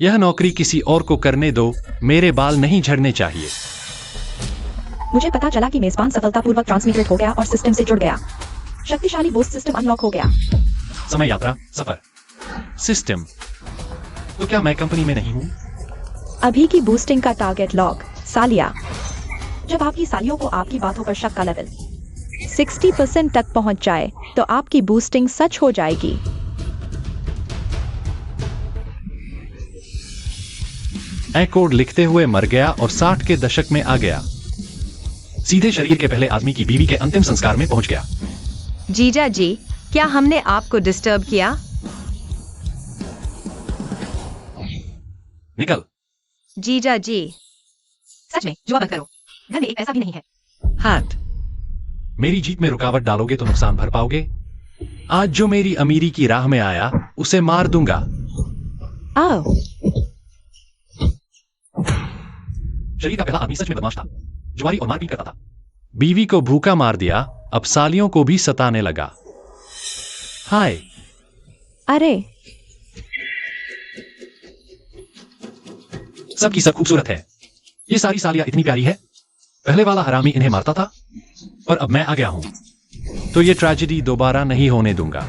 यह नौकरी किसी और को करने दो, मेरे बाल नहीं झड़ने चाहिए। मुझे पता चला कि मेजबान सफलतापूर्वक ट्रांसमिटेड हो गया और सिस्टम से जुड़ गया। शक्तिशाली बोस्ट सिस्टम अनलॉक हो गया। समय, यात्रा, सफर, सिस्टम। तो क्या मैं कंपनी में नहीं हूँ? अभी की बूस्टिंग का टारगेट लॉग सालिया। जब आपकी सालियों को आपकी बातों पर शक का लेवल 60% तक पहुंच जाए तो आपकी बूस्टिंग सच हो जाएगी। कोड लिखते हुए मर गया और 60 के दशक में आ गया। सीधे शरीर के पहले आदमी की बीवी के अंतिम संस्कार में पहुंच गया। जीजा जी, क्या हमने आपको डिस्टर्ब किया? निकल। जीजा जी। सच में जुआ बंद करो, घर में एक पैसा भी नहीं है। हाथ। मेरी जीत में रुकावट डालोगे तो नुकसान भर पाओगे। आज जो मेरी अमीरी की राह में आया उसे मार दूंगा। आओ। शरीर का पहला आदमी सच में बदमाश था, जुआरी और मारपीट करता था। बीवी को भूखा मार दिया, अब सालियों को भी सताने लगा। हाय। अरे सबकी सब खूबसूरत है। ये सारी सालियां इतनी प्यारी है। पहले वाला हरामी इन्हें मारता था और अब मैं आ गया हूं, तो ये ट्रेजेडी दोबारा नहीं होने दूंगा।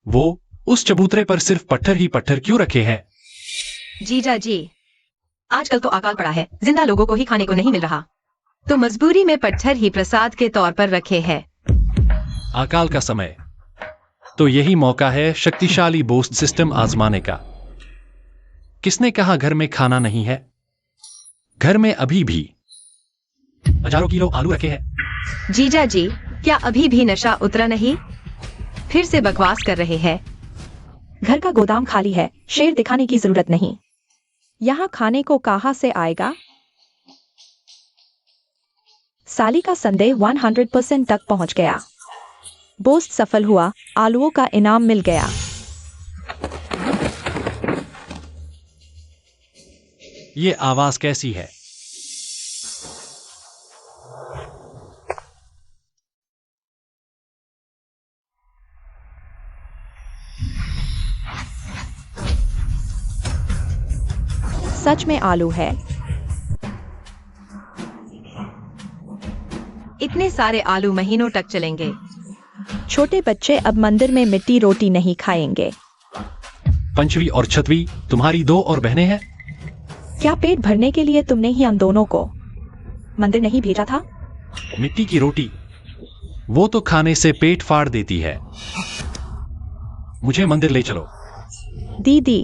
वो उस चबूतरे पर सिर्फ पत्थर ही पत्थर क्यों रखे हैं? जीजा जी, आजकल तो अकाल पड़ा है, जिंदा लोगों को ही खाने को नहीं मिल रहा, तो मजबूरी में पत्थर ही प्रसाद के तौर पर रखे हैं। अकाल का समय, तो यही मौका है शक्तिशाली बोस्ट सिस्टम आजमाने का। किसने कहा घर में खाना नहीं है? घर में अभी भी हजारों किलो आलू रखे हैं। जीजा जी, क्या अभी भी नशा उतरा नहीं? फिर से बकवास कर रहे हैं। घर का गोदाम खाली है, शेर दिखाने की जरूरत नहीं। यहाँ खाने को कहाँ से आएगा? साली का संदेह 100% तक पहुंच गया। बोस्ट सफल हुआ, आलुओं का इनाम मिल गया। ये आवाज कैसी है? सच में आलू है। इतने सारे आलू महीनों तक चलेंगे। छोटे बच्चे अब मंदिर में मिट्टी रोटी नहीं खाएंगे। पंचवी और छठवीं तुम्हारी 2 और बहनें हैं। क्या पेट भरने के लिए तुमने ही हम दोनों को मंदिर नहीं भेजा था? मिट्टी की रोटी, वो तो खाने से पेट फाड़ देती है। मुझे मंदिर ले चलो। दीदी,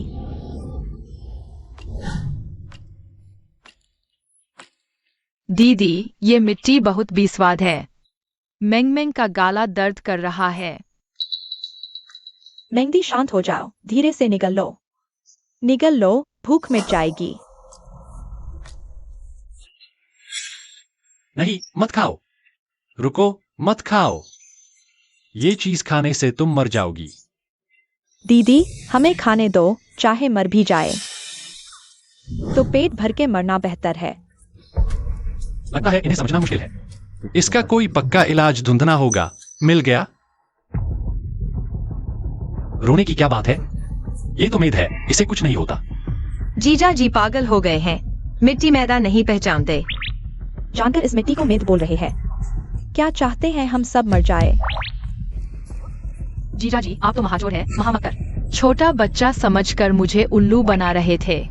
दीदी, ये मिट्टी बहुत बेस्वाद है। मेंग मेंग का गाला दर्द कर रहा है। मेंगदी, शांत हो जाओ, धीरे से निगल लो। निगल लो, भूख मिट जाएगी। नहीं, मत खाओ। रुको, मत खाओ। ये चीज खाने से तुम मर जाओगी। दीदी, हमें खाने दो, चाहे मर भी जाए तो पेट भर के मरना बेहतर है। लगता है इन्हें समझना मुश्किल है। इसका कोई पक्का इलाज ढूंढना होगा। मिल गया। रोने की क्या बात है? ये तो मेद है, इसे कुछ नहीं होता। जीजा जी पागल हो गए हैं। मिट्टी मैदा नहीं पहचानते। जानकर इस मिट्टी को मेद बोल रहे हैं। क्या चाहते हैं हम सब मर जाए? जीजा जी, आप तो महाचोर हैं, महामक्कर। छोटा बच्चा समझकर मुझे उल्लू बना रहे थे।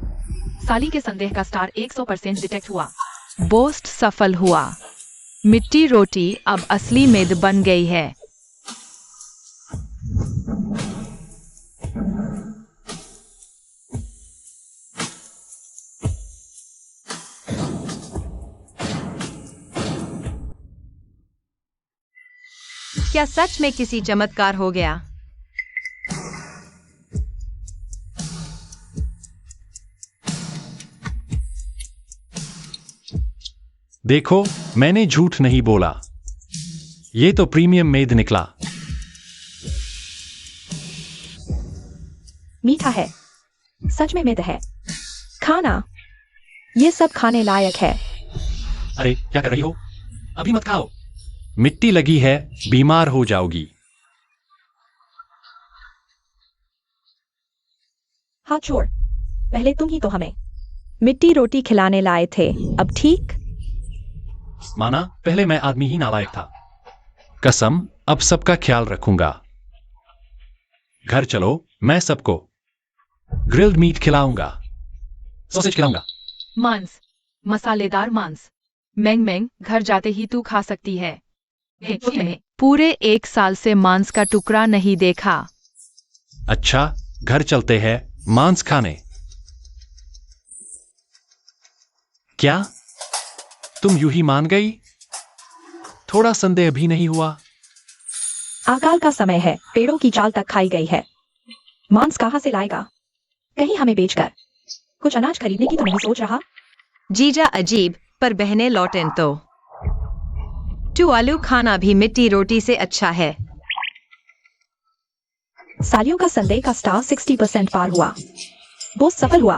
साली के संदेह का स्टार 100% डिटेक्ट हुआ। बोस्ट सफल हुआ। मिट्टी रोटी अब असली मेद बन गई है। क्या सच में किसी चमत्कार हो गया? देखो, मैंने झूठ नहीं बोला। ये तो प्रीमियम मेद निकला। मीठा है, सच में मेद है। खाना, ये सब खाने लायक है। अरे क्या कर रही हो? अभी मत खाओ। मिट्टी लगी है, बीमार हो जाओगी। हाथ छोड़, पहले तुम ही तो हमें मिट्टी रोटी खिलाने लाए थे, अब ठीक? माना पहले मैं आदमी ही नालायक था। कसम, अब सबका ख्याल रखूंगा। घर चलो, मैं सबको ग्रिल्ड मीट खिलाऊंगा, सॉसेज खिलाऊंगा। मांस, मसालेदार मांस। मैंग मैंग, घर जाते ही तू खा सकती है। पूरे 1 साल से मांस का टुकड़ा नहीं देखा। अच्छा, घर चलते हैं मांस खाने। क्या तुम यूं ही मान गई? थोड़ा संदेह भी नहीं हुआ? अकाल का समय है, पेड़ों की चाल तक खाई गई है। मांस कहाँ से लाएगा? कहीं हमें बेचकर कुछ अनाज खरीदने की तो नहीं सोच रहा? जीजा अजीब, पर बहने लौटें तो टू आलू खाना भी मिट्टी रोटी से अच्छा है। सालियों का संदेह का स्टार 60% पार हुआ। बोस सफल हुआ।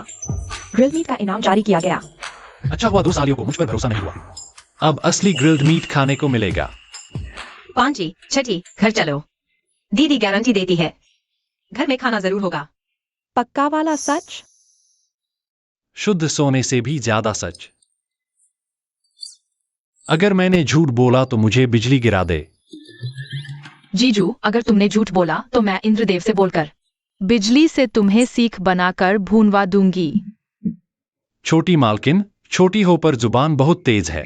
ग्रिल्ड मीट का इनाम जारी किया गया। अच्छा हुआ 2 सालियों को मुझ पर भरोसा नहीं हुआ। अब असली ग्रिल्ड मीट खाने को मिलेगा। 5 छठी, घर चलो। दीदी गारंटी देती है, घर में खाना जरूर होगा। पक्का वाला सच? शुद्ध सोने से भी ज्यादा सच। अगर मैंने झूठ बोला तो मुझे बिजली गिरा दे। जीजू, अगर तुमने झूठ बोला तो मैं इंद्रदेव से बोलकर बिजली से तुम्हें सीख बनाकर भूनवा दूंगी। छोटी मालकिन, छोटी हो पर जुबान बहुत तेज है।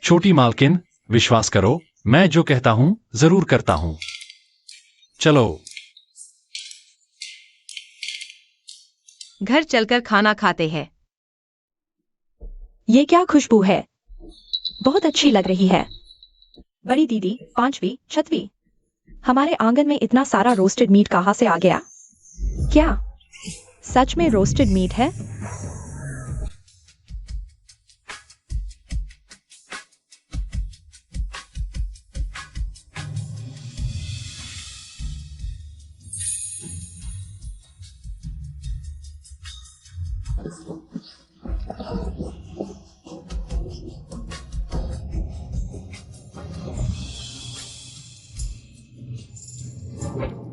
छोटी मालकिन, विश्वास करो, मैं जो कहता हूं जरूर करता हूं। चलो। घर चलकर खाना खाते हैं। ये क्या खुशबू है? बहुत अच्छी लग रही है। बड़ी दीदी, 5वीं, 6वीं, हमारे आंगन में इतना सारा रोस्टेड मीट कहाँ से आ गया? क्या सच में रोस्टेड मीट है?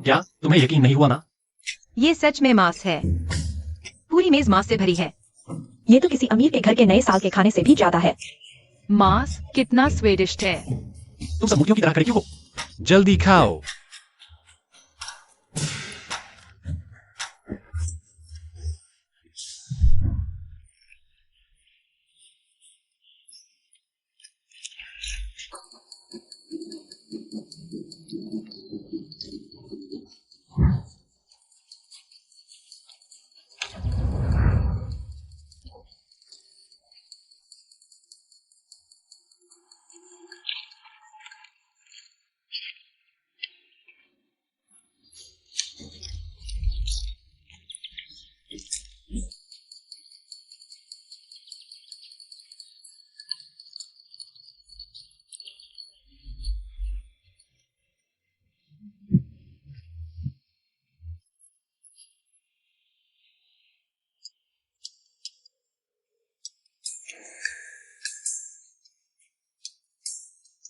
क्या तुम्हें यकीन नहीं हुआ ना? ये सच में मांस है। पूरी मेज मांस से भरी है। ये तो किसी अमीर के घर के नए साल के खाने से भी ज्यादा है। मांस कितना स्वादिष्ट है। तुम सब मुर्गियों की तरह खड़े क्यों हो? जल्दी खाओ।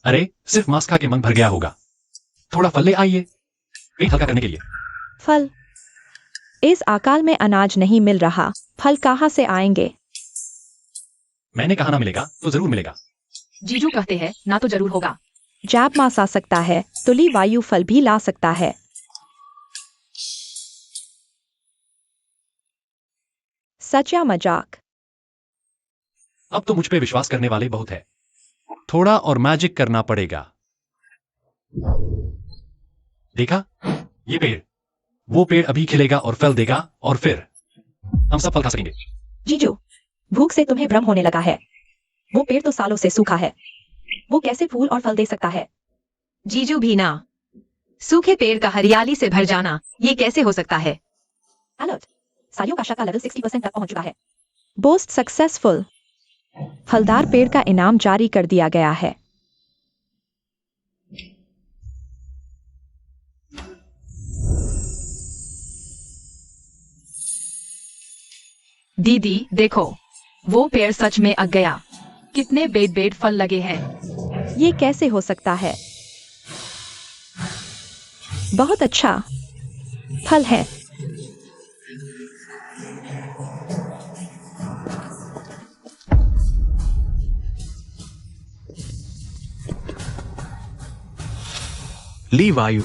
अरे, सिर्फ मांस खा के मन भर गया होगा। थोड़ा फल ले आइए, पेट हल्का करने के लिए। फल? इस अकाल में अनाज नहीं मिल रहा, फल कहाँ से आएंगे? मैंने कहा ना मिलेगा तो जरूर मिलेगा। जीजू कहते हैं ना तो जरूर होगा। जैब मांस आ सकता है, तुली वायु फल भी ला सकता है। सच या मजाक? अब तो मुझ पे विश्वास करने वाले बहुत है। थोड़ा और मैजिक करना पड़ेगा। देखा, ये पेड़, वो पेड़ अभी खिलेगा और फल देगा और फिर हम सब फल खा सकेंगे। जीजू, भूख से तुम्हें भ्रम होने लगा है। वो पेड़ तो सालों से सूखा है, वो कैसे फूल और फल दे सकता है? जीजू भी ना। सूखे पेड़ का हरियाली से भर जाना, ये कैसे हो सकता है? अलर्ट, सालियों का शक का लेवल 60% तक पहुंच चुका है। Boast successful. फलदार पेड़ का इनाम जारी कर दिया गया है। दीदी देखो, वो पेड़ सच में अग गया। कितने बेड बेड फल लगे हैं। ये कैसे हो सकता है? बहुत अच्छा फल है। ली वायु,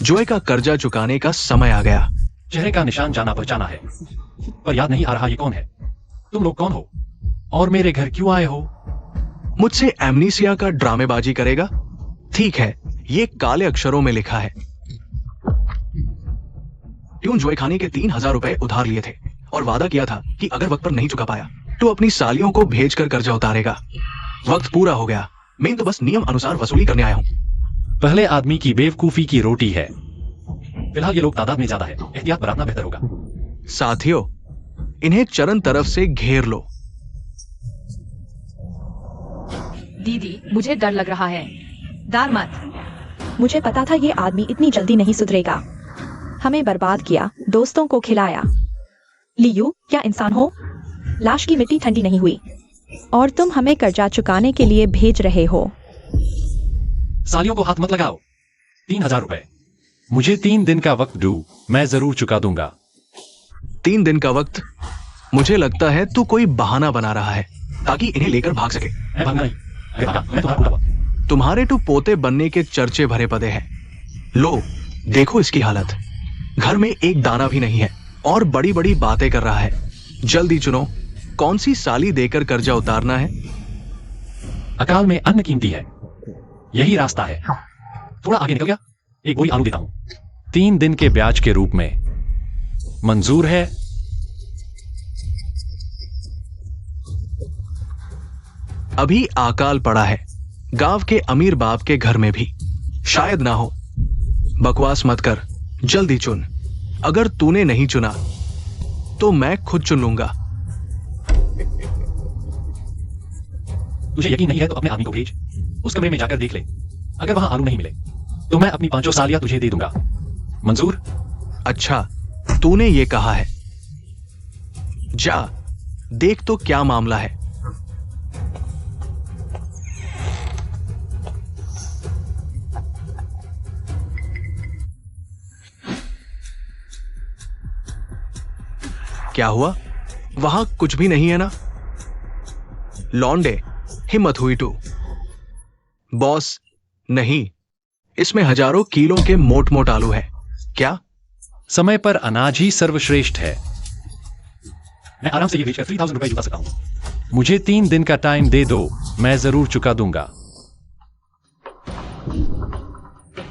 जोए का कर्जा चुकाने का समय आ गया। चेहरे का निशान जाना पहचाना है, पर याद नहीं आ रहा ये कौन है। तुम लोग कौन हो और मेरे घर क्यों आए हो? मुझसे एमनीसिया का ड्रामेबाजी करेगा? ठीक है, ये काले अक्षरों में लिखा है। ट्यून जोए खाने के 3,000 रुपए उधार लिए थे और वादा किया था कि अगर वक्त पर नहीं चुका पाया तो अपनी सालियों को भेजकर कर्जा उतारेगा। वक्त पूरा हो गया, मैं तो बस नियम अनुसार वसूली करने आया हूं। पहले आदमी की बेवकूफी की रोटी है। फिलहाल ये लोग तादाद में ज्यादा है, एहतियात बरतना बेहतर होगा। साथियों, इन्हें चरण तरफ से घेर लो। दीदी, मुझे डर लग रहा है। डर मत। मुझे पता था ये आदमी इतनी जल्दी नहीं सुधरेगा। हमें बर्बाद किया, दोस्तों को खिलाया। लियू, क्या इंसान हो? लाश की मिट्टी ठंडी नहीं हुई और तुम हमें कर्जा चुकाने के लिए भेज रहे हो। सालियों को हाथ मत लगाओ। 3,000 रुपए मुझे 3 दिन का वक्त दो, मैं जरूर चुका दूंगा। 3 दिन का वक्त? मुझे लगता है तू कोई बहाना बना रहा है ताकि इन्हें लेकर भाग सके। मैं भागना नहीं, अगर भागा मैं तुम्हारा पूरा हुआ। तुम्हारे तो पोते बनने के चर्चे भरे पदे हैं। लो, देखो इसकी हालत। घर में एक दाना भी नहीं है और बड़ी बड़ी बातें कर रहा है। जल्दी चुनो, कौन सी साली देकर कर्जा उतारना है? अकाल में अन्न कीमती है, यही रास्ता है। थोड़ा आगे निकल गया, एक बोरी आलू देता हूं। 3 दिन के ब्याज के रूप में मंजूर है? अभी अकाल पड़ा है, गांव के अमीर बाप के घर में भी। शायद ना हो। बकवास मत कर, जल्दी चुन। अगर तूने नहीं चुना तो मैं खुद चुन लूंगा। तुझे यकीन नहीं है तो अपने आदमी को भेज, उस कमरे में जाकर देख ले। अगर वहां आलू नहीं मिले तो मैं अपनी 5 सालियां तुझे दे दूंगा। मंजूर? अच्छा, तूने ये कहा है। जा, देख तो क्या मामला है। क्या हुआ? वहां कुछ भी नहीं है ना? लौंडे, हिम्मत हुई तू? बॉस, नहीं, इसमें हजारों किलो के मोट मोट आलू है। क्या? समय पर अनाज ही सर्वश्रेष्ठ है। मैं आराम से ये बेचकर 3,000 रुपए चुका सकता हूं। मुझे 3 दिन का टाइम दे दो, मैं जरूर चुका दूंगा।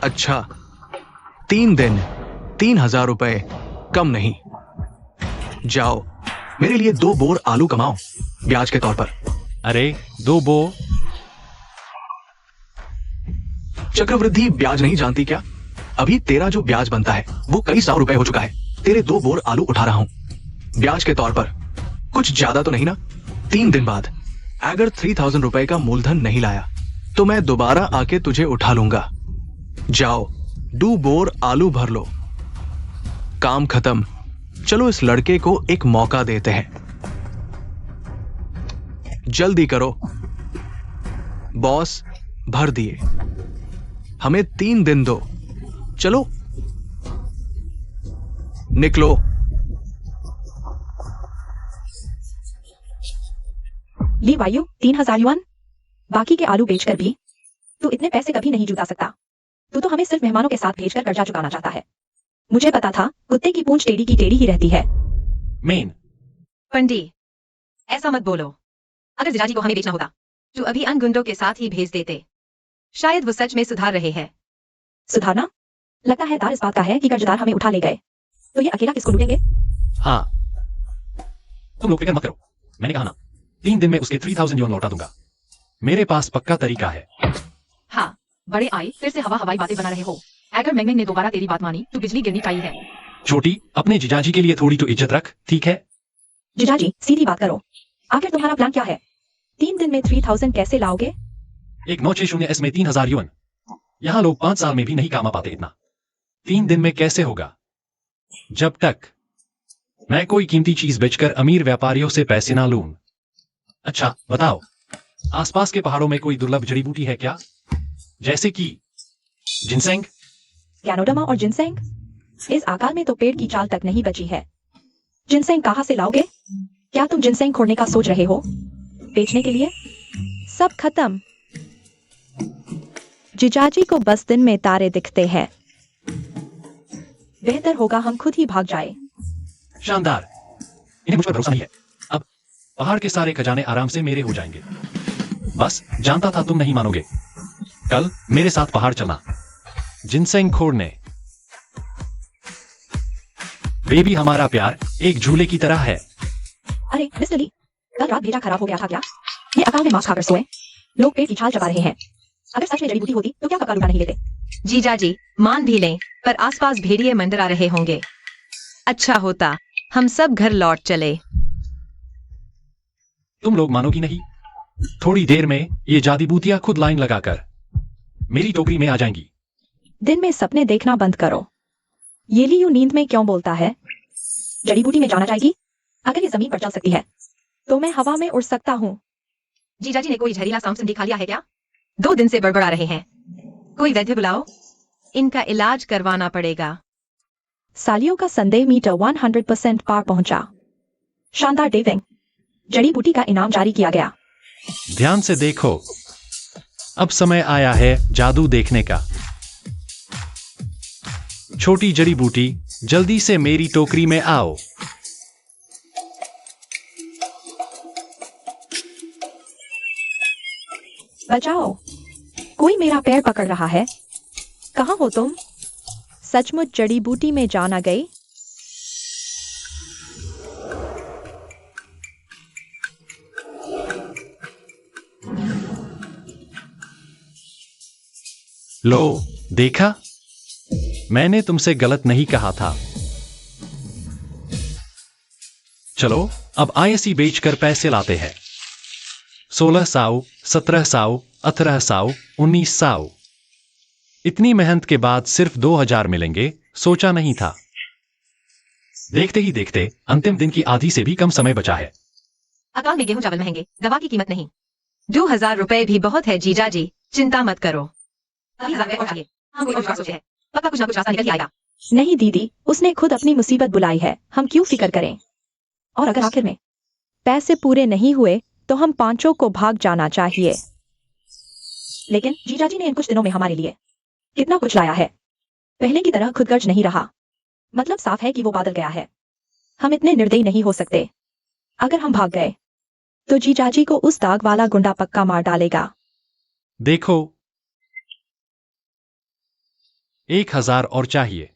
अच्छा, 3 दिन, 3,000 रुपए कम नहीं। जाओ, मेरे लिए 2 बोर आलू कमाओ, ब्याज के तौर पर। अरे 2 बो? चक्रवृद्धि ब्याज नहीं जानती क्या? अभी तेरा जो ब्याज बनता है वो कई 100 रुपए हो चुका है। तेरे 2 बोर आलू उठा रहा हूं ब्याज के तौर पर। कुछ ज्यादा तो नहीं ना? 3 दिन बाद अगर 3,000 रुपए का मूलधन नहीं लाया तो मैं दोबारा आके तुझे उठा लूंगा। जाओ, 2 बोर आलू भर लो। काम खत्म। चलो इस लड़के को एक मौका देते हैं। जल्दी करो। बॉस, भर दिए। हमें 3 दिन दो। चलो, निकलो। ली वायु, 3,000 युआन? बाकी के आलू बेचकर भी तू इतने पैसे कभी नहीं जुटा सकता। तू तो हमें सिर्फ मेहमानों के साथ भेजकर कर्जा चुकाना चाहता है। मुझे पता था कुत्ते की पूंछ टेढ़ी की टेढ़ी ही रहती है। मेन, पंडी, ऐसा मत बोलो। अगर जिजाजी को हमें बेचना होता तो अभी अन गुंडों के साथ ही भेज देते। शायद वो सच में सुधार रहे हैं। सुधारना? लगता है दार इस बात का है कि कर्जदार हमें उठा ले गए तो ये अकेला किसको लूटेंगे? हाँ, तुम लोग फिक्र मत करो। मैंने कहा ना, 3 दिन में उसके 3,000 युआन लौटा दूंगा। मेरे पास पक्का तरीका है। हाँ, बड़े आई फिर से हवाई बातें बना रहे हो। अगर मैंगमेंग ने दोबारा तेरी बात मानी तो बिजली गिरनी चाहिए है। छोटी, अपने जिजाजी के लिए थोड़ी तो इज्जत रख, ठीक है? जिजाजी, सीधी बात करो। आखिर तुम्हारा प्लान क्या है? 3 दिन में 3,000 कैसे लाओगे? एक 960S में 3,000 युआन। यहां लोग 5 साल में भी नहीं कमा पाते इतना। 3 दिन में कैसे होगा? जब तक मैं कोई कीमती चीज बेचकर अमीर व्यापारियों से पैसे ना लूं। अच्छा बताओ, आसपास के पहाड़ों में कोई दुर्लभ जड़ी बूटी है क्या? जैसे कि जिनसेंग? गैनोडर्मा और जिनसेंग? इस आकार में तो पेड़ की चाल तक नहीं बची है। जिनसेंग कहाँ से लाओगे? क्या तुम जिनसेंग खोलने का सोच रहे हो? बेचने के लिए? सब खत्म। जिजाजी को बस दिन में तारे दिखते हैं। बेहतर होगा हम खुद ही भाग जाए। शानदार। इन्हें मुझ पर भरोसा नहीं है। अब पहाड़ के सारे खजाने आराम से मेरे हो जाएंगे। बस जानता था तुम नहीं मानोगे। कल मेरे साथ पहाड़ चलना, जिनसेंग खोड़ने। बेबी, हमारा प्यार एक झूले की तरह है। अरे मिस्टर ली, कल रात भेजा खराब हो गया था क्या? ये अकाल में मांस खाकर सोए। लोग पेट की छाल चबा रहे हैं। अगर सच में जड़ी बूटी होती तो क्या कपड़ा लुटा नहीं लेते? जीजाजी मान भी लें, पर आसपास भेड़िए मंडरा रहे होंगे। अच्छा होता हम सब घर लौट चले। तुम लोग मानोगी नहीं। थोड़ी देर में ये जादी बूतियां खुद लाइन लगाकर मेरी टोकरी में आ जाएंगी। दिन में सपने देखना बंद करो। ये लियू नींद में क्यों बोलता है? जड़ी बूटी में जाना चाहेगी? अगर ये जमीन पर चल सकती है तो मैं हवा में उड़ सकता हूँ। जीजाजी ने कोई जहरीला सांप दिखा लिया है क्या? 2 दिन से बड़बड़ा रहे हैं। कोई वैद्य बुलाओ, इनका इलाज करवाना पड़ेगा। सालियों का संदेह मीटर 100% पार पहुंचा। शानदार डेविंग, जड़ी बूटी का इनाम जारी किया गया। ध्यान से देखो, अब समय आया है जादू देखने का। छोटी जड़ी बूटी, जल्दी से मेरी टोकरी में आओ। बचाओ, कोई मेरा पैर पकड़ रहा है। कहाँ हो तुम? सचमुच जड़ी बूटी में जाना गई? लो, देखा? मैंने तुमसे गलत नहीं कहा था। चलो अब आईएससी बेचकर पैसे लाते हैं। 1600, 1700, 1800, 1900। इतनी मेहनत के बाद सिर्फ 2000 मिलेंगे, सोचा नहीं था। देखते ही देखते अंतिम दिन की आधी से भी कम समय बचा है। अकाल में गेहूं चावल महंगे, दवा की कीमत नहीं। 2000 रुपए भी बहुत है जीजाजी, चिंता मत करो। अभी 1000 रुपए और चाहिए। हाँ, कोई और जुगाड़ सोचे है। पक्का कुछ ना कुछ रास्ता निकल ही आएगा। नहीं दीदी, उसने खुद अपनी मुसीबत बुलाई है, हम क्यों फिक्र करें? और अगर आखिर में पैसे पूरे नहीं हुए तो हम पांचों को भाग जाना चाहिए। लेकिन जीजाजी ने इन कुछ दिनों में हमारे लिए कितना कुछ लाया है। पहले की तरह खुदगर्ज नहीं रहा। मतलब साफ है कि वो बादल गया है। हम इतने निर्दयी नहीं हो सकते। अगर हम भाग गए तो जीजाजी को उस दाग वाला गुंडा पक्का मार डालेगा। देखो, 1000 और चाहिए।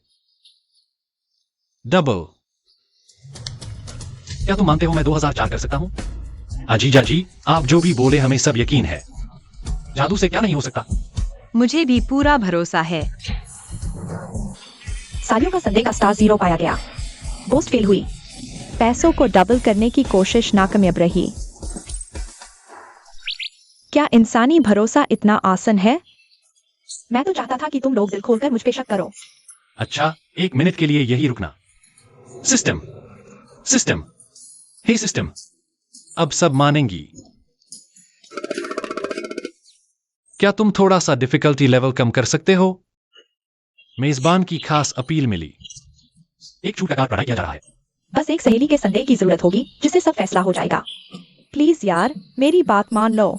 डबल। क्या तुम मानते हो मैं 2004 कर सकता हूं? अजीजा जी, आप जो भी बोले हमें सब यकीन है। जादू से क्या नहीं हो सकता। मुझे भी पूरा भरोसा है। सालियों का संदेह का स्टार 0 पाया गया। बोस्ट फेल हुई। पैसों को डबल करने की कोशिश नाकामयाब रही। क्या इंसानी भरोसा इतना आसान है? मैं तो चाहता था कि तुम लोग दिल खोलकर मुझ पे शक करो। अच्छा, 1 मिनट के लिए यही रुकना। सिस्टम, सिस्टम, हे सिस्टम, अब सब मानेंगी। क्या तुम थोड़ा सा डिफिकल्टी लेवल कम कर सकते हो? मेजबान की खास अपील मिली। एक छूट का कार्ड बढ़ाया जा रहा है। बस एक सहेली के संदेह की जरूरत होगी जिससे सब फैसला हो जाएगा। प्लीज यार, मेरी बात मान लो।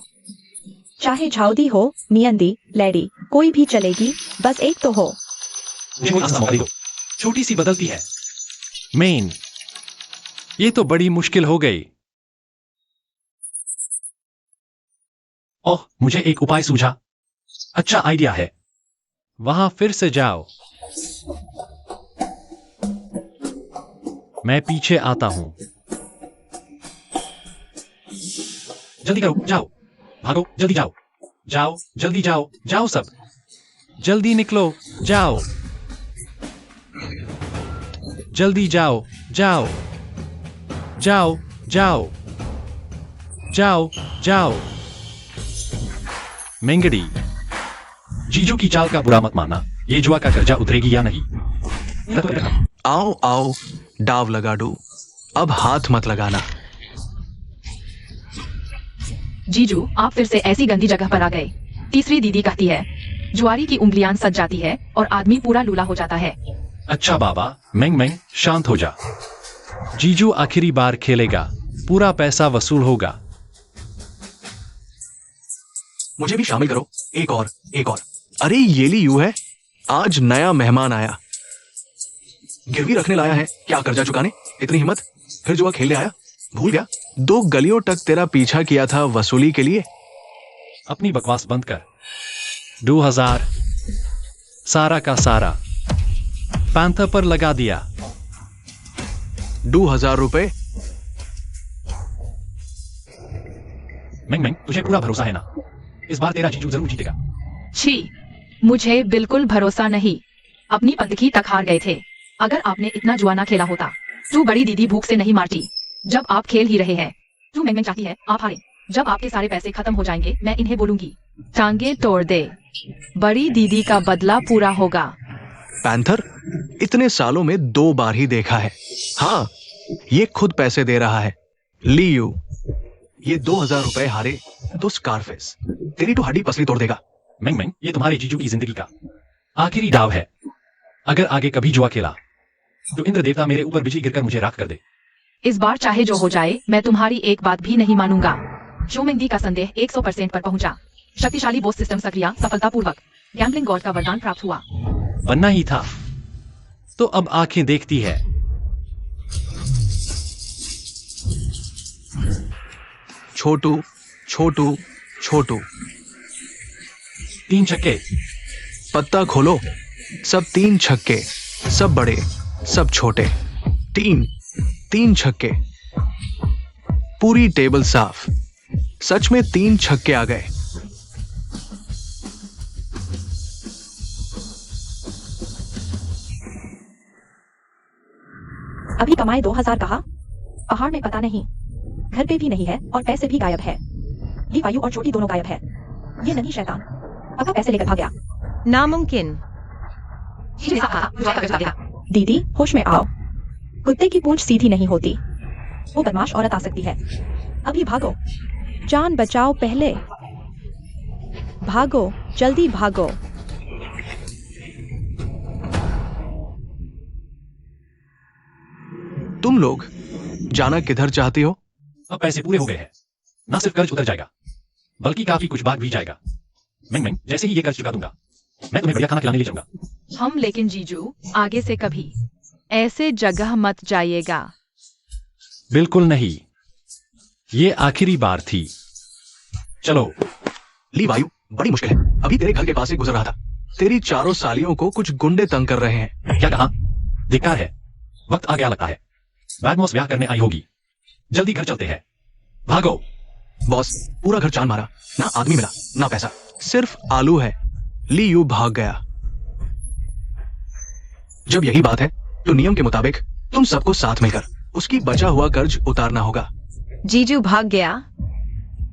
चाहे झाउदी हो, मियंदी, लेडी, कोई भी चलेगी, बस एक तो हो। मुझे कोई आसान मौका दो। छोटी सी बदलती है। मेन, ये तो बड़ी मुश्किल हो गई। ओह, मुझे एक उपाय सूझा। अच्छा आइडिया है। वहां फिर से जाओ। मैं पीछे आता हूं। जल्दी करो, जाओ, भागो, जल्दी जाओ, जाओ, जल्दी जाओ, जाओ सब, जल्दी निकलो, जाओ, जल्दी जाओ, जाओ, जाओ, जाओ, जाओ, जाओ। मेंगडी, जीजू की चाल का बुरा मत मानना। ये जुआ का कर्जा उतरेगी या नहीं। आओ आओ, डाव लगा दो। अब हाथ मत लगाना। जीजू, आप फिर से ऐसी गंदी जगह पर आ गए। तीसरी दीदी कहती है जुआरी की उंगलियां सज जाती है और आदमी पूरा लूला हो जाता है। अच्छा बाबा, मेंग मेंग, शांत हो जा। जीजू आखिरी बार खेलेगा, पूरा पैसा वसूल होगा। मुझे भी शामिल करो। एक और, एक और। अरे ये ली यू है, आज नया मेहमान आया। गिरवी रखने लाया है क्या कर्जा चुकाने? इतनी हिम्मत? फिर जुआ खेलने आया? भूल गया 2 गलियों तक तेरा पीछा किया था वसूली के लिए। अपनी बकवास बंद कर। 2000 सारा का सारा पैंथर पर लगा दिया। 2000 रुपए। मैंग मैंग, तुझे पूरा भरोसा है ना? इस बार तेरा जीजू जरूर जीतेगा। छी, मुझे बिल्कुल भरोसा नहीं। अपनी पदकी तक हार गए थे। अगर आपने इतना जुआ ना खेला होता तो बड़ी दीदी भूख से नहीं मारती। जब आप खेल ही रहे हैं तो मैंग चाहती है आप हारें। जब आपके सारे पैसे खत्म हो जाएंगे मैं इन्हें बोलूंगी, टांगे तोड़ दे। बड़ी दीदी का बदला पूरा होगा। पैंथर इतने सालों में 2 बार ही देखा है। हाँ, ये खुद पैसे दे रहा है। ली यू, ये 2000 रुपए हारे तो स्कारफेस तेरी तो हड्डी पसली तोड़ देगा। मैंग मैंग, ये तुम्हारे जीजू की जिंदगी का आखिरी दाव है। अगर आगे कभी जुआ खेला तो इंद्र देवता मेरे ऊपर बिजली गिरकर मुझे राख कर दे। इस बार चाहे जो हो जाए मैं तुम्हारी एक बात भी नहीं मानूंगा। शोमेंदी का संदेह 100% पर पहुंचा। शक्तिशाली बोस सिस्टम सक्रिय सफलतापूर्वक। गैम्बलिंग गॉड का वरदान प्राप्त हुआ। बनना ही था तो अब आंखें देखती है। छोटू छोटू छोटू। 3 छक्के। पत्ता खोलो। सब 3 छक्के, सब बड़े सब छोटे। 3 छक्के। पूरी टेबल साफ। सच में 3 छक्के आ गए। अभी कमाए 2000 कहा? पहाड़ में पता नहीं, घर पे भी नहीं है और पैसे भी गायब है। ये वायु और छोटी दोनों गायब है। ये नहीं शैतान पक्का पैसे लेकर भाग गया। नामुमकिन। दीदी होश में आओ। कुत्ते की पूंछ सीधी नहीं होती। वो बदमाश औरत आ सकती है। अभी भागो, जान बचाओ पहले। भागो, जल्दी भागो। तुम लोग जाना किधर चाहती हो? अब पैसे पूरे हो गए हैं। ना सिर्फ कर्ज उतर जाएगा बल्कि काफी कुछ भाग भी जाएगा। मैंग मैंग, जैसे ही ये कर्ज चुका दूंगा मैं तुम्हें बढ़िया खाना खिलाने ले जाऊंगा। हम लेकिन जीजू आगे से कभी ऐसे जगह मत जाइएगा। बिल्कुल नहीं, ये आखिरी बार थी। चलो। ली वायु, बड़ी मुश्किल है। अभी तेरे घर के पास से गुजर रहा था। तेरी चारों सालियों को कुछ गुंडे तंग कर रहे हैं। क्या कहा? धिक्कार है। वक्त आ गया लगता है। बैगमोस ब्याह करने आई होगी। जल्दी घर चलते हैं। भागो। बॉस, पूरा घर चांद मारा, ना आदमी मिला ना पैसा, सिर्फ आलू है। ली यू भाग गया। जब यही बात है तो नियम के मुताबिक तुम सबको साथ मिलकर उसकी बचा हुआ कर्ज उतारना होगा। जीजू भाग गया।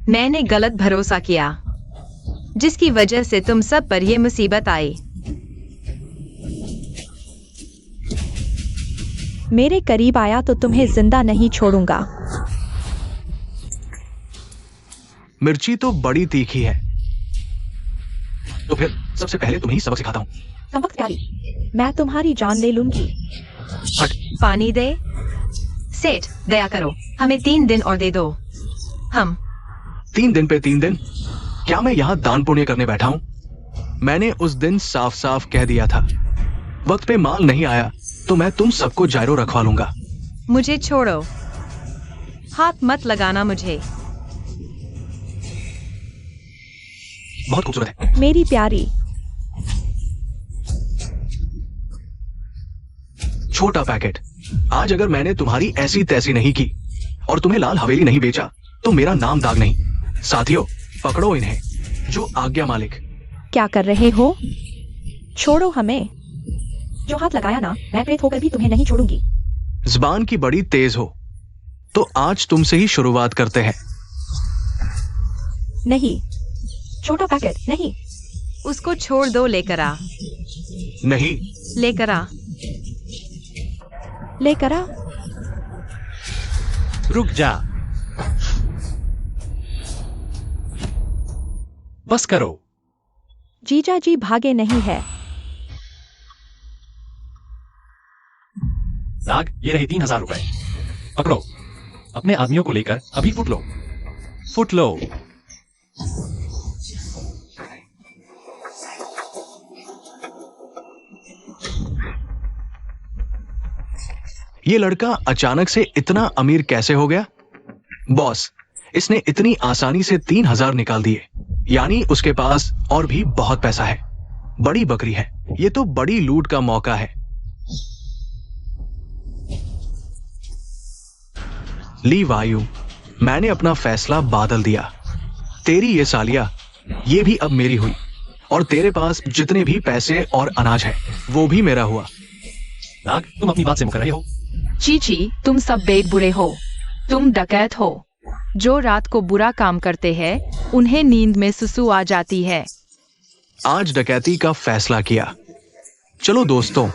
मैंने गलत भरोसा किया जिसकी वजह से तुम सब पर यह मुसीबत आई। मेरे करीब आया तो तुम्हें जिंदा नहीं छोड़ूंगा। मिर्ची तो बड़ी तीखी है। तो फिर सबसे पहले तुम्हें ही सबक सिखाता हूँ। सबक प्यारी, मैं तुम्हारी जान ले लूंगी। हट। पानी दे। सेठ दया करो, हमें 3 दिन और दे दो। हम 3 दिन पे 3 दिन? क्या मैं यहाँ दान पुण्य करने बैठा हूँ? मैंने उस दिन साफ साफ कह दिया था वक्त पे माल नहीं आया तो मैं तुम सबको जायरो रखवा लूंगा। मुझे छोड़ो, हाथ मत लगाना मुझे। बहुत खूबसूरत है। मेरी प्यारी। छोटा पैकेट। आज अगर मैंने तुम्हारी ऐसी तैसी नहीं की और तुम्हें लाल हवेली नहीं बेचा तो मेरा नाम दाग नहीं। साथियों, पकड़ो इन्हें। जो आज्ञा मालिक। क्या कर रहे हो? छोड़ो हमें। जो हाथ लगाया ना, मैं प्रेत होकर भी तुम्हें नहीं छोड़ूंगी। जुबान की बड़ी तेज हो तो आज तुमसे ही शुरुआत करते हैं। नहीं, छोटा पैकेट नहीं। उसको छोड़ दो। लेकर आ। नहीं। लेकर आ। लेकर आ। रुक जा। बस करो। जीजा जी भागे नहीं है। दाग, ये रहे 3000 रुपए। पकड़ो, अपने आदमियों को लेकर अभी फुट लो, फुट लो। ये लड़का अचानक से इतना अमीर कैसे हो गया? बॉस, इसने इतनी आसानी से 3,000 निकाल दिए, यानी उसके पास और भी बहुत पैसा है। बड़ी बकरी है, ये तो बड़ी लूट का मौका है। ली वायु, मैंने अपना फैसला बदल दिया। तेरी ये सालिया, ये भी अब मेरी हुई, और तेरे पास जितने भी पैसे और अनाज है वो भी मेरा हुआ। नाग, तुम अपनी बात से मुकर रहे हो। चीची, तुम सब बेद बुरे हो। तुम डकैत हो। जो रात को बुरा काम करते हैं उन्हें नींद में सुसु आ जाती है। आज डकैती का फैसला किया। चलो दोस्तों,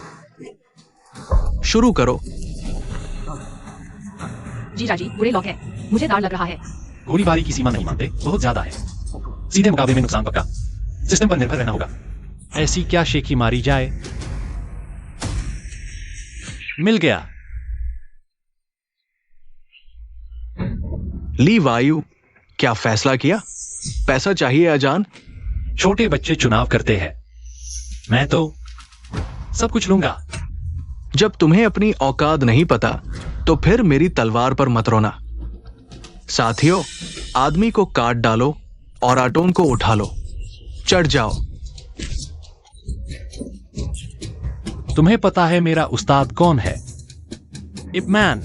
शुरू करो। जीजा जी, बुरे लोग हैं। मुझे डर लग रहा है। गोलीबारी की सीमा नहीं मानते, बहुत ज्यादा है। सीधे मुकाबले में नुकसान पक्का। सिस्टम पर निर्भर रहना होगा। ऐसी क्या शेखी मारी जाए? मिल गया। ली वायु, क्या फैसला किया? पैसा चाहिए अजान? छोटे बच्चे चुनाव करते हैं, मैं तो सब कुछ लूंगा। जब तुम्हें अपनी औकात नहीं पता तो फिर मेरी तलवार पर मत रोना। साथियों, आदमी को काट डालो और आटोन को उठा लो। चढ़ जाओ। तुम्हें पता है मेरा उस्ताद कौन है? इप मैन।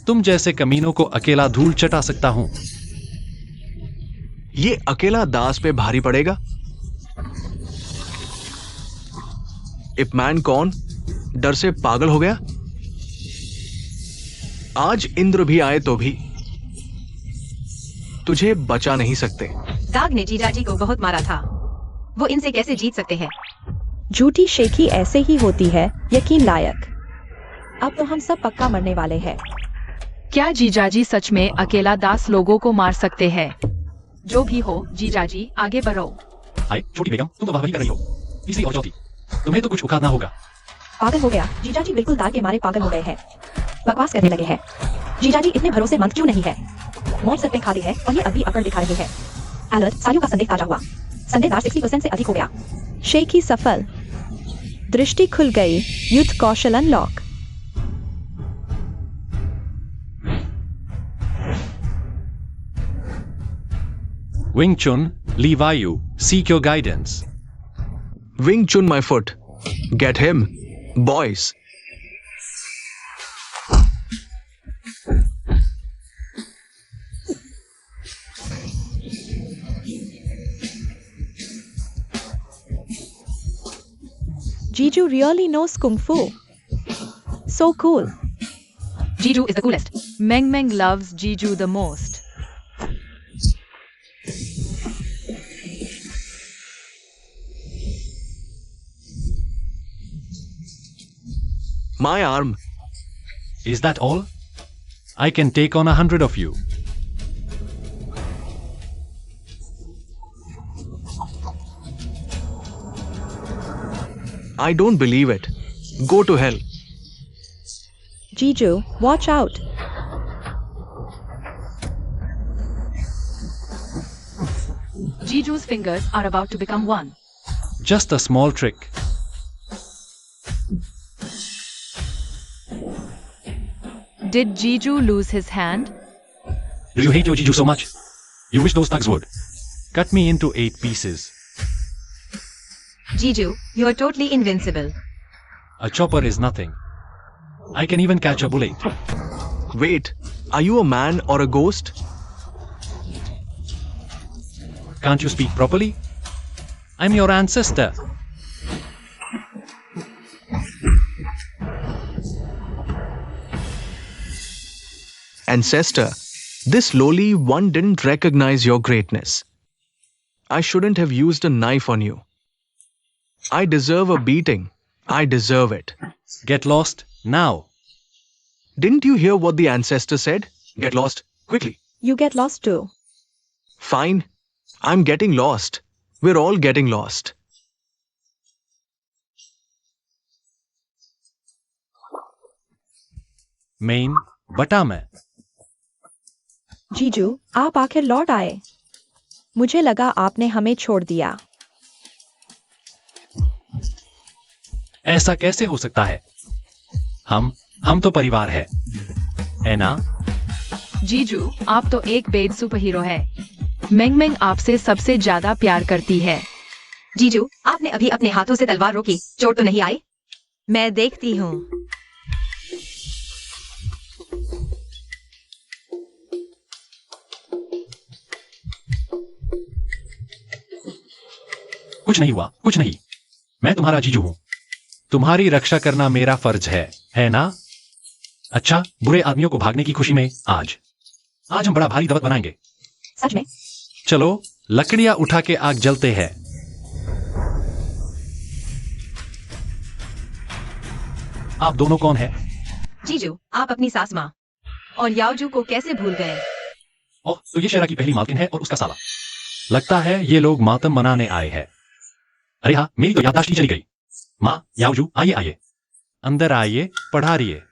तुम जैसे कमीनों को अकेला धूल चटा सकता हूं। ये अकेला दास पे भारी पड़ेगा। इप मैन कौन? डर से पागल हो गया? आज इंद्र भी आए तो भी तुझे बचा नहीं सकते। दाग ने जीजाजी को बहुत मारा था, वो इनसे कैसे जीत सकते हैं? झूठी शेखी ऐसे ही होती है, यकीन लायक। अब तो हम सब पक्का मरने वाले हैं। क्या जीजाजी सच में अकेला दास लोगों को मार सकते हैं? जो भी हो, जीजाजी आगे बढ़ो। आई छोटी बेगम, तुम तो वाहवाही कर रही हो। तीसरी और चौथी, तुम्हें तो कुछ उखाड़ना होगा। पागल हो गया। जीजाजी बिल्कुल दाग के मारे पागल हो गए हैं। बकवास करने लगे हैं। जीजाजी इतने भरोसेमंद क्यों नहीं है? मौत सर पे खाली है और ये अभी अकड़ दिखा रहे हैं। अलर्ट, सालियों का संदेह ताजा हुआ। संदेह 60% से अधिक हो गया। शेखी सफल। दृष्टि खुल गई। युद्ध कौशल unlock. Wing Chun, Lee Vayu, seek your guidance. Wing Chun my foot. Get him, boys. Jiju really knows Kung Fu. So cool. Jiju is the coolest. Meng Meng loves Jiju the most. My arm. Is that all? I can take on 100 of you. I don't believe it. Go to hell. Jiju, watch out. Jiju's fingers are about to become one. Just a small trick. Did Jiju lose his hand? Do you hate your Jiju so much? You wish those thugs would. Cut me into 8 pieces. Jiju, you are totally invincible. A chopper is nothing. I can even catch a bullet. Wait, are you a man or a ghost? Can't you speak properly? I'm your ancestor. Ancestor, this lowly one didn't recognize your greatness. I shouldn't have used a knife on you. I deserve a beating. I deserve it. Get lost now. Didn't you hear what the ancestor said? Get lost quickly. You get lost too. Fine. I'm getting lost. We're all getting lost. Main बटा मैं। जीजू, आप आखिर लौट आए। मुझे लगा आपने हमें छोड़ दिया। ऐसा कैसे हो सकता है? हम तो परिवार है ना? जीजू, आप तो एक बेद सुपर हीरो है। मेंग मेंग आपसे सबसे ज्यादा प्यार करती है। जीजू, आपने अभी अपने हाथों से तलवार रोकी, चोट तो नहीं आई? मैं देखती हूँ। कुछ नहीं हुआ, कुछ नहीं। मैं तुम्हारा जीजू हूं। तुम्हारी रक्षा करना मेरा फर्ज है ना? अच्छा, बुरे आदमियों को भागने की खुशी में आज हम बड़ा भारी दावत बनाएंगे। सच में? चलो लकड़ियां उठा के आग जलते हैं। आप दोनों कौन है? जीजू, आप अपनी सास माँ और याओजू को कैसे भूल गए? ओह, तो ये शेरा की पहली मालकिन है और उसका साला। लगता है ये लोग मातम मनाने आए हैं। अरे हाँ, मेरी तो याददाश्त ही चली गई। माँ, याओजू, आइए अंदर आइए, पढ़ारिए।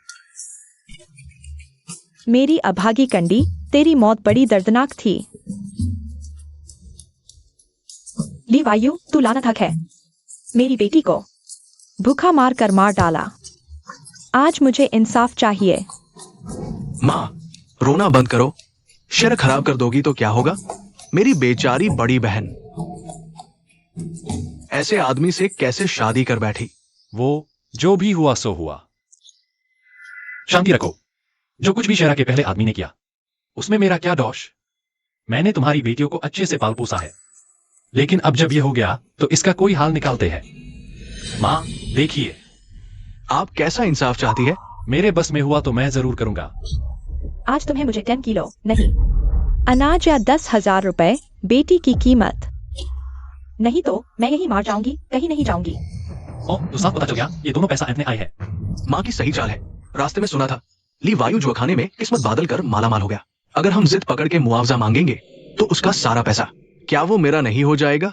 मेरी अभागी कंडी, तेरी मौत बड़ी दर्दनाक थी। ली वायु, तू लानत हक है। मेरी बेटी को भूखा मार कर मार डाला। आज मुझे इंसाफ चाहिए। माँ, रोना बंद करो। शेर खराब कर दोगी तो क्या होगा? मेरी बेचारी बड़ी बहन ऐसे आदमी से कैसे शादी कर बैठी? वो जो भी हुआ सो हुआ। शांति रखो। जो कुछ भी शेरा के पहले आदमी ने किया उसमें मेरा क्या दोष? मैंने तुम्हारी बेटियों को अच्छे से पाल पोसा है, लेकिन अब जब ये हो गया तो इसका कोई हाल निकालते हैं। माँ, देखिए। आप कैसा इंसाफ चाहती है? मेरे बस में हुआ तो मैं जरूर करूंगा। आज तुम्हें मुझे 10 किलो नहीं, अनाज या 10,000 रुपए बेटी की कीमत। नहीं तो मैं यही मार जाऊंगी, कहीं नहीं जाऊंगी। ओह, तो साफ पता चल गया ये दोनों पैसा ऐंठने आए हैं। माँ की सही चाल है। रास्ते में सुना था ली वायु जुआखाने में किस्मत बादल कर मालामाल हो गया। अगर हम जिद पकड़ के मुआवजा मांगेंगे तो उसका सारा पैसा क्या वो मेरा नहीं हो जाएगा?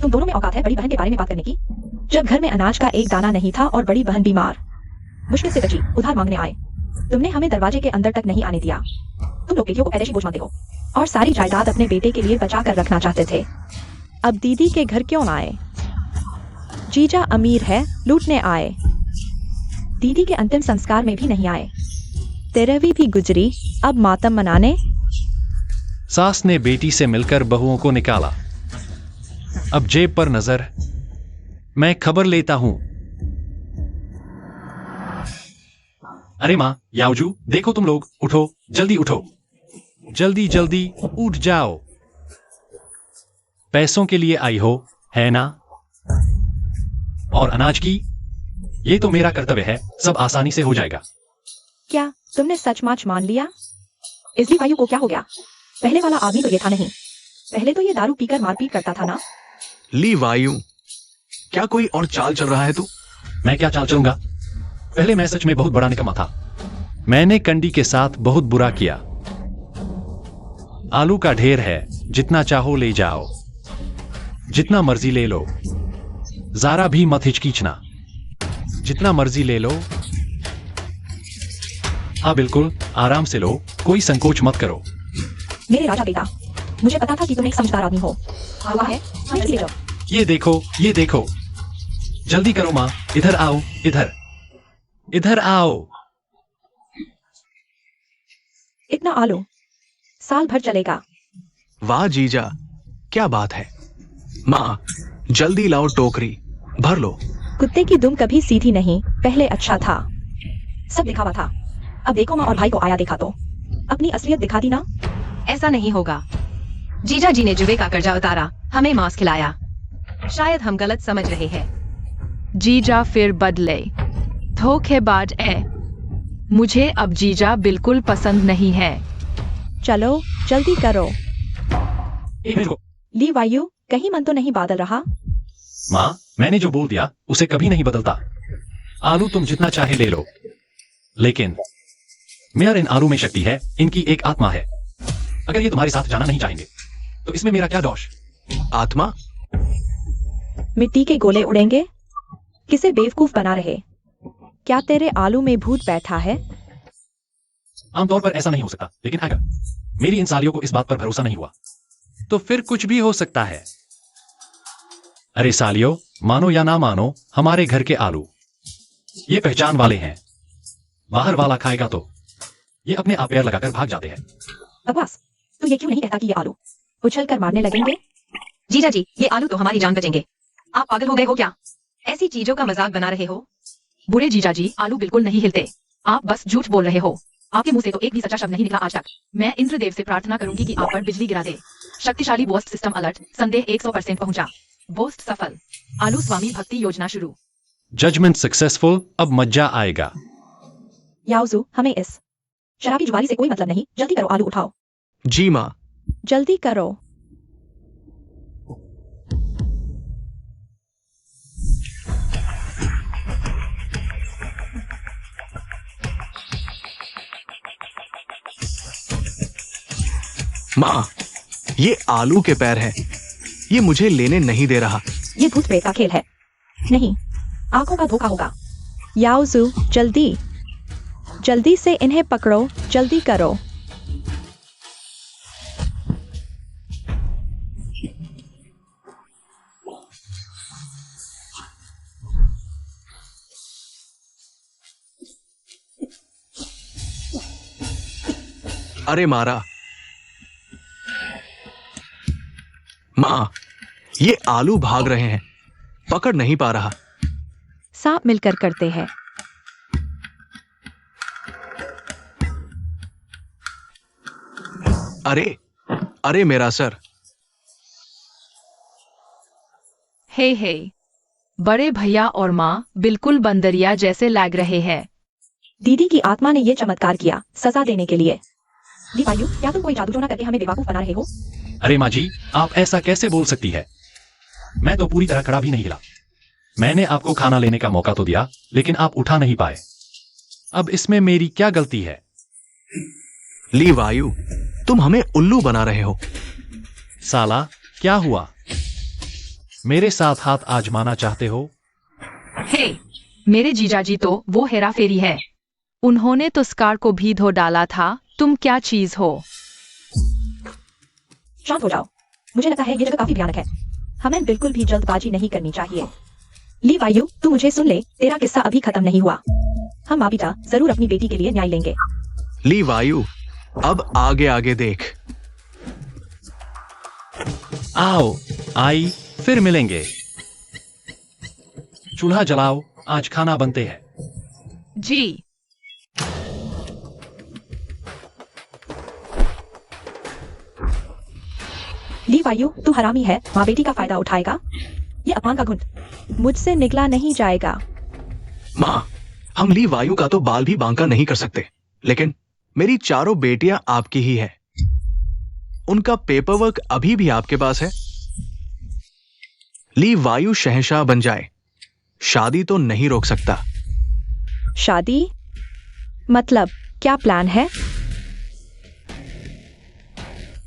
तुम दोनों में औकात है बड़ी बहन के बारे में बात करने की? जब घर में अनाज का एक दाना नहीं था और बड़ी बहन बीमार, मुश्किल से बची, उधार मांगने आए, तुमने हमें दरवाजे के अंदर तक नहीं आने दिया। तुम लोग बेटियों को पैदाइशी बोझ मानते हो और सारी जायदाद अपने बेटे के लिए बचा कर रखना चाहते थे। अब दीदी के घर क्यों आए? जीजा अमीर है, लूटने आए। दीदी के अंतिम संस्कार में भी नहीं आए। 13वीं भी गुजरी, अब मातम मनाने। सास ने बेटी से मिलकर बहुओं को निकाला। अब जेब पर नजर। मैं खबर लेता हूं। अरे मां, याओजू, देखो तुम लोग, उठो, जल्दी उठो, जल्दी जल्दी उठ जाओ। पैसों के लिए आई हो, है ना? और अनाज की? ये तो मेरा कर्तव्य है, सब आसानी से हो जाएगा। क्या तुमने सचमुच मान लिया? इस ली वायु को क्या हो गया? पहले वाला आदमी तो ये था नहीं। पहले तो ये दारू पीकर मारपीट करता था ना। ली वायु, क्या कोई और चाल चल रहा है तू? मैं क्या चाल चलूंगा? पहले मैं सच में बहुत बड़ा निकम्मा था। मैंने कंडी के साथ बहुत बुरा किया। आलू का ढेर है, जितना चाहो ले जाओ, जितना मर्जी ले लो, जरा भी मत हिचकिचना, जितना मर्जी ले लो। हाँ बिल्कुल, आराम से लो, कोई संकोच मत करो। मेरे राजा बेटा, मुझे पता था कि तुम एक समझदार आदमी हो। हुआ है, हाँ, ले जाओ। ये देखो, ये देखो, जल्दी करो माँ, इधर आओ, इधर आओ। इतना आलू साल भर चलेगा। वाह जीजा, क्या बात है। माँ, जल्दी लाओ टोकरी, भर लो। कुत्ते की दुम कभी सीधी नहीं, पहले अच्छा था। सब दिखावा था। अब देखो माँ और भाई को आया देखा तो अपनी असलियत दिखा दी ना। ऐसा नहीं होगा। जीजा जी ने जुए का कर्जा उतारा, हमें मांस खिलाया। शायद हम गलत समझ रहे हैं। जीजा फिर बदले। धोखेबाज है। मुझे अब जीजा बिल्कुल पसंद नहीं है। चलो जल्दी करो। देखो ली वायु, कहीं मन तो नहीं बादल रहा? माँ, मैंने जो बोल दिया उसे कभी नहीं बदलता। आलू तुम जितना चाहे ले लो, लेकिन मेरा इन आलू में शक्ति है, इनकी एक आत्मा है। अगर ये तुम्हारे साथ जाना नहीं चाहेंगे तो इसमें मेरा क्या दोष? आत्मा? मिट्टी के गोले उड़ेंगे? किसे बेवकूफ बना रहे? क्या तेरे आलू में भूत बैठा है? आमतौर पर ऐसा नहीं हो सकता, लेकिन अगर मेरी इन सालियों को इस बात पर भरोसा नहीं हुआ तो फिर कुछ भी हो सकता है। अरे सालियों, मानो या ना मानो, हमारे घर के आलू ये पहचान वाले हैं। बाहर वाला खाएगा तो ये अपने आप पैर लगाकर भाग जाते हैं। बकवास। तू ये क्यों नहीं कहता कि ये आलू उछल कर मारने लगेंगे? जीजा जी, ये आलू तो हमारी जान बचेंगे। आप पागल हो गए हो क्या? ऐसी चीजों का मजाक बना रहे हो? बुरे जीजा जी, आलू बिल्कुल नहीं हिलते। आप बस झूठ बोल रहे हो। आपके मुंह से तो एक भी सच्चा शब्द नहीं निकला आज तक। मैं इंद्रदेव से प्रार्थना करूंगी कि आप पर बिजली गिरा दे। शक्तिशाली बोस्ट सिस्टम अलर्ट। संदेह 100% पहुंचा। बोस्ट सफल। आलू स्वामी भक्ति योजना शुरू। Judgement successful. अब मज्जा आएगा। याओजू, हमें इस शराबी जुआरी से कोई मतलब नहीं। जल्दी करो, आलू उठाओ। जी माँ। जल्दी करो। माँ, ये आलू के पैर हैं। ये मुझे लेने नहीं दे रहा। ये भूत प्रेत का खेल है। नहीं, आंखों का धोखा होगा। याओजू, जल्दी जल्दी से इन्हें पकड़ो। जल्दी करो। अरे मारा। माँ, ये आलू भाग रहे हैं। पकड़ नहीं पा रहा। सांप मिलकर करते हैं। अरे अरे मेरा सर। हे बड़े भैया और माँ बिल्कुल बंदरिया जैसे लग रहे हैं। दीदी की आत्मा ने ये चमत्कार किया सजा देने के लिए। दीपायु, क्या तुम कोई जादू टोना करके हमें बेवकूफ बना रहे हो? अरे माँ जी, आप ऐसा कैसे बोल सकती है? मैं तो पूरी तरह खड़ा भी नहीं हिला। मैंने आपको खाना लेने का मौका तो दिया, लेकिन आप उठा नहीं पाए। अब इसमें मेरी क्या गलती है? ली वायु, तुम हमें उल्लू बना रहे हो। साला, क्या हुआ? मेरे साथ हाथ आजमाना चाहते हो? हे, मेरे जीजाजी तो वो हेरा फेरी है। उन्होंने तो स्कार को भी धो डाला था। तुम क्या चीज हो? शांत हो जाओ। मुझे लगता है ये जगह काफी भयानक है। हमें बिल्कुल भी जल्दबाजी नहीं करनी चाहिए। ली वायु, तू मुझे सुन ले, तेरा किस्सा अभी खत्म नहीं हुआ। हम माँ पिता जरूर अपनी बेटी के लिए न्याय लेंगे। ली वायु, अब आगे आगे देख। आओ, आई, फिर मिलेंगे। चूल्हा जलाओ, आज खाना बनते हैं। जी। ली वायु, तू हरामी है। माँ बेटी का फायदा उठाएगा। ये अपमान का घुंड मुझसे निकला नहीं जाएगा। माँ, हम ली वायु का तो बाल भी बांका नहीं कर सकते, लेकिन मेरी चारों बेटियां आपकी ही है। उनका पेपर वर्क अभी भी आपके पास है। ली वायु शहंशाह बन जाए, शादी तो नहीं रोक सकता। शादी? मतलब क्या प्लान है?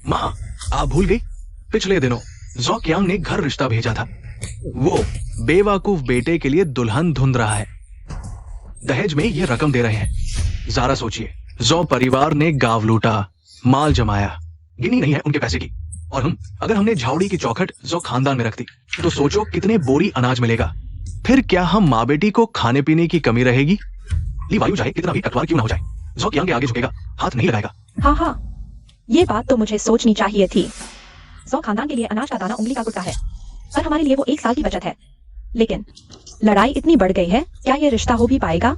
माँ, आप भूल गई? पिछले दिनों ज़ोकियांग ने घर रिश्ता भेजा था। वो बेवकूफ बेटे के लिए दुल्हन ढूंढ रहा है। दहेज में ये रकम दे रहे हैं। जरा सोचिए, जो परिवार ने गांव लूटा, माल जमाया, गिनी नहीं है उनके पैसे की। और अगर हमने झावड़ी की चौखट जो खानदान में रख दी, तो सोचो कितने बोरी अनाज मिलेगा। फिर क्या हम माँ बेटी को खाने पीने की कमी रहेगी? ली वायु चाहे कितना भी कटवार क्यों ना हो जाए, ज़ोकियांग के आगे झुकेगा, हाथ नहीं लगाएगा। हाँ, ये बात तो मुझे सोचनी चाहिए थी। ज़ो खानदान के लिए अनाज का दाना उंगली का गुटका है, पर हमारे लिए वो 1 साल की बचत है। लेकिन लड़ाई इतनी बढ़ गई है, क्या ये रिश्ता हो भी पाएगा?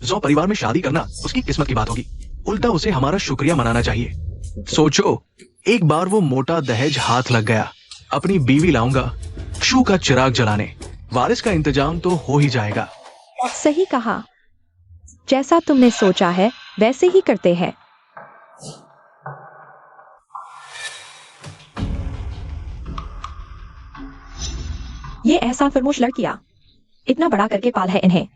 ज़ो परिवार में शादी करना उसकी किस्मत की बात होगी, उल्टा उसे हमारा शुक्रिया मनाना चाहिए। सोचो, एक बार वो मोटा दहेज हाथ लग गया, अपनी बीवी लाऊंगा शू का चिराग जलाने, वारिस का इंतजाम तो हो ही जाएगा। सही कहा। जैसा तुमने सोचा है वैसे ही करते हैं। ये एहसान फरमोश लड़कियां इतना बड़ा करके पाल है इन्हें।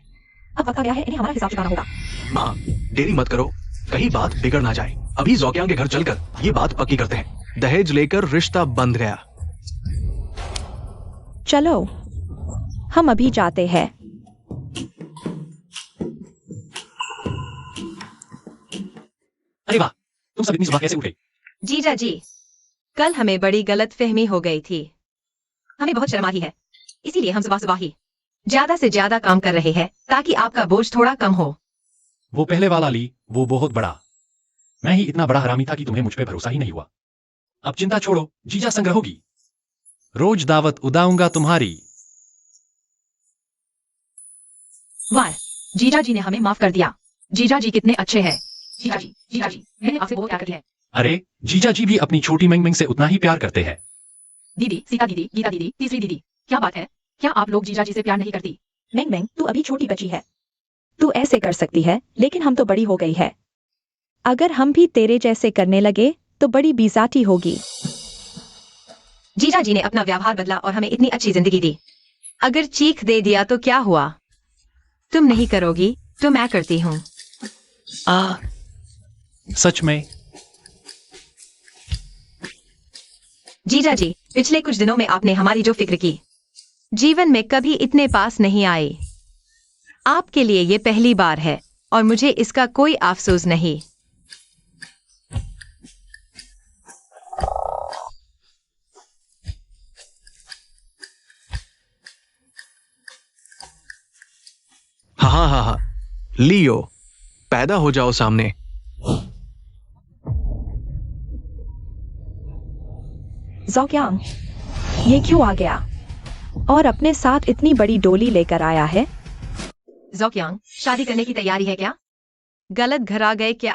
अब वक्त आ गया है, इन्हें हमारा हिसाब चुकाना होगा। माँ, देरी मत करो, कहीं बात बिगड़ ना जाए। अभी ज़ोकियांग के घर चलकर ये बात पक्की करते हैं। दहेज लेकर रिश्ता बंध गया। चलो, हम अभी जाते हैं। तुम सब इतनी सुबह कैसे उठे? जीजा जी, कल हमें बड़ी गलतफहमी हो गई थी। हमें बहुत शर्म आ रही है, इसीलिए हम सुबह सुबह ही ज्यादा से ज्यादा काम कर रहे हैं ताकि आपका बोझ थोड़ा कम हो। वो पहले वाला ली, वो बहुत बड़ा। मैं ही इतना बड़ा हरामी था कि तुम्हें मुझ पे भरोसा ही नहीं हुआ। अब चिंता छोड़ो, जीजा संग रहोगी। रोज दावत उड़ाऊंगा तुम्हारी। वाह, जीजा जी ने हमें माफ कर दिया। जीजा जी कितने अच्छे हैं। जीजा जी, मैंने आपसे बहुत प्यार कर दिया है। अरे, जीजा जी भी अपनी छोटी मेंग मेंग से उतना ही प्यार करते हैं। दीदी, सीता दीदी, गीता दीदी, तीसरी दीदी, क्या बात है? क्या आप लोग जीजा जी से प्यार नहीं करती? मैंग मैंग, तू अभी छोटी बची है। तू ऐसे कर सकती है, लेकिन हम तो बड़ी हो गई है। अगर हम भी तेरे जैसे करने लगे तो बड़ी बेइज्जती होगी। जीजा जी ने अपना व्यवहार बदला और हमें इतनी अच्छी जिंदगी दी। अगर चीख दे दिया तो क्या हुआ? तुम नहीं करोगी तो मैं करती हूँ। सच में? जीजा जी, पिछले कुछ दिनों में आपने हमारी जो फिक्र की, जीवन में कभी इतने पास नहीं आई। आपके लिए ये पहली बार है और मुझे इसका कोई अफसोस नहीं। हाँ, लियो, पैदा हो जाओ सामने। ज़ोक्यांग, ये क्यों आ गया और अपने साथ इतनी बड़ी डोली लेकर आया है? ज़ोक्यांग, शादी करने की तैयारी है क्या? गलत घर आ गए क्या?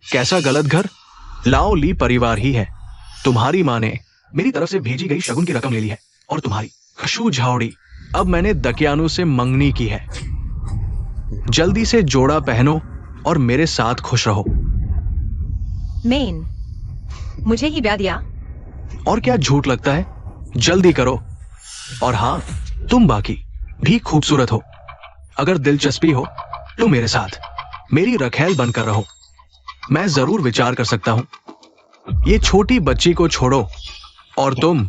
कैसा गलत घर? लाओ ली परिवार ही है। तुम्हारी माँ ने मेरी तरफ से भेजी गई शगुन की रकम ले ली है और तुम्हारी खशू झावड़ी अब मैंने दकियानू से मंगनी की है। जल्दी से जोड़ा पहनो और मेरे साथ खुश रहो। मेन, मुझे ही ब्याह दिया? और क्या झूठ लगता है? जल्दी करो। और हाँ, तुम बाकी भी खूबसूरत हो। अगर दिलचस्पी हो तो मेरे साथ मेरी रखैल बनकर रहो। मैं जरूर विचार कर सकता हूं। ये छोटी बच्ची को छोड़ो और तुम,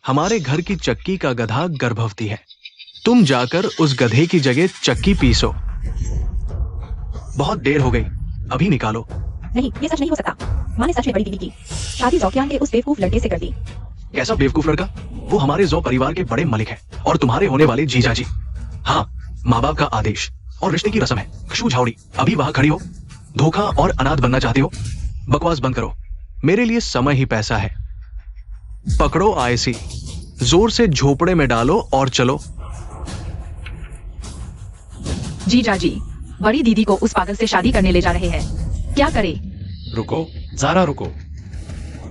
हमारे घर की चक्की का गधा गर्भवती है। तुम जाकर उस गधे की जगह चक्की पीसो। बहुत देर हो गई, अभी निकालो। नहीं, ये सच नहीं हो सकता। माँ ने सच में बड़ी दीदी की शादी ज़ोक्यांग के उस बेवकूफ लड़के से कर दी। कैसा बेवकूफ लड़का? वो हमारे ज़ो परिवार के बड़े मलिक हैं और तुम्हारे होने वाले जीजा जी। हाँ, माँ बाप का आदेश और रिश्ते की रस्म है। खशू झावड़ी, अभी वहां खड़ी हो? धोखा और अनाथ बनना चाहते हो? बकवास बंद करो। मेरे लिए समय ही पैसा है। पकड़ो आयसी, जोर से झोपड़े में डालो और चलो। जीजा जी, बड़ी दीदी को उस पागल से शादी करने ले जा रहे हैं। क्या करे? रुको, ज़ारा रुको।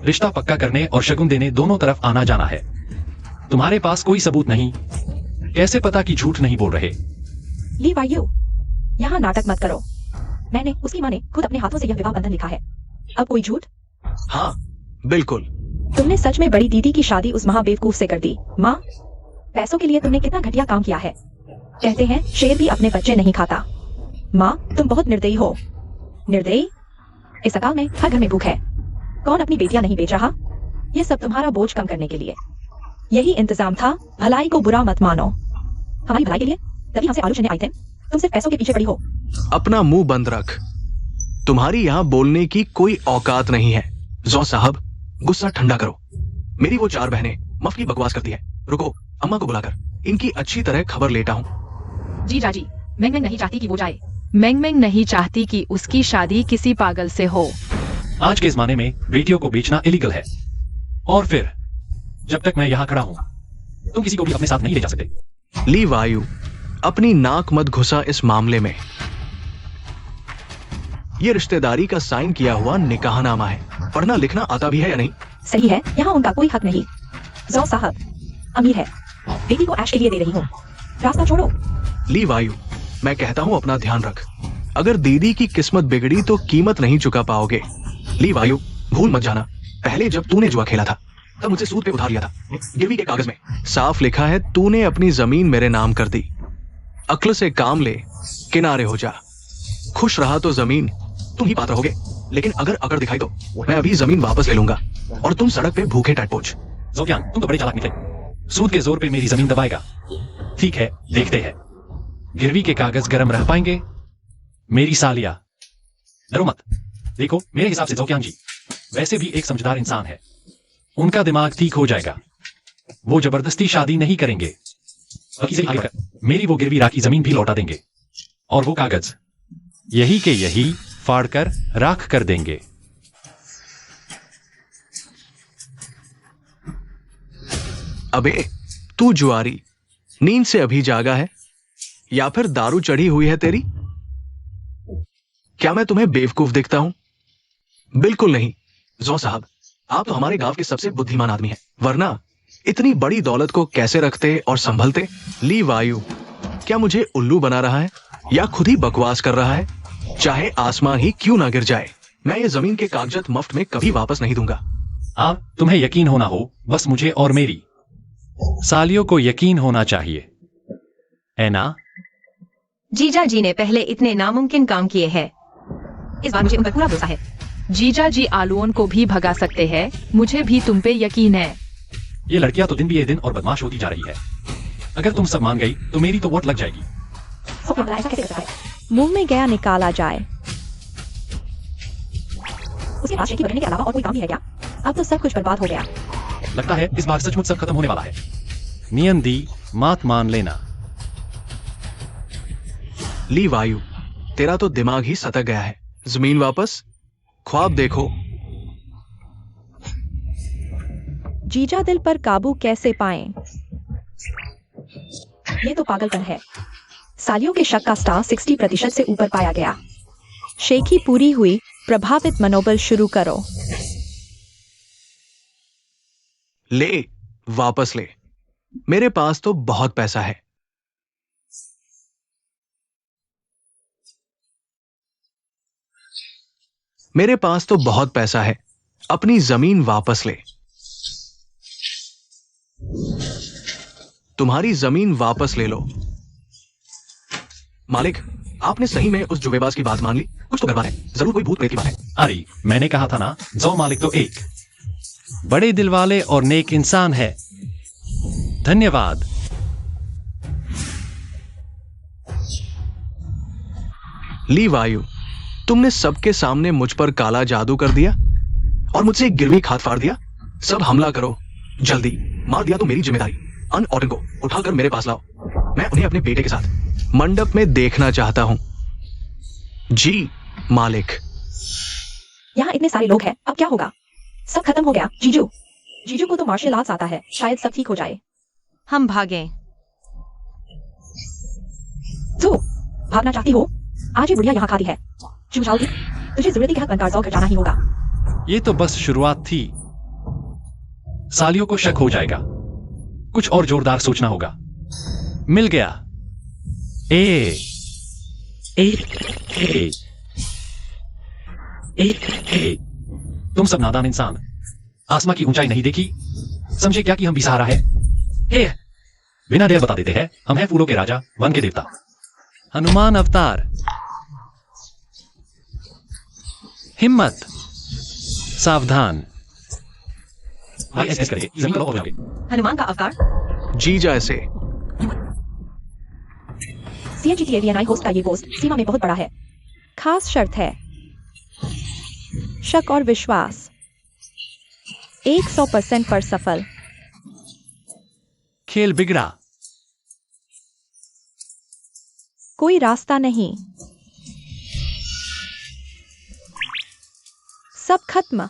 रिश्ता पक्का करने और शगुन देने दोनों तरफ आना जाना है। तुम्हारे पास कोई सबूत नहीं, कैसे पता कि झूठ नहीं बोल रहे? ली वायु, यहाँ नाटक मत करो। मैंने, उसकी माँ ने खुद अपने हाथों से यह विवाह बंधन लिखा है। अब कोई झूठ? हाँ, बिल्कुल। तुमने सच में बड़ी दीदी की शादी उस महाबेवकूफ से कर दी। माँ, पैसों के लिए तुमने कितना घटिया काम किया है। कहते हैं शेर भी अपने बच्चे नहीं खाता। माँ, तुम बहुत निर्दयी हो। निर्दयी? इस अकाल में हर घर में भूख है। कौन अपनी बेटियां नहीं बेच रहा? ये सब तुम्हारा बोझ कम करने के लिए। यही इंतजाम था। भलाई को बुरा मत मानो। हमारी भलाई के लिए तभी हमसे आलू चने आए थे। तुम सिर्फ पैसों के पीछे पड़ी हो। अपना मुंह बंद रख। तुम्हारी यहाँ बोलने की कोई औकात नहीं है। ज़ो साहब, गुस्सा ठंडा करो। मेरी वो 4 बहनें मफ्त की बकवास करती है। रुको, अम्मा को बुलाकर इनकी अच्छी तरह खबर लेता हूँ। जीजा जी, मेंग मेंग नहीं चाहती कि वो जाए। मेंग मेंग नहीं चाहती कि उसकी शादी किसी पागल से हो। आज के जमाने में बेटियों को बेचना इलीगल है। और फिर जब तक मैं यहाँ खड़ा हूँ, तुम किसी को भी अपने साथ नहीं ले जा सकते। ली वायु, अपनी नाक मत घुसा इस मामले में। ये रिश्तेदारी का साइन किया हुआ निकाहनामा है। पढ़ना लिखना आता भी है या नहीं? सही है, यहाँ उनका कोई हक नहीं। ज़ो साहब अमीर है, बेटी को ऐश के लिए दे रही हूँ। रास्ता छोड़ो। ली वायु, मैं कहता हूँ अपना ध्यान रख। अगर दीदी की किस्मत बिगड़ी तो कीमत नहीं चुका पाओगे। ली वायु, भूल मत जाना, पहले जब तूने जुआ खेला था तब मुझसे सूद पे उधार लिया था। गिरवी के कागज में साफ लिखा है तूने अपनी जमीन मेरे नाम कर दी। अक्ल से काम ले, किनारे हो जा। खुश रहा तो जमीन तुम ही पात्र रहोगे, लेकिन अगर अकड़ दिखाई तो मैं अभी जमीन वापस ले लूंगा और तुम सड़क पे भूखे टटपोच। ज़ोक्यांग, तुम तो बड़े चालाक निकले। सूद के जोर पे मेरी जमीन दबाएगा। ठीक है, देखते हैं गिरवी के कागज गर्म रह पाएंगे। मेरी सालिया, डरो मत, देखो, मेरे हिसाब से जोक्यांग जी वैसे भी एक समझदार इंसान है। उनका दिमाग ठीक हो जाएगा। वो जबरदस्ती शादी नहीं करेंगे। बाकी से आगे मेरी वो गिरवी राखी जमीन भी लौटा देंगे और वो कागज यही के यही फाड़कर राख कर देंगे। अबे तू जुआरी, नींद से अभी जागा है या फिर दारू चढ़ी हुई है तेरी? क्या मैं तुम्हें बेवकूफ दिखता हूं? बिल्कुल नहीं जो साहब, आप तो हमारे गांव के सबसे बुद्धिमान आदमी हैं, वरना इतनी बड़ी दौलत को कैसे रखते और संभलते? ली वायु क्या मुझे उल्लू बना रहा है या खुद ही बकवास कर रहा है? चाहे आसमान ही क्यों ना गिर जाए, मैं ये जमीन के कागजात मुफ्त में कभी वापस नहीं दूंगा। आप तुम्हें यकीन होना हो, बस मुझे और मेरी सालियों को यकीन होना चाहिए, है ना? जीजा जी ने पहले इतने नामुमकिन काम किए हैं, इस बार मुझे उन पर पूरा भरोसा है। जीजा जी आलूओं को भी भगा सकते हैं, मुझे भी तुम पे यकीन है। ये लड़कियां तो दिन भी ये दिन और बदमाश होती जा रही है। अगर तुम सब मान गई तो मेरी तो वोट लग जाएगी। ऐसा कैसे कर सकता है? मुंह में गया निकाला जाए। उसके पास शेखी बनने के अलावा और कोई काम भी है क्या? अब तो सब कुछ बर्बाद हो गया। लगता है इस बार सचमुच सब खत्म होने वाला है। नियम दी मात मान लेना। ली वायु, तेरा तो दिमाग ही सटक गया है। जमीन वापस, ख्वाब देखो। जीजा दिल पर काबू कैसे पाएं? ये तो पागलपन है। सालियों के शक का स्टार 60% से ऊपर पाया गया। शेखी पूरी हुई, प्रभावित मनोबल शुरू करो। ले वापस ले, मेरे पास तो बहुत पैसा है। मेरे पास तो बहुत पैसा है, अपनी जमीन वापस ले। तुम्हारी जमीन वापस ले लो। मालिक, आपने सही में उस जुबेबाज की बात मान ली? कुछ तो गड़बड़ है, जरूर कोई भूत प्रेत की बात है। अरे मैंने कहा था ना, जो मालिक तो एक बड़े दिल वाले और नेक इंसान है। धन्यवाद। ली वायु, तुमने सबके सामने मुझ पर काला जादू कर दिया और मुझसे एक गिरवी खाद फाड़ दिया। सब हमला करो, जल्दी। मार दिया तो मेरी जिम्मेदारी। अन ऑर्डन को उठाकर मेरे पास लाओ, मैं उन्हें अपने बेटे के साथ मंडप में देखना चाहता हूं। जी मालिक। यहाँ इतने सारे लोग हैं, अब क्या होगा? सब खत्म हो गया। जीजू जीजू को तो मार्शल आर्ट्स आता है, शायद सब ठीक हो जाए। हम भागें। तो भागना चाहती हो? आज ये बुढ़िया यहाँ खाती है। चुप जाओगी? तुझे जरूरत के हक बनकार कर जाना ही होगा। ये तो बस शुरुआत थी। सालियों को शक हो जाएगा, कुछ और जोरदार सोचना होगा। मिल गया। ए ए ए ए ए तुम सब नादान इंसान, आसमां की ऊंचाई नहीं देखी? समझे क्या कि हम भी सहारा है? हे, बिना देर बता देते हैं, हम हैं फूलों के राजा, वन के देवता, हनुमान अवतार। हिम्मत, सावधान। भाई ऐसे करे, जमीन पर हो जाओगे। हनुमान का अवतार। जी जैसे। CNGTAVNI होस्ट का ये पोस्ट सीमा में बहुत बड़ा है। खास शर्त है शक और विश्वास 100% पर सफल। खेल बिगड़ा। कोई रास्ता नहीं, सब खत्म।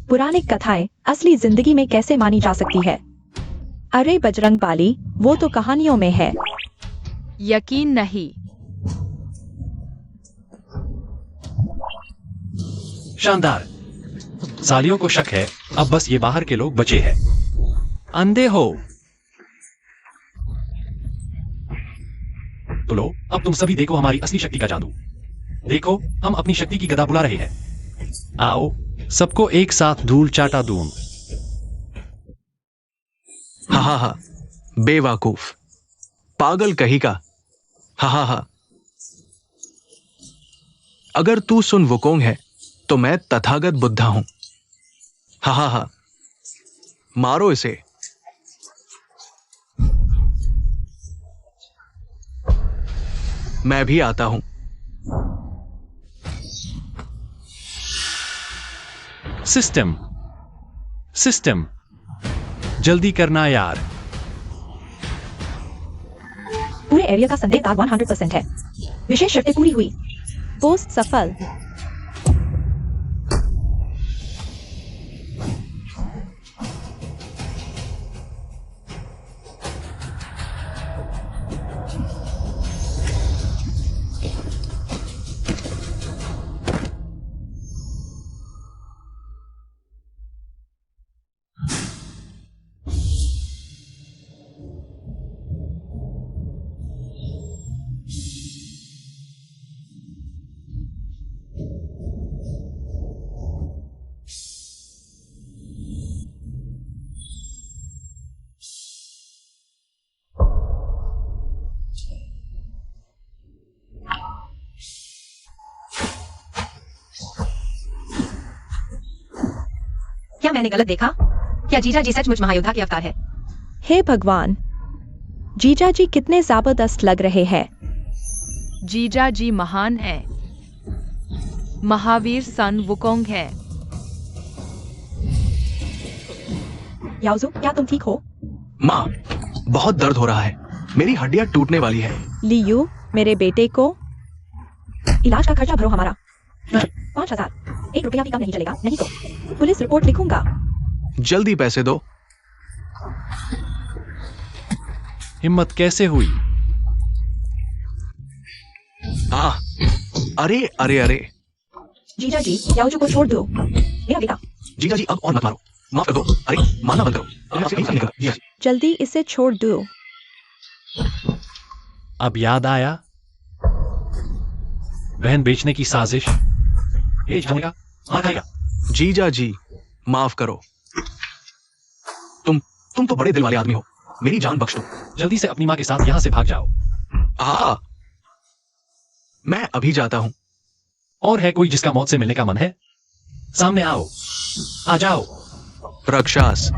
पुरानी कथाएं असली जिंदगी में कैसे मानी जा सकती है? अरे बजरंगबाली, वो तो कहानियों में है। यकीन नहीं। शानदार। सालियों को शक है, अब बस ये बाहर के लोग बचे हैं। अंधे हो तो लो, अब तुम सभी देखो हमारी असली शक्ति का जादू। देखो, हम अपनी शक्ति की गदा बुला रहे हैं। आओ, सबको एक साथ धूल चाटा दूं। हा हा हा, बेवकूफ, पागल कहीं का। हा हा हा। अगर तू सुन वुकोंग है तो मैं तथागत बुद्धा हूं। हा हा हा, मारो इसे। मैं भी आता हूं। सिस्टम सिस्टम जल्दी करना यार। पूरे एरिया का संदेह तार 100% है। विशेष शर्तें पूरी हुई। पोस्ट सफल। क्या मैंने गलत देखा? क्या जीजा जी सचमुच महायोद्धा के अवतार है? हे भगवान, जीजा जी कितने जबरदस्त लग रहे हैं। जीजा जी महान है। महावीर सन वुकोंग है। याओजू, क्या तुम ठीक हो? माँ, बहुत दर्द हो रहा है। मेरी हड्डियां टूटने वाली है। लियू, मेरे बेटे को इलाज का खर्चा भरो हमारा। 5,000। 1 रुपया भी कम नहीं चलेगा, नहीं तो पुलिस रिपोर्ट लिखूंगा। जल्दी पैसे दो। हिम्मत कैसे हुई? अरे अरे अरे। जीजा जी, याओजू को छोड़ दो। मेरा बेटा। जीजा जी अब और मत मारो, माफ कर दो। अरे मारना बंद करो। अब आपसे कहीं नहीं कर। जीजा जी। जल्दी इसे छोड़ दो। अब याद आया, बहन बेचने की साजिश। ये जानेगा, मार खाएगा। जीजा जी माफ करो। तुम तो बड़े दिल वाले आदमी हो। मेरी जान बख्श दो। जल्दी से अपनी माँ के साथ यहाँ से भाग जाओ। मैं अभी जाता हूँ। और है कोई जिसका मौत से मिलने का मन है? सामने आओ, आ जाओ। रक्षास,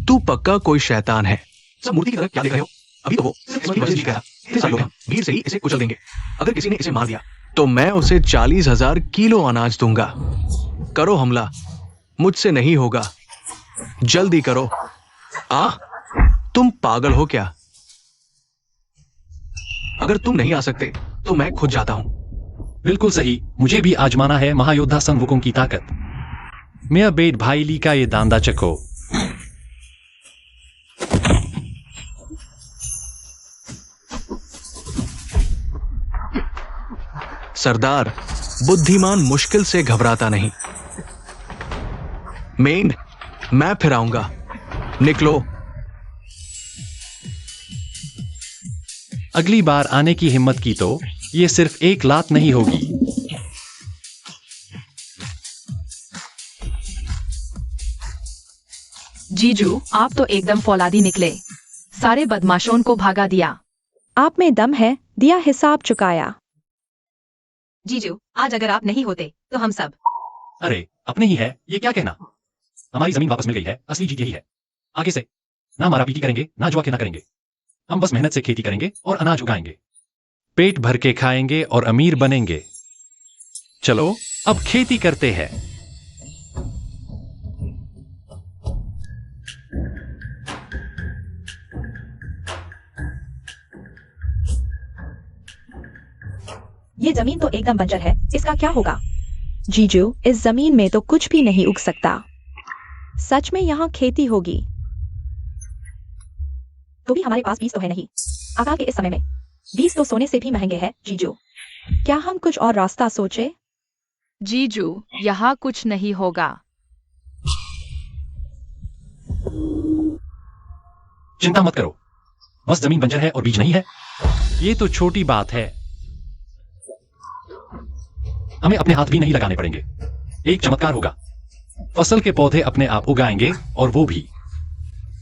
तू पक्का कोई शैतान है। सब मूर्ति की तरह क्या देख रहे हो? अभी तो वो इसकी वजह से गया। इतने सारे लोग हैं, भीड़ से ही इसे कुचल देंगे। अगर किसी ने इसे मार दिया तो मैं उसे 40,000 किलो अनाज दूंगा। करो हमला, मुझसे नहीं होगा। जल्दी करो। तुम पागल हो क्या? अगर तुम नहीं आ सकते तो मैं खुद जाता हूं। बिल्कुल सही, मुझे भी आजमाना है महायोद्धा सन वुकोंग की ताकत। मेरा बेट भाई ली का ये दांदा चखो। सरदार, बुद्धिमान मुश्किल से घबराता नहीं। मेन, मैं फिर आऊंगा। निकलो। अगली बार आने की हिम्मत की तो ये सिर्फ एक लात नहीं होगी। जीजू, आप तो एकदम फौलादी निकले। सारे बदमाशों को भागा दिया। आप में दम है, दिया हिसाब चुकाया। जीजू, आज अगर आप नहीं होते तो हम सब। अरे अपने ही है, ये क्या कहना। हमारी जमीन वापस मिल गई है, असली जीत यही है। आगे से ना मारा पीटी करेंगे, ना जुआ खेला करेंगे। हम बस मेहनत से खेती करेंगे और अनाज उगाएंगे। पेट भर के खाएंगे और अमीर बनेंगे। चलो अब खेती करते हैं। ये जमीन तो एकदम बंजर है, इसका क्या होगा? जीजू, इस जमीन में तो कुछ भी नहीं उग सकता। सच में यहाँ खेती होगी तो भी हमारे पास बीज तो है नहीं। अकाल के इस समय में बीज तो सोने से भी महंगे हैं। जीजू, क्या हम कुछ और रास्ता सोचे? जीजू, यहाँ कुछ नहीं होगा। चिंता मत करो, बस जमीन बंजर है और बीज नहीं है। ये तो छोटी बात है, हमें अपने हाथ भी नहीं लगाने पड़ेंगे। एक चमत्कार होगा, फसल के पौधे अपने आप उगाएंगे और वो भी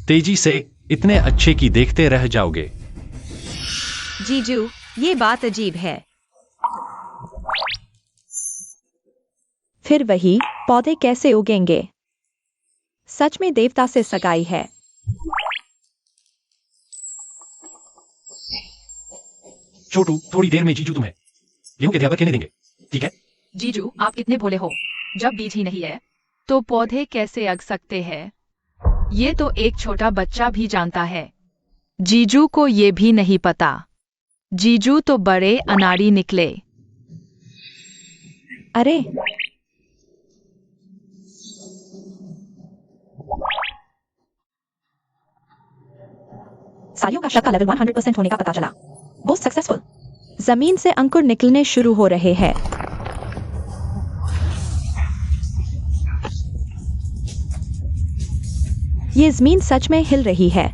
तेजी से, इतने अच्छे कि देखते रह जाओगे। जीजू, ये बात अजीब है। फिर वही पौधे कैसे उगेंगे? सच में देवता से सगाई है। छोटू, थोड़ी देर में जीजू तुम्हें गेहूं के ढेबर खेलने देंगे, ठीक है? जीजू, आप कितने भोले हो। जब बीज ही नहीं है तो पौधे कैसे अग सकते हैं? ये तो एक छोटा बच्चा भी जानता है। जीजू को ये भी नहीं पता। जीजू तो बड़े अनाड़ी निकले। अरे सालियों का शक का लेवल 100% होने का पता चला। बहुत सक्सेसफुल। जमीन से अंकुर निकलने शुरू हो रहे हैं। ये जमीन सच में हिल रही है।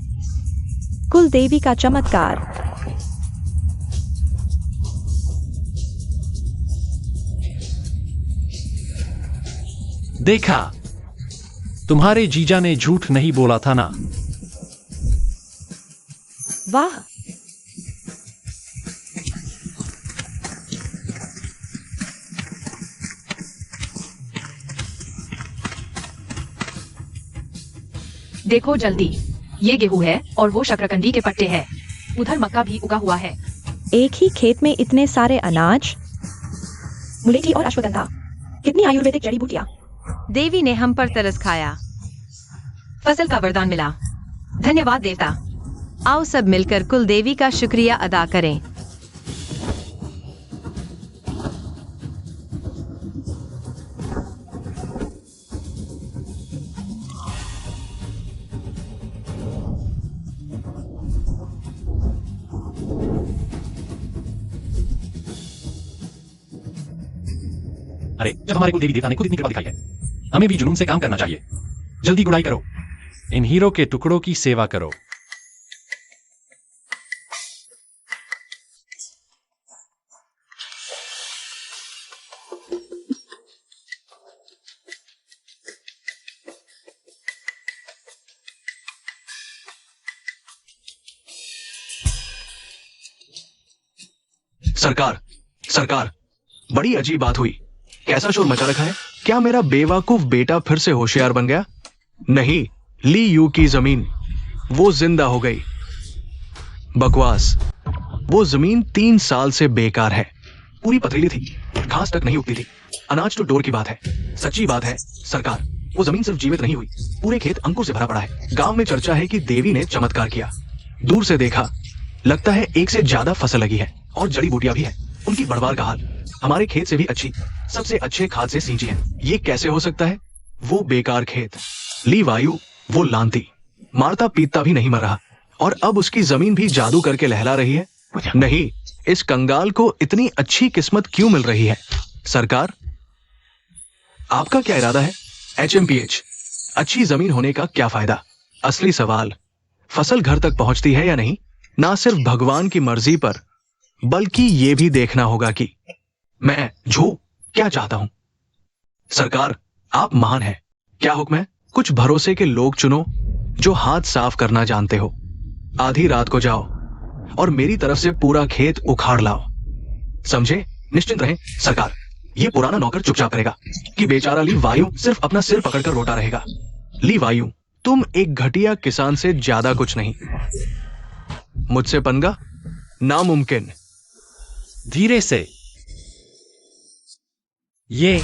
कुल देवी का चमत्कार। देखा, तुम्हारे जीजा ने झूठ नहीं बोला था ना। वाह, देखो जल्दी, ये गेहूं है और वो शकरकंदी के पट्टे हैं। उधर मक्का भी उगा हुआ है। एक ही खेत में इतने सारे अनाज। मुलेठी और अश्वगंधा, कितनी आयुर्वेदिक जड़ी बूटियां। देवी ने हम पर तरस खाया। फसल का वरदान मिला। धन्यवाद देवता। आओ सब मिलकर कुल देवी का शुक्रिया अदा करें। अरे, जब हमारे कुल देवी देवता ने खुद इतनी कृपा दिखाई है, हमें भी जुनून से काम करना चाहिए। जल्दी गुड़ाई करो, इन हीरो के टुकड़ों की सेवा करो। सरकार, सरकार, बड़ी अजीब बात हुई। कैसा शोर मचा रखा है? क्या मेरा बेवकूफ बेटा फिर से होशियार बन गया? नहीं, ली यू की जमीन, वो जिंदा हो गई। बकवास। वो जमीन 3 साल से बेकार है। पूरी पथरीली थी, घास तक नहीं उगती थी। अनाज तो डोर की बात है। सच्ची बात है सरकार, वो जमीन सिर्फ जीवित नहीं हुई, पूरे खेत अंकुर से भरा पड़ा है। गांव में चर्चा है कि देवी ने चमत्कार किया। दूर से देखा, लगता है 1 से ज्यादा फसल लगी है और जड़ी बूटियां भी है। उनकी बढ़वार का हाल हमारे खेत से भी अच्छी, सबसे अच्छे खाद से सींची है। ये कैसे हो सकता है? वो बेकार खेत, ली वायु, वो लांती, मारता पीटता भी नहीं मर रहा, और अब उसकी जमीन भी जादू करके लहला रही है। नहीं, इस कंगाल को इतनी अच्छी किस्मत क्यों मिल रही है? सरकार, आपका क्या इरादा है? HMPH, अच्छी जमीन होने का क्या फायदा? असली सवाल, फसल घर तक पहुंचती है या नहीं? ना सिर्फ भगवान की मर्जी पर, बल्कि ये भी देखना होगा कि मैं क्या चाहता हूं। सरकार, आप महान हैं। क्या हुक्म है? कुछ भरोसे के लोग चुनो जो हाथ साफ करना जानते हो। आधी रात को जाओ और मेरी तरफ से पूरा खेत उखाड़ लाओ। समझे? निश्चिंत रहें सरकार, ये पुराना नौकर चुपचाप करेगा कि बेचारा ली वायु सिर्फ अपना सिर पकड़कर रोता रहेगा। ली वायु, तुम एक घटिया किसान से ज्यादा कुछ नहीं। मुझसे पंगा नामुमकिन। धीरे से। ये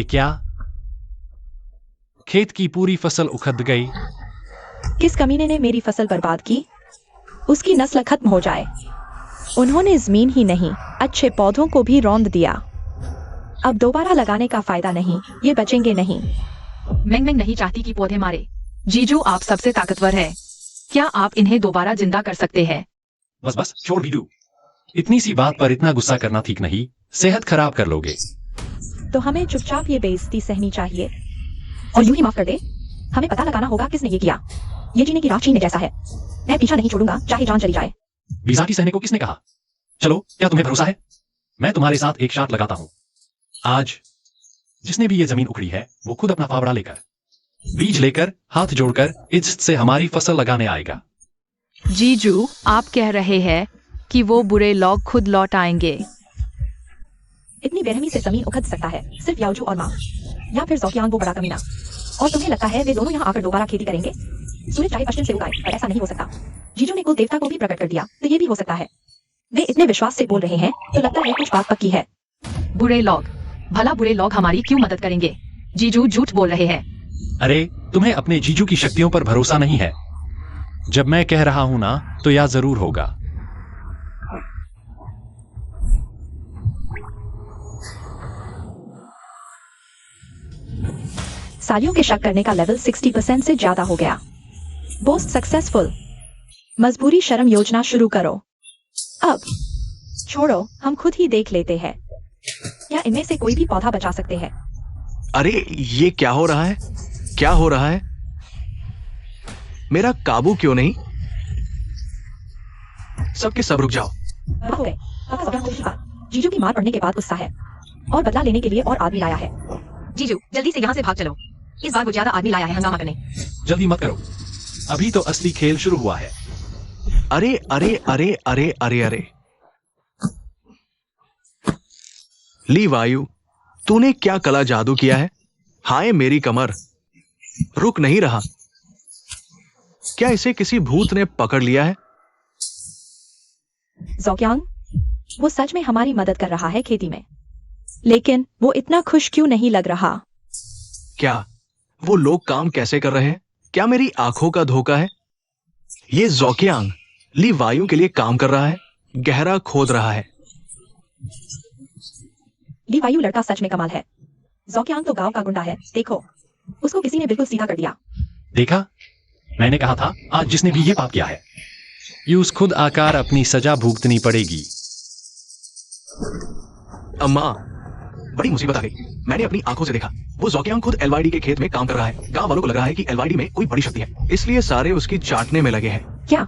क्या? खेत की पूरी फसल उखड़ गई। किस कमीने ने मेरी फसल बर्बाद की? उसकी नस्ल खत्म हो जाए। उन्होंने जमीन ही नहीं, अच्छे पौधों को भी रौंद दिया। अब दोबारा लगाने का फायदा नहीं, ये बचेंगे नहीं। मैंग नहीं चाहती कि पौधे मारे। जीजू, आप सबसे ताकतवर है। क्या आप इन्हें दोबारा जिंदा कर सकते हैं? बस बस, छोड़ भी दो। इतनी सी बात पर इतना गुस्सा करना ठीक नहीं, सेहत खराब कर लोगे। तो हमें चुपचाप ये बेइज्जती सहनी चाहिए और यूं ही माफ कर दे। हमें पता लगाना होगा किसने ये किया। ये जीने की राह छीनने जैसा है। मैं पीछा नहीं छोड़ूंगा, चाहे जान चली जाए। वीजा की सहने को किसने कहा? चलो, क्या तुम्हें भरोसा है? मैं तुम्हारे साथ एक शर्त लगाता हूं। आज जिसने भी ये जमीन उखड़ी है, वो खुद अपना फावड़ा लेकर, बीज लेकर, हाथ जोड़कर इज्जत से हमारी फसल लगाने आएगा। जीजू, आप कह रहे हैं कि वो बुरे लोग खुद लौट आएंगे? इतनी बेरहमी से जमीन उखड़ सकता है सिर्फ याओजू और माँ, या फिर ज़ोकियांग वो बड़ा कमीना। और तुम्हें लगता है वे दोनों यहाँ आकर दोबारा खेती करेंगे? सूरज चाहे पश्चिम से उगाए, पर ऐसा नहीं हो सकता। जीजू ने कुल देवता को भी प्रकट कर दिया, तो ये भी हो सकता है। वे इतने विश्वास से बोल रहे हैं तो लगता है कुछ बात पक्की है। बुरे लोग, भला बुरे लोग हमारी क्यों मदद करेंगे? जीजू झूठ बोल रहे हैं। अरे तुम्हें अपने जीजू की शक्तियों पर भरोसा नहीं है? जब मैं कह रहा हूं ना तो यह जरूर होगा। सालियों के शक करने का लेवल 60% से ज्यादा हो गया। Boast successful. मजबूरी शर्म योजना शुरू करो। अब छोड़ो, हम खुद ही देख लेते हैं। क्या इनमें से कोई भी पौधा बचा सकते हैं? अरे ये क्या हो रहा है? क्या हो रहा है? मेरा काबू क्यों नहीं? सबके सब रुक जाओ। हो गए। आपका सपना पूरी बात। जीजू की मार पड़ने के बाद गुस्सा है और बदला लेने के लिए और आदमी लाया है। जीजू जल्दी से यहाँ से भाग चलो। इस बार वो ज्यादा आदमी लाया है हंगामा करने। जल्दी मत करो, अभी तो असली खेल शुरू हुआ है। अरे अरे अरे अरे अरे अरे ली वायु, तूने क्या कला जादू किया है? हाय मेरी कमर, रुक नहीं रहा। क्या इसे किसी भूत ने पकड़ लिया है? ज़ोक्यांग, वो सच में हमारी मदद कर रहा है खेती में, लेकिन वो इतना खुश क्यों नहीं लग रहा? क्या वो लोग काम कैसे कर रहे हैं? क्या मेरी आंखों का धोखा है? ये ज़ोक्यांग ली वायु के लिए काम कर रहा है, गहरा खोद रहा है। ली वायु लड़का सच में कमाल है। ज़ोक्यांग तो गांव का गुंडा है, देखो उसको किसी ने बिल्कुल सीधा कर दिया। देखा, मैंने कहा था आज जिसने भी ये पाप किया है यूज खुद आकार अपनी सजा भुगतनी पड़ेगी। अम्मा, बड़ी मुसीबत आ गई। मैंने अपनी आंखों से देखा, वो ज़ोक्यांग खुद एलवाईडी के खेत में काम कर रहा है। गांव वालों को लग रहा है कि एलवाईडी में कोई बड़ी शक्ति है, इसलिए सारे उसकी चाटने में लगे हैं। क्या?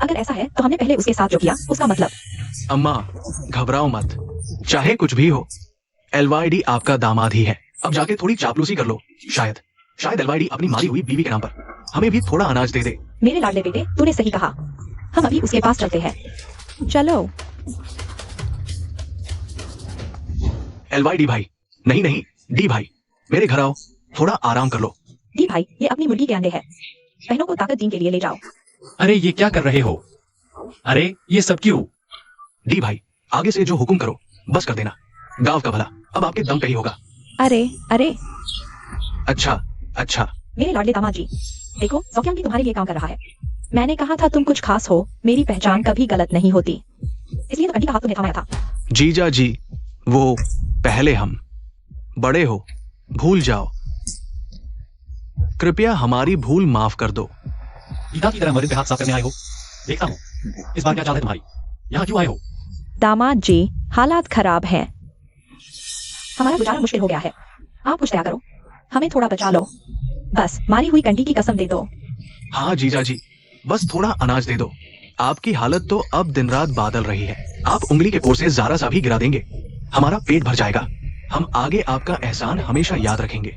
अगर ऐसा है तो हमने पहले उसके साथ जो किया उसका मतलब? अम्मा घबराओ मत, चाहे कुछ भी हो, एलवाईडी आपका दामाद ही है। अब जाके थोड़ी चापलूसी कर लो। शायद एलवाईडी अपनी मारी हुई बीवी के नाम पर हमें भी थोड़ा अनाज दे दे। मेरे लाडले बेटे, तूने सही कहा। हम अभी उसके पास चलते हैं। चलो। एलवाईडी भाई, नहीं नहीं डी भाई, मेरे घर आओ, थोड़ा आराम कर लो। दी भाई, ये अपनी मुर्गी के अंडे हैं, बहनों को ताकत दिन के लिए ले जाओ। अरे ये क्या कर रहे हो? अरे ये सब क्यों? डी भाई, आगे से जो हुक्म करो बस कर देना। गांव का भला अब आपके दम पे ही होगा। अरे अरे अच्छा मेरे लाडले दामाद जी, देखो ज़ोक्यांग भी तुम्हारे लिए काम कर रहा है। मैंने कहा था तुम कुछ खास हो, मेरी पहचान कभी गलत नहीं होती, इसलिए तो कंटी का हाथ तुम्हें थमाया था। जीजा जी, वो पहले हम बड़े हो, भूल जाओ। कृपया हमारी भूल माफ कर दो। गीता की तरह मरीज पे हाथ साफ करने आए हो? देखता हूँ इस बार क्या चाल है तुम्हारी। यहाँ क्यों आए हो? दामाद जी, हालात खराब हैं, हमारा गुजारा मुश्किल हो गया है। आप कुछ तैयार करो, हमें थोड़ा बचा लो, बस मारी हुई कंटी की कसम दे दो। हाँ जीजा जी, बस थोड़ा अनाज दे दो। आपकी हालत तो अब दिन रात बादल रही है। आप उंगली के कोर से ज़रा सा भी गिरा देंगे, हमारा पेट भर जाएगा। हम आगे आपका एहसान हमेशा याद रखेंगे।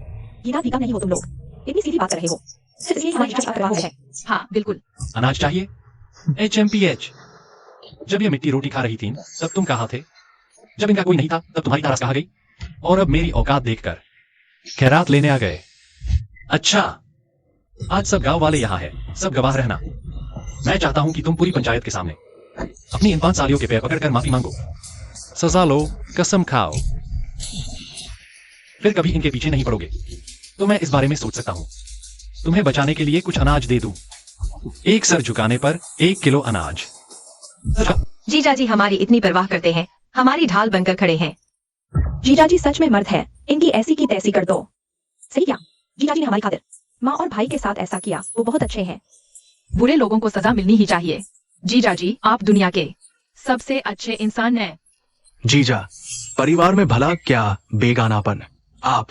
गीता फीका नहीं हो तुम लोग, इतनी सीधी बात कर रहे हो, इसलिए हमारी इज्जत करवा है। हाँ बिल्कुल। अनाज चाहिए? HMPH। जब ये मिट्टी रोटी खा रही थी तब तुम कहाँ थे? जब इनका कोई नहीं था तब तुम्हारी तारस कहाँ गई? और अब मेरी औकात देखकर खैरात लेने आ गए। अच्छा, आज सब गांव वाले यहाँ है, सब गवाह रहना। मैं चाहता हूं कि तुम पूरी पंचायत के सामने अपनी इन 5 सालियों के पैर पकड़कर माफी मांगो, सजा लो, कसम खाओ, फिर कभी इनके पीछे नहीं पड़ोगे। तो मैं इस बारे में सोच सकता हूं, तुम्हें बचाने के लिए कुछ अनाज दे दूं। एक सर झुकाने पर 1 किलो अनाज। जीजा जी हमारी इतनी परवाह करते हैं, हमारी ढाल बनकर खड़े हैं। जीजा जी सच में मर्द है, इनकी ऐसी की तैसी कर दो। सही क्या? जीजा जी ने हमारी खातिर माँ और भाई के साथ ऐसा किया, वो बहुत अच्छे हैं। बुरे लोगों को सजा मिलनी ही चाहिए। जीजा जी, आप दुनिया के सबसे अच्छे इंसान हैं। जीजा, परिवार में भला क्या बेगानापन। आप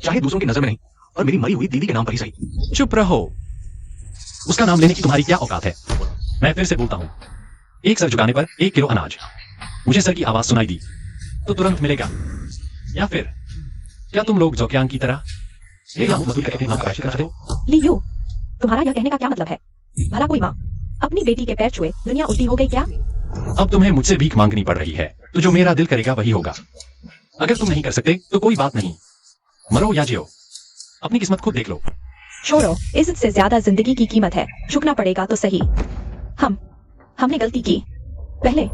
चाहे दूसरों की नजर में नहीं, और मेरी मरी हुई दीदी के नाम पर ही सही। चुप रहो, उसका नाम लेने की तुम्हारी क्या औकात है? मैं फिर से बोलता हूं, एक सर झुकाने पर 1 किलो अनाज। मुझे सर की आवाज सुनाई दी तो तुरंत मिलेगा, या फिर क्या तुम लोग ज़ोक्यांग की तरह मजदूरी करके अपने नाम प्रकाशित कर सकते हो? लियू, तुम्हारा यह कहने का क्या मतलब है? भला कोई माँ अपनी बेटी के पैर छुए दुनिया उल्टी हो गई क्या? अब तुम्हें मुझसे भीख मांगनी पड़ रही है, तो जो मेरा दिल करेगा वही होगा। अगर तुम नहीं कर सकते तो कोई बात नहीं, मरो या जियो, अपनी किस्मत खुद देख लो। छोड़ो, इज्जत से ज्यादा जिंदगी की कीमत है, झुकना पड़ेगा तो सही। हमने गलती की, पहले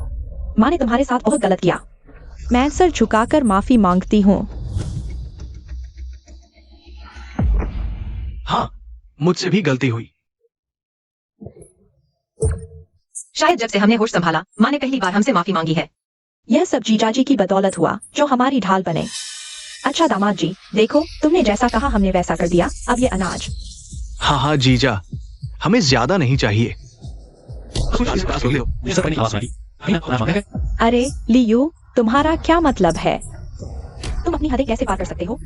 माँ ने तुम्हारे साथ बहुत गलत किया। मैं सर झुकाकर माफी मांगती हूँ। हाँ, मुझसे भी गलती हुई। शायद जब से हमने होश संभाला, माँ ने पहली बार हमसे माफी मांगी है। यह सब जीजाजी की बदौलत हुआ जो हमारी ढाल बने। अच्छा दामाद जी, देखो तुमने जैसा कहा हमने वैसा कर दिया। अब ये अनाज। हाँ हाँ जीजा, हमें ज्यादा नहीं चाहिए। मुझे सब नहीं आवाज सुनाई। अभी ना अनाज मांगा है? अरे लियू, तुम्हारा क्या मतलब है? तुम अपनी हदें कैसे पार कर सकते हो?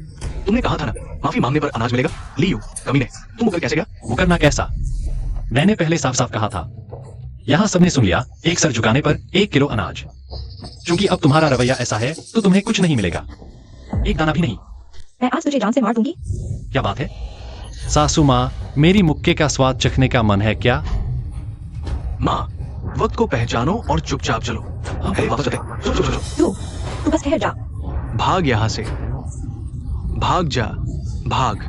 तुमने कहा था ना, माफी मांगने पर अनाज मिलेगा। लियो कमीने, तुम मुकर कैसे गया? मुकरना कैसा? मैंने पहले साफ साफ कहा था। यहाँ सबने सुन लिया, एक सर झुकाने पर 1 किलो अनाज। क्योंकि अब तुम्हारा रवैया ऐसा है तो तुम्हें कुछ नहीं मिलेगा, एक दाना भी नहीं। मैं आज तुझे जान से मार दूंगी। क्या बात है? सासू माँ, मेरी मुक्के का स्वाद चखने का मन है क्या? माँ, वक्त को पहचानो और चुपचाप चलो। अरे वापस चलते। चलो। तू बस ठहर जा। भाग यहाँ से, भाग जा, भाग।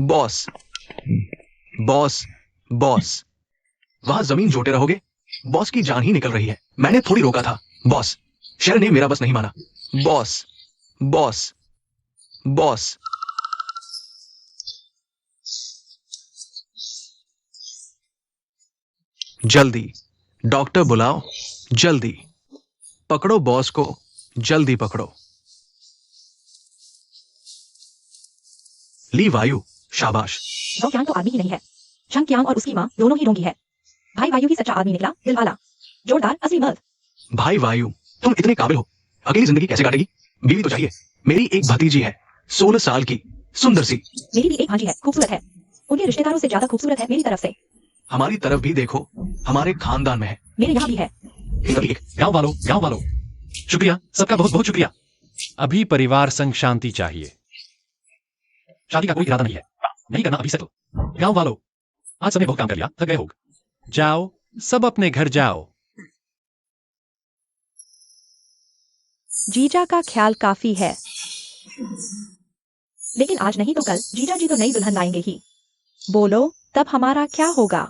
बॉस, बॉस, बॉस, वहां जमीन जोते रहोगे? बॉस की जान ही निकल रही है। मैंने थोड़ी रोका था। बॉस, शहर ने मेरा बस नहीं माना। Boss, boss, boss. जल्दी डॉक्टर बुलाओ, जल्दी पकड़ो बॉस को, जल्दी पकड़ो। ली वायु, शाबाश। ज़ो क्यांग तो आदमी ही नहीं है। शंग क्यांग और उसकी माँ दोनों ही रोंगी है। भाई वायु ही सच्चा आदमी निकला, दिलवाला, जोरदार, असली मर्द। भाई वायु, तुम इतने काबिल हो, अकेली जिंदगी कैसे काटेगी? बीवी तो चाहिए। मेरी एक भतीजी है, 16 साल की, सुंदर सी। मेरी भी एक भांजी है, खूबसूरत है। उनके रिश्तेदारों से ज्यादा खूबसूरत है मेरी तरफ से। हमारी तरफ भी देखो, हमारे खानदान में है। मेरे यहाँ भी है। गांव वालों, शुक्रिया, सबका बहुत बहुत शुक्रिया। अभी परिवार संग शांति चाहिए। शादी का कोई इरादा नहीं है, नहीं करना अभी से तो। गांव वालों, आज सबने बहुत काम कर लिया, थक गए होग। जाओ, सब अपने घर जाओ। जीजा का ख्याल काफी है, लेकिन आज नहीं तो कल जीजा जी तो नई दुल्हन लाएंगे ही। बोलो तब हमारा क्या होगा?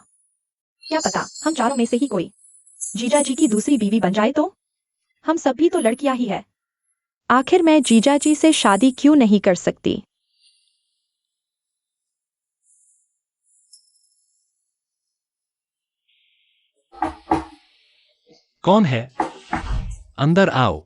क्या पता हम चारों में से ही कोई जीजा जी की दूसरी बीवी बन जाए तो? हम सब भी तो लड़कियां ही है। आखिर मैं जीजा जी से शादी क्यों नहीं कर सकती? कौन है? अंदर आओ।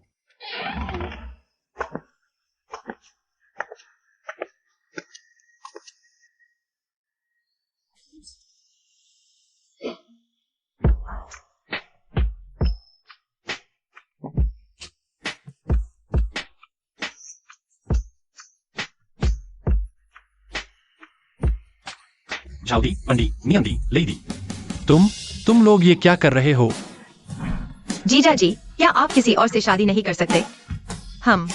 झाउदी, पंडी, नियंदी, लेडी, तुम लोग ये क्या कर रहे हो? जीजा जी, क्या आप किसी और से शादी नहीं कर सकते? हम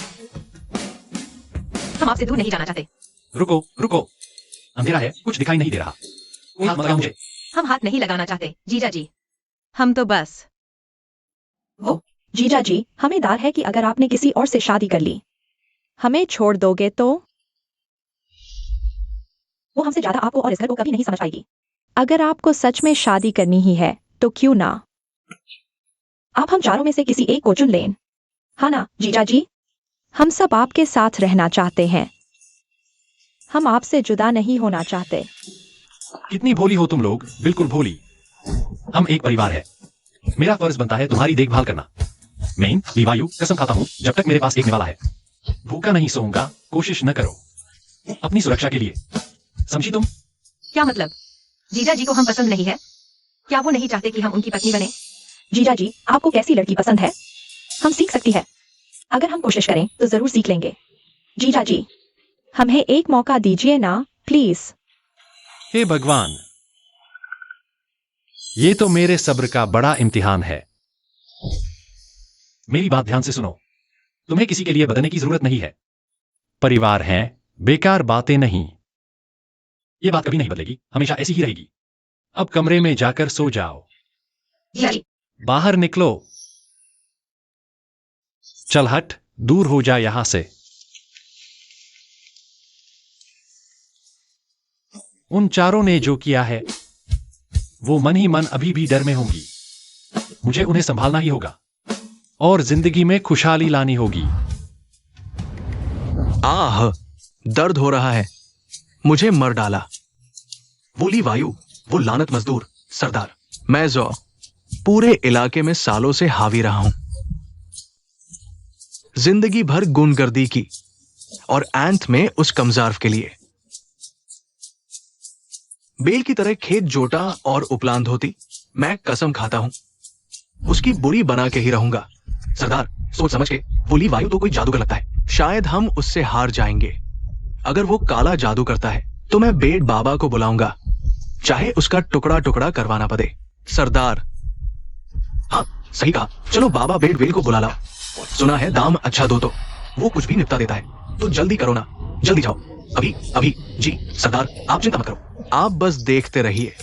आपसे दूर नहीं जाना चाहते। रुको, अंधेरा है, कुछ दिखाई नहीं दे रहा। कोई हाथ मत लगाओ मुझे। हम हाथ नहीं लगाना चाहते जीजा जी, हम तो बस। वो जीजा जी, हमें दार है कि अगर आपने किसी और से शादी कर ली, हमें छोड़ दोगे तो? वो हमसे ज्यादा आपको और इस घर को कभी नहीं समझ पाएगी। अगर आपको सच में शादी करनी ही है तो क्यों ना आप हम चारों में से किसी एक को चुन लें। हाँ ना जीजा जी? हम सब आपके साथ रहना चाहते हैं, हम आपसे जुदा नहीं होना चाहते। कितनी भोली हो तुम लोग, बिल्कुल भोली। हम एक परिवार है, मेरा फर्ज बनता है तुम्हारी देखभाल करना। मैं लीवायु कसम खाता हूँ, जब तक मेरे पास एक निवाला है, भूखा नहीं सोऊंगा। कोशिश न करो, अपनी सुरक्षा के लिए, समझी तुम? क्या मतलब? जीजा जी को हम पसंद नहीं है? क्या वो नहीं चाहते कि हम उनकी पत्नी बने? जीजा जी, आपको कैसी लड़की पसंद है? हम सीख सकती है, अगर हम कोशिश करें तो जरूर सीख लेंगे। जीजा जी, हमें एक मौका दीजिए ना प्लीज। हे भगवान, ये तो मेरे सब्र का बड़ा इम्तिहान है। मेरी बात ध्यान से सुनो, तुम्हें किसी के लिए बदलने की जरूरत नहीं है। परिवार है, बेकार बातें नहीं। ये बात कभी नहीं बदलेगी, हमेशा ऐसी ही रहेगी। अब कमरे में जाकर सो जाओ। जीजा जी, बाहर निकलो। चल हट, दूर हो जा यहां से। उन चारों ने जो किया है वो मन ही मन अभी भी डर में होंगी। मुझे उन्हें संभालना ही होगा और जिंदगी में खुशहाली लानी होगी। आह, दर्द हो रहा है। मुझे मर डाला। बोली वायु, वो लानत मजदूर सरदार। मैं जो पूरे इलाके में सालों से हावी रहा हूं, जिंदगी भर गुंडगर्दी की, और अंत में उस कमजार्फ के लिए बेल की तरह खेत जोटा और उपलांत होती। मैं कसम खाता हूं उसकी बुरी बना के ही रहूंगा। सरदार, सोच समझ के। बोली वायु, तो कोई जादूगर लगता है। शायद हम उससे हार जाएंगे। अगर वो काला जादू करता है तो मैं बेट बाबा को बुलाऊंगा, चाहे उसका टुकड़ा टुकड़ा करवाना पड़े। सरदार, हाँ सही कहा। चलो बाबा बेट वेल को बुला लाओ। सुना है दाम अच्छा दो तो वो कुछ भी निपटा देता है। तो जल्दी करो ना, जल्दी जाओ। अभी अभी। जी सरदार, आप चिंता मत करो, आप बस देखते रहिए।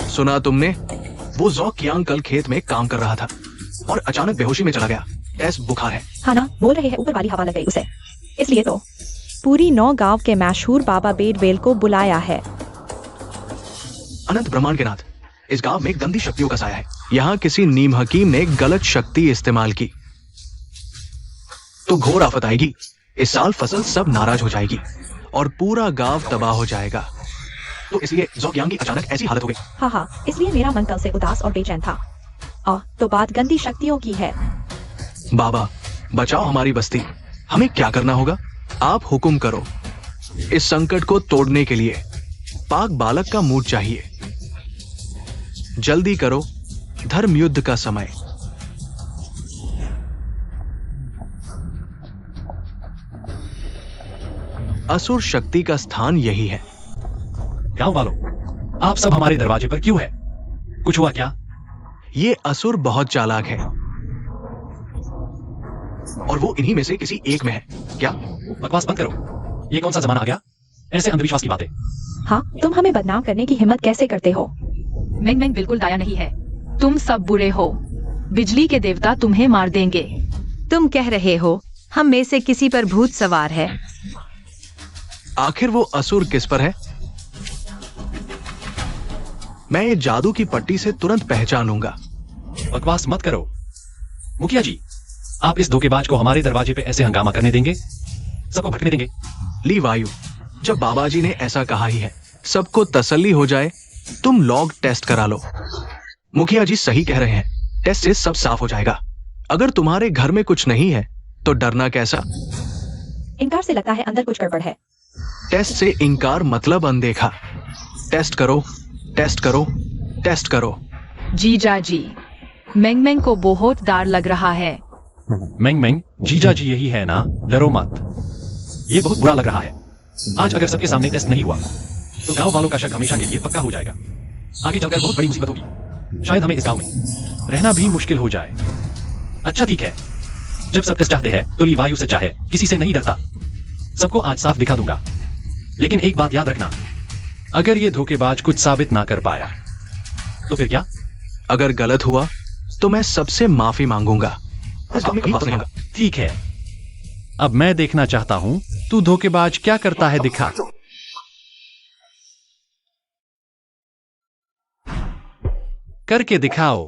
सुना तुमने? वो जौ कियांग कल खेत में काम कर रहा था और अचानक बेहोशी में चला गया। ऐस बुखार है। हाँ ना, बोल रहे हैं ऊपर वाली हवा लग गई उसे, इसलिए तो पूरी 9 गांव के मशहूर बाबा बेडवेल को बुलाया है। अनंत ब्रह्मांड के नाथ, इस गांव में गंदी शक्तियों का साया है। यहाँ किसी नीम हकीम ने गलत शक्ति इस्तेमाल की तो घोर आफत आएगी। इस साल फसल सब नाराज हो जाएगी और पूरा गांव तबाह हो जाएगा। तो इसलिए ज़ोकियांग की अचानक ऐसी हालत हो गई। हाँ, इसलिए मेरा मन कल से उदास और बेचैन था। तो बात गंदी शक्तियों की है। बाबा, बचाओ हमारी बस्ती। हमें क्या करना होगा? आप हुक्म करो। इस संकट को तोड़ने के लिए पाक बालक का मूड चाहिए। जल्दी करो, धर्म युद्ध का समय। असुर शक्ति का स्थान यही है। गांव वालों, आप सब हमारे दरवाजे पर क्यों है? कुछ हुआ क्या? ये असुर बहुत चालाक है और वो इन्हीं में से किसी एक में है। क्या? बकवास बंद करो। ये कौन सा जमाना आ गया? ऐसे अंधविश्वास की बातें। हाँ, तुम हमें बदनाम करने की हिम्मत कैसे करते हो? मेंग मेंग बिल्कुल दाया नहीं है। तुम सब बुरे हो। बिजली के देवता तुम्हें मार देंगे। तुम कह रहे हो हम में से किसी पर भूत सवार है? आखिर वो असुर किस पर है? मैं ये जादू की पट्टी से तुरंत पहचान लूंगा। बकवास मत करो। मुखिया जी, आप इस धोखेबाज को हमारे दरवाजे पे ऐसे हंगामा करने देंगे? सबको भटकने देंगे? ली वायु, जब बाबा जी ने ऐसा कहा ही है, सबको तसल्ली हो जाए, तुम लॉग टेस्ट करा लो। मुखिया जी सही कह रहे हैं, टेस्ट से सब साफ हो जाएगा। अगर तुम्हारे घर में कुछ नहीं है तो डरना कैसा? इनकार से लगता है अंदर कुछ गड़बड़ है। टेस्ट से इनकार मतलब अनदेखा। टेस्ट करो, टेस्ट करो, टेस्ट करो। जीजा जी, मेंग मेंग को बहुत डर लग रहा है। मेंग मेंग, जीजा जी यही है ना? डरो मत। ये बहुत बुरा लग रहा है। आज अगर सबके सामने टेस्ट नहीं हुआ तो गांव वालों का शक हमेशा के लिए पक्का हो जाएगा। आगे चलकर बहुत बड़ी मुसीबत होगी। शायद हमें इस गांव में रहना भी मुश्किल हो जाए। अच्छा ठीक है, जब सब टेस्ट चाहते हैं तो ली वायु से चाहे किसी से नहीं डरता। सबको आज साफ दिखा दूंगा। लेकिन एक बात याद रखना, अगर ये धोखेबाज कुछ साबित ना कर पाया तो फिर क्या? अगर गलत हुआ तो मैं सबसे माफी मांगूंगा। ठीक है, अब मैं देखना चाहता हूं तू धोखेबाज क्या करता है, दिखा। करके दिखाओ।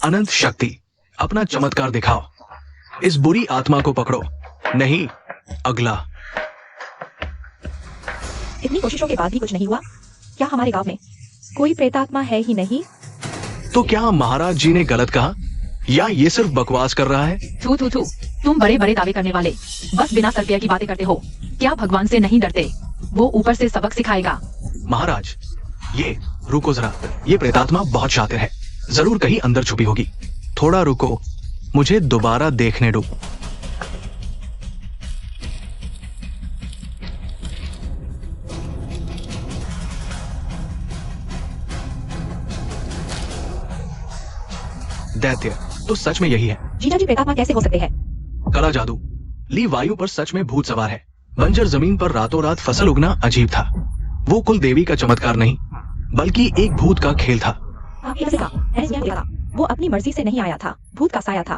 अनंत शक्ति, अपना चमत्कार दिखाओ। इस बुरी आत्मा को पकड़ो। नहीं, अगला। इतनी कोशिशों के बाद भी कुछ नहीं हुआ? क्या हमारे गांव में कोई प्रेतात्मा है ही नहीं? तो क्या महाराज जी ने गलत कहा या ये सिर्फ बकवास कर रहा है? थू थू थू, तुम बड़े बड़े दावे करने वाले बस बिना सरपिया की बातें करते हो। क्या भगवान से नहीं डरते? वो ऊपर से सबक सिखाएगा। महाराज, ये रुको जरा, ये प्रेतात्मा बहुत शातिर है, जरूर कहीं अंदर छुपी होगी। थोड़ा रुको, मुझे दोबारा देखने दो। दैत्य, तो सच में यही है? जीजा जी प्रेतात्मा कैसे हो सकते हैं? कला जादू। ली वायु पर सच में भूत सवार है। बंजर जमीन पर रातों रात फसल उगना अजीब था। वो कुल देवी का चमत्कार नहीं, बल्कि एक भूत का खेल था। आपने कैसे कहा? मैंने स्वयं देखा था। वो अपनी मर्जी से नहीं आया था, भूत का साया था।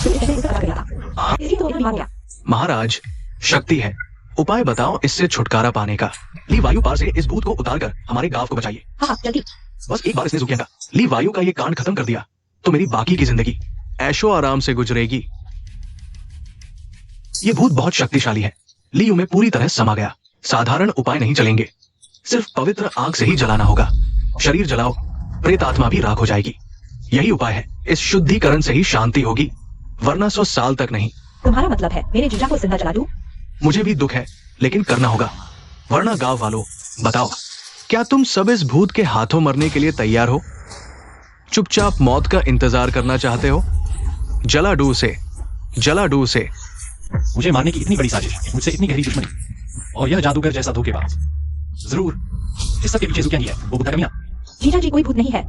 तो इसे उसका पता चला था। इसलिए तो बीमार हो गया। महाराज, शक्ति है, उपाय बताओ इससे छुटकारा पाने का। ली वायु पार से इस भूत को उतार कर हमारे गांव को बचाइए। हाँ जल्दी। बस एक बार इसने जुकिया का ली वायु का ये कांड खत्म कर दिया तो मेरी बाकी की जिंदगी ऐशो आराम से गुजरेगी। ये भूत बहुत शक्तिशाली है। लियू में पूरी तरह समा गया। साधारण उपाय नहीं चलेंगे, सिर्फ पवित्र आग से ही जलाना होगा। शरीर जलाओ, प्रेत आत्मा भी राख हो जाएगी। यही उपाय है। इस शुद्धिकरण से ही शांति होगी, वरना 100 साल तक नहीं। तुम्हारा मतलब है मेरे जीजा को जिंदा जला दूं? मुझे भी दुख है, लेकिन करना होगा। वरना गांव वालों, बताओ, क्या तुम सब इस भूत के हाथों मरने के लिए तैयार हो? चुपचाप मौत का इंतजार करना चाहते हो? जला डू से, जला डू से। मुझे मारने की इतनी बड़ी साजिश, मुझसे इतनी गहरी दुश्मनी, और यह जादूगर जैसा धोखेबाज। जरूर इस सब के पीछे जुकिया ही है, वो बुद्धा कमियां। जीजा जी कोई भूत नहीं है।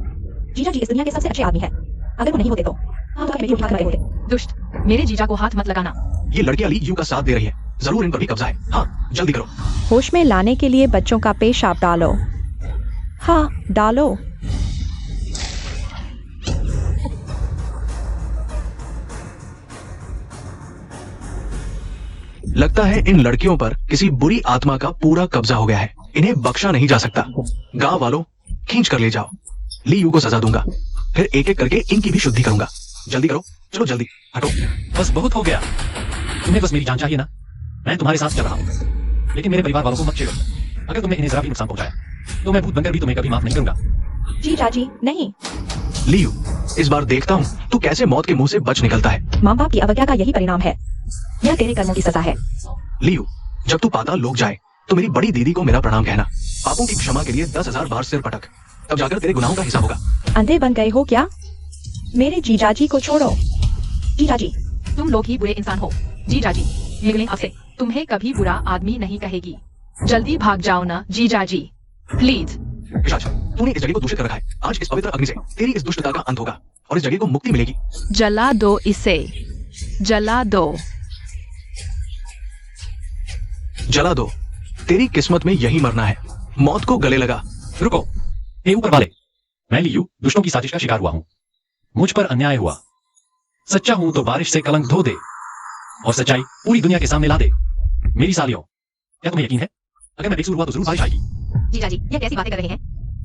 जीजा जी इस दुनिया के सबसे अच्छे आदमी है। अगर वो नहीं होते तो हम तो बेटी उठा कर गए होते। दुष्ट, मेरे जीजा को हाथ मत लगाना। ये लड़कियां ली यू का साथ दे रही है, जरूर इन पर भी कब्जा है। हाँ, जल्दी करो। होश में लाने के लिए बच्चों का पेशाब डालो। हाँ डालो। लगता है इन लड़कियों पर किसी बुरी आत्मा का पूरा कब्जा हो गया है। इन्हें बख्शा नहीं जा सकता। गांव वालों, खींच कर ले जाओ। ली यू को सजा दूंगा, फिर एक एक करके इनकी भी शुद्धि करूंगा। जल्दी करो, चलो जल्दी, हटो। बस बहुत हो गया। तुम्हें बस मेरी जान चाहिए ना? मैं तुम्हारे साथ चल रहा हूँ, लेकिन मेरे परिवार वालों को मत छेड़ो। अगर तुमने इन्हें जरा भी नुकसान पहुंचाया तो मैं भूत बनकर भी तुम्हें कभी माफ नहीं करूंगा। जीजा जी नहीं। ली यू, इस बार देखता हूँ तू कैसे मौत के मुंह से बच निकलता है। माँ बाप की अवज्ञा का यही परिणाम है। यह तेरे कर्मों की सजा है। ली यू, जब तू पाताल लोक जाए तो मेरी बड़ी दीदी को मेरा प्रणाम कहना। पापों की क्षमा के लिए 10,000 बार सिर पटक, तब जाकर तेरे गुनाहों का हिसाब होगा। अंधे बन गए हो क्या? मेरे जीजाजी को छोड़ो। जीजाजी तुम लोग ही बुरे इंसान हो। जीजा जी, मिलने आपसे तुम्हें कभी बुरा आदमी नहीं कहेगी। जल्दी भाग जाओ ना जीजा जी, प्लीज। पिशाच, तूने इस जगह को दूषित कर रखा है। आज इस पवित्र अग्नि से तेरी इस दुष्टता का अंत होगा और इस जगह को मुक्ति मिलेगी। जला दो इसे, जला दो। जला दो। तेरी किस्मत में यही मरना है। मौत को गले लगा। रुको, हे ऊपर वाले, मैं लियू दुष्टों की साजिश का शिकार हुआ हूं। मुझ पर अन्याय हुआ। सच्चा हूं तो बारिश से कलंक धो दे और सच्चाई पूरी दुनिया के सामने ला दे। मेरी सालियों, क्या तुम्हें यकीन है अगर मैं बेकसूर हुआ तो जरूर बारिश आएगी? जीजा जी, ये कैसी बातें कर रहे हैं?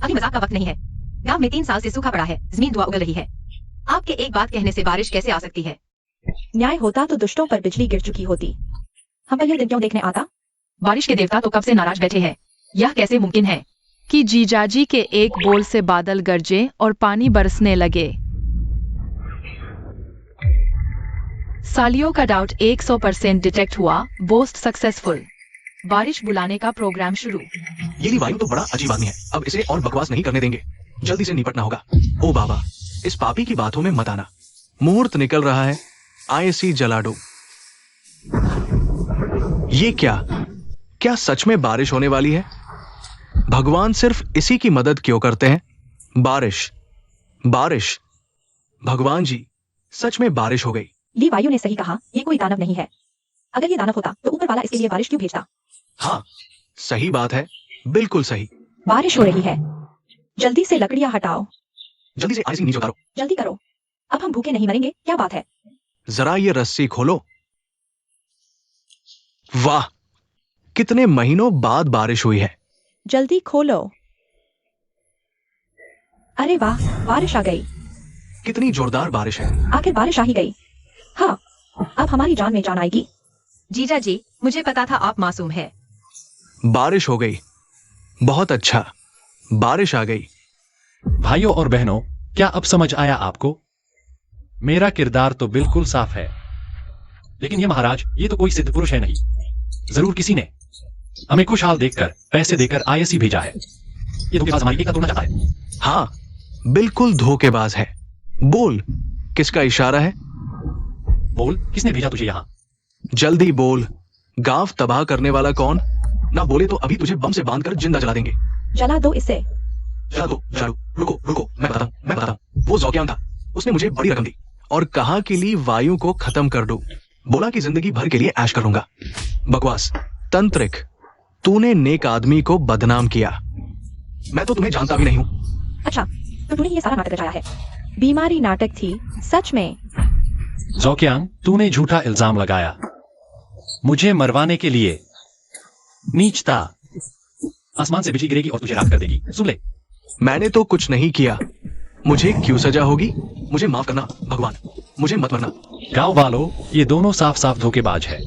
अभी मजाक का वक्त नहीं है। गांव में 3 साल से सूखा पड़ा है, जमीन दुआ उगल रही है। आपके एक बात कहने से बारिश कैसे आ सकती है? न्याय होता तो दुष्टों पर बिजली गिर चुकी होती। हम पर यह दिन क्यों देखने आता? बारिश के देवता तो कब से नाराज बैठे हैं। यह कैसे मुमकिन है कि जीजाजी के एक बोल से बादल गरजे और पानी बरसने लगे। सालियों का डाउट 100% डिटेक्ट हुआ। Boast successful. बारिश बुलाने का प्रोग्राम शुरू। ये ली वायु तो बड़ा अजीब आदमी है। अब इसे और बकवास नहीं करने देंगे, जल्दी से निपटना होगा। ओ बाबा, इस पापी की बातों में मत आना। मुहूर्त निकल रहा है। आईसी जला दो। ये क्या सच में बारिश होने वाली है? भगवान सिर्फ इसी की मदद क्यों करते हैं? बारिश, बारिश। भगवान जी, सच में बारिश हो गई। ली वायु ने सही कहा, ये कोई दानव नहीं है। अगर ये दानव होता तो ऊपर वाला इसके लिए बारिश क्यों भेजता? हाँ, सही बात है, बिल्कुल सही। बारिश हो रही है, जल्दी से लकड़ियां हटाओ। जल्दी से आईसी नीचे उतारो। जल्दी करो, अब हम भूखे नहीं मरेंगे। क्या बात है? जरा ये रस्सी खोलो। वाह, कितने महीनों बाद बारिश हुई है। जल्दी खोलो। अरे वाह, बारिश आ गई। कितनी जोरदार बारिश है। आखिर बारिश आ ही गई। हाँ, अब हमारी जान में जान आएगी। जीजा जी, मुझे पता था आप मासूम है। बारिश हो गई, बहुत अच्छा, बारिश आ गई। भाइयों और बहनों, क्या अब समझ आया आपको? मेरा किरदार तो बिल्कुल साफ है, लेकिन ये महाराज, ये तो कोई सिद्ध पुरुष है नहीं। जरूर किसी ने हमें खुशहाल देखकर पैसे देकर आईएससी भेजा है। ये धोखेबाज हमारी एकता तोड़ना चाहता है। हाँ, बिल्कुल धोखेबाज है। बोल, किसका इशारा है? बोल, किसने भेजा तुझे यहाँ? जल्दी बोल, गांव तबाह करने वाला कौन? ना बोले तो अभी तुझे बम से बांधकर जिंदा जला देंगे। जला दो इसे। जला दो, जला दो। रुको रुको, मैं बताता हूँ। वो ज़ोकियान था, उसने मुझे बड़ी रकम दी और कहा कि ली वायु को खत्म कर दूं। बोला कि जिंदगी भर के लिए ऐश करूंगा। बकवास, तंत्रिक, तूने नेक आदमी को बदनाम किया। मैं तो तुम्हें जानता भी नहीं हूँ। अच्छा, तो तूने ये सारा नाटक रचाया है? बीमारी नाटक थी, सच में? जोक्यांग, तूने झूठा इल्जाम लगाया मुझे मरवाने के लिए। नीचता, आसमान से बिजली गिरेगी और तुझे राख कर देगी। सुन ले। मैंने तो कुछ नहीं किया। मुझे क्यों सजा होगी? मुझे माफ करना भगवान, मुझे मत मरना। गांव वालों, ये दोनों साफ साफ धोखेबाज है।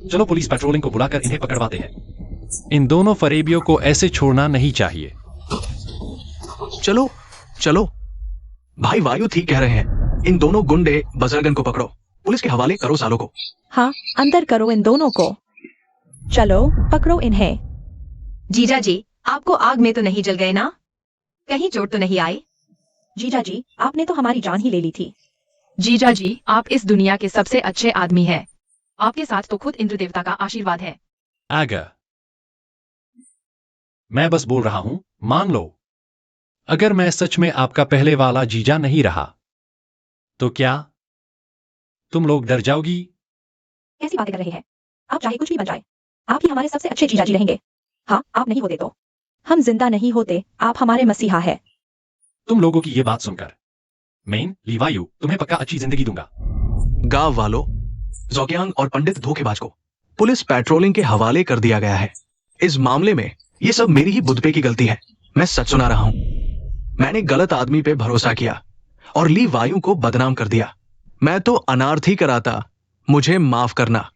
चलो पुलिस पेट्रोलिंग को बुलाकर इन्हें पकड़वाते हैं। इन दोनों फरेबियों को ऐसे छोड़ना नहीं चाहिए। चलो चलो, भाई वायु ठीक कह रहे हैं। इन दोनों गुंडे बजरगन को पकड़ो, पुलिस के हवाले करो सालों को। हाँ, अंदर करो इन दोनों को। चलो पकड़ो इन्हें। जीजा जी, आपको आग में तो नहीं जल गए ना? कहीं चोट तो नहीं आई? जीजा जी, आपने तो हमारी जान ही ले ली थी। जीजा जी, आप इस दुनिया के सबसे अच्छे आदमी हैं। आपके साथ तो खुद इंद्र देवता का आशीर्वाद है। आगा, मैं बस बोल रहा हूं, मान लो अगर मैं सच में आपका पहले वाला जीजा नहीं रहा तो क्या तुम लोग डर जाओगी? कैसी बातें कर रहे हैं? आप चाहे कुछ भी बन जाए, आप ही हमारे सबसे अच्छे जीजा जी रहेंगे। हाँ, आप नहीं होते तो हम जिंदा नहीं होते। आप हमारे मसीहा है। तुम लोगों की ये बात सुनकर मैं लीवायु तुम्हें पक्का अच्छी जिंदगी दूंगा। गांव वालों, जोक्यांग और पंडित धोखेबाज को पुलिस पेट्रोलिंग के हवाले कर दिया गया है। इस मामले में ये सब मेरी ही बुद्धि की गलती है। मैं सच सुना रहा हूं। मैंने गलत आदमी पे भरोसा किया और ली वायु को बदनाम कर दिया। मैं तो अनार्थ ही कराता। मुझे माफ करना।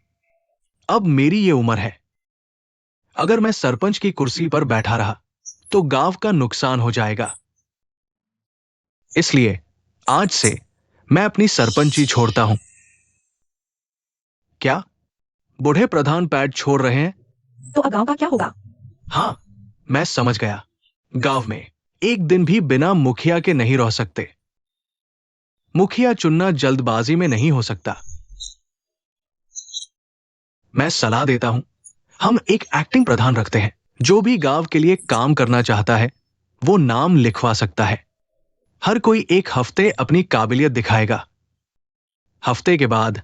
अब मेरी ये उम्र है। अगर मैं सरपंच की कुर्सी पर बैठा रहा तो गांव का नुकसान हो जाएगा। इसलिए आज से मैं अपनी सरपंची छोड़ता हूं। क्या बूढ़े प्रधान पैड छोड़ रहे हैं? तो अब गांव का क्या होगा? हाँ, मैं समझ गया। गांव में एक दिन भी बिना मुखिया के नहीं रह सकते। मुखिया चुनना जल्दबाजी में नहीं हो सकता। मैं सलाह देता हूं, हम एक एक्टिंग प्रधान रखते हैं। जो भी गांव के लिए काम करना चाहता है वो नाम लिखवा सकता है। हर कोई एक हफ्ते अपनी काबिलियत दिखाएगा। हफ्ते के बाद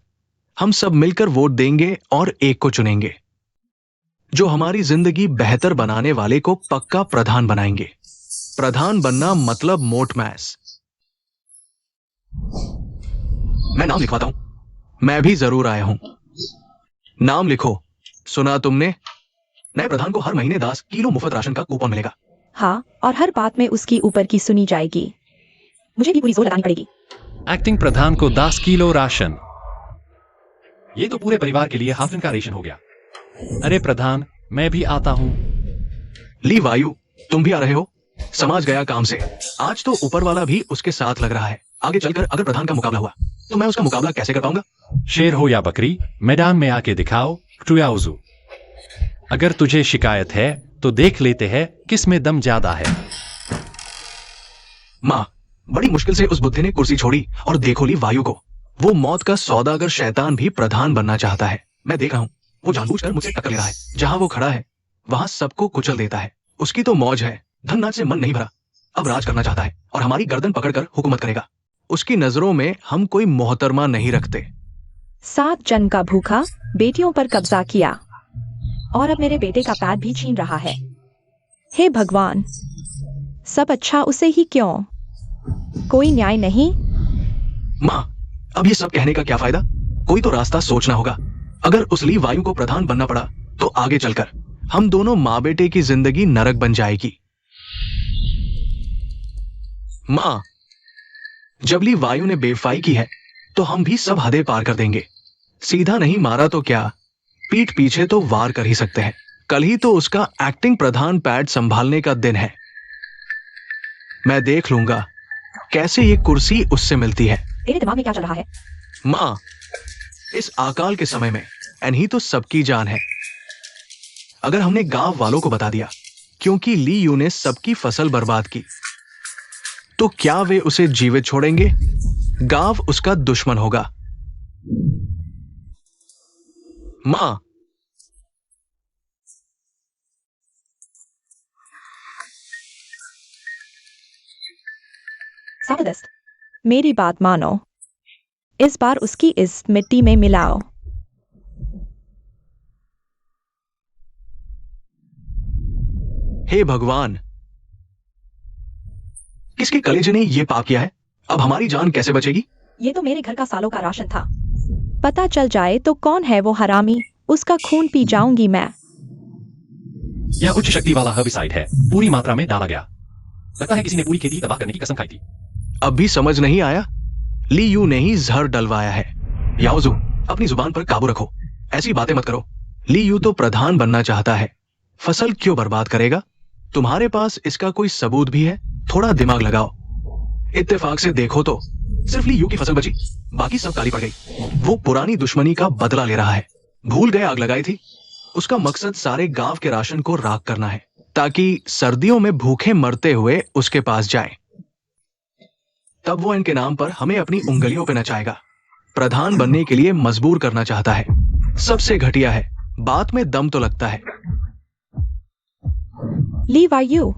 हम सब मिलकर वोट देंगे और एक को चुनेंगे जो हमारी जिंदगी बेहतर बनाने वाले को पक्का प्रधान बनाएंगे। प्रधान बनना मतलब मोट मैस। मैं नाम लिखवाता हूं। मैं भी जरूर आया हूं। नाम लिखो। सुना तुमने? नए प्रधान को हर महीने 10 किलो मुफ्त राशन का कूपन मिलेगा। हाँ, और हर बात में उसकी ऊपर की सुनी जाएगी। मुझे भी पूरी जोर लगानी पड़ेगी। एक्टिंग प्रधान को 10 किलो राशन। ये तो पूरे परिवार के लिए हाफ दिन का राशन हो गया। अरे प्रधान, मैं भी आता हूं। ली वायु, तुम भी आ रहे हो? समाज गया काम से। आज तो ऊपर वाला भी उसके साथ लग रहा है। आगे चलकर अगर प्रधान का मुकाबला हुआ तो मैं उसका मुकाबला कैसे कर पाऊंगा? शेर हो या बकरी, मैदान में आके दिखाओ ट्रुयाउजू। अगर तुझे शिकायत है तो देख लेते हैं किस में दम ज्यादा है। मां, बड़ी मुश्किल से उस बुद्धि ने कुर्सी छोड़ी और देखो ली वायु को। वो मौत का सौदागर शैतान भी प्रधान बनना चाहता है। मैं देख रहा हूं, वो जानबूझकर मुझसे टक्कर ले रहा है। जहां वो खड़ा है वहां सबको कुचल देता है। उसकी तो मौज है। धननाज से मन नहीं भरा। अब राज करना चाहता है और हमारी गर्दन पकड़कर हुकूमत करेगा। उसकी नजरों में हम कोई मोहतरमा नहीं रखते। 7 जन का भूखा बेटियों पर कब्जा किया और अब मेरे बेटे का पैड भी छीन रहा है। हे भगवान, सब अच्छा उसे ही क्यों? कोई न्याय नहीं। मां, अब ये सब कहने का क्या फायदा? कोई तो रास्ता सोचना होगा। अगर उस ली वायु को प्रधान बनना पड़ा तो आगे चलकर हम दोनों माँ बेटे की जिंदगी नरक बन जाएगी। मां, जब ली वायु ने बेवफाई की है तो हम भी सब हदें पार कर देंगे। सीधा नहीं मारा तो क्या, पीठ पीछे तो वार कर ही सकते हैं। कल ही तो उसका एक्टिंग प्रधान पैड संभालने का दिन है। मैं देख लूंगा कैसे ये कुर्सी उससे मिलती है। तेरे दिमाग में क्या चल रहा है? मां, इस अकाल के समय में इन्हीं तो सबकी जान है। अगर हमने गांव वालों को बता दिया क्योंकि ली यू ने सबकी फसल बर्बाद की तो क्या वे उसे जीवित छोड़ेंगे? गांव उसका दुश्मन होगा। मां, जबरदस्त। मेरी बात मानो। इस बार उसकी इस मिट्टी में मिलाओ। हे भगवान, किसके कलेजे ने ये पाप किया है? अब हमारी जान कैसे बचेगी? ये तो मेरे घर का सालों का राशन था। पता चल जाए तो कौन है वो हरामी, उसका खून पी जाऊंगी मैं। यह उच्च शक्ति वाला हर्बिसाइड है, पूरी मात्रा में डाला गया। लगता है किसी ने पूरी खेती तबाह करने की कसम खाई थी। अब भी समझ नहीं आया? ली यू ने ही जहर डलवाया है। याओजू, अपनी जुबान पर काबू रखो, ऐसी बातें मत करो। ली यू तो प्रधान बनना चाहता है, फसल क्यों बर्बाद करेगा? तुम्हारे पास इसका कोई सबूत भी है? थोड़ा दिमाग लगाओ। इत्तेफाक से देखो तो सिर्फ ली यू की फसल बची, बाकी सब काली पड़ गई। वो पुरानी दुश्मनी का बदला ले रहा है। भूल गए आग लगाई थी? उसका मकसद सारे गांव के राशन को राख करना है, ताकि सर्दियों में भूखे मरते हुए उसके पास जाएं। तब वो इनके नाम पर हमें अपनी उंगलियों पे नचाएगा। प्रधान बनने के लिए मजबूर करना चाहता है। सबसे घटिया है, बात में दम तो लगता है। ली वायु,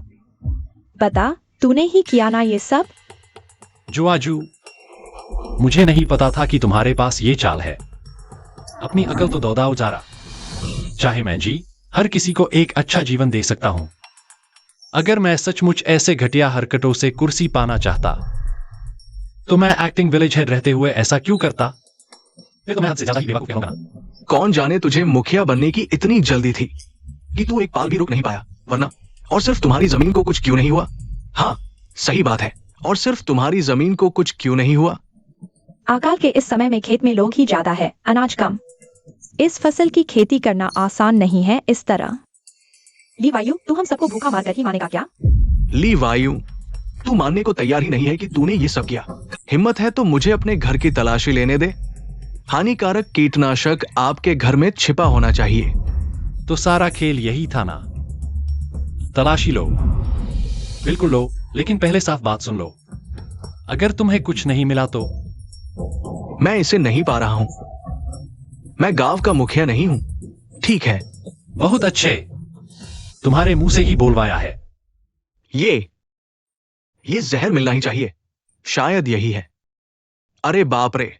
बता, तूने ही किया ना ये सब? जुआजू, मुझे नहीं पता था कि तुम्हारे पास ये चाल है। अपनी अकल तो दौदाओ जारा। चाहे मैं जी हर किसी को एक अच्छा जीवन दे सकता हूं। अगर मैं सचमुच ऐसे घटिया हरकतों से कुर्सी पाना चाहता तो मैं एक्टिंग विलेज हेड रहते हुए ऐसा क्यों करता? फिर तो मैं हद से ज्यादा ही बेवकूफ कहूंगा। कौन जाने तुझे मुखिया बनने की इतनी जल्दी थी कि तू एक पाल भी रुक नहीं पाया, वरना। और सिर्फ तुम्हारी जमीन को कुछ क्यों नहीं हुआ? हाँ, सही बात है, और सिर्फ तुम्हारी जमीन को कुछ क्यों नहीं हुआ? अकाल के इस समय में खेत में लोग ही ज्यादा है, अनाज कम। इस फसल की खेती करना आसान नहीं है इस तरह। ली वायु, तू हम सबको भूखा मारकर ही मानेगा क्या? ली वायु, तू मानने को तैयार ही नहीं है कि तूने ये सब किया। हिम्मत है तो मुझे अपने घर की तलाशी लेने दे। हानिकारक कीटनाशक आपके घर में छिपा होना चाहिए। तो सारा खेल यही था ना? तलाशी लो, बिल्कुल लो, लेकिन पहले साफ बात सुन लो। अगर तुम्हें कुछ नहीं मिला तो? मैं इसे नहीं पा रहा हूं। मैं गांव का मुखिया नहीं हूं। ठीक है। बहुत अच्छे, तुम्हारे मुंह से ही बोलवाया है। ये जहर मिलना ही चाहिए। शायद यही है। अरे बाप रे,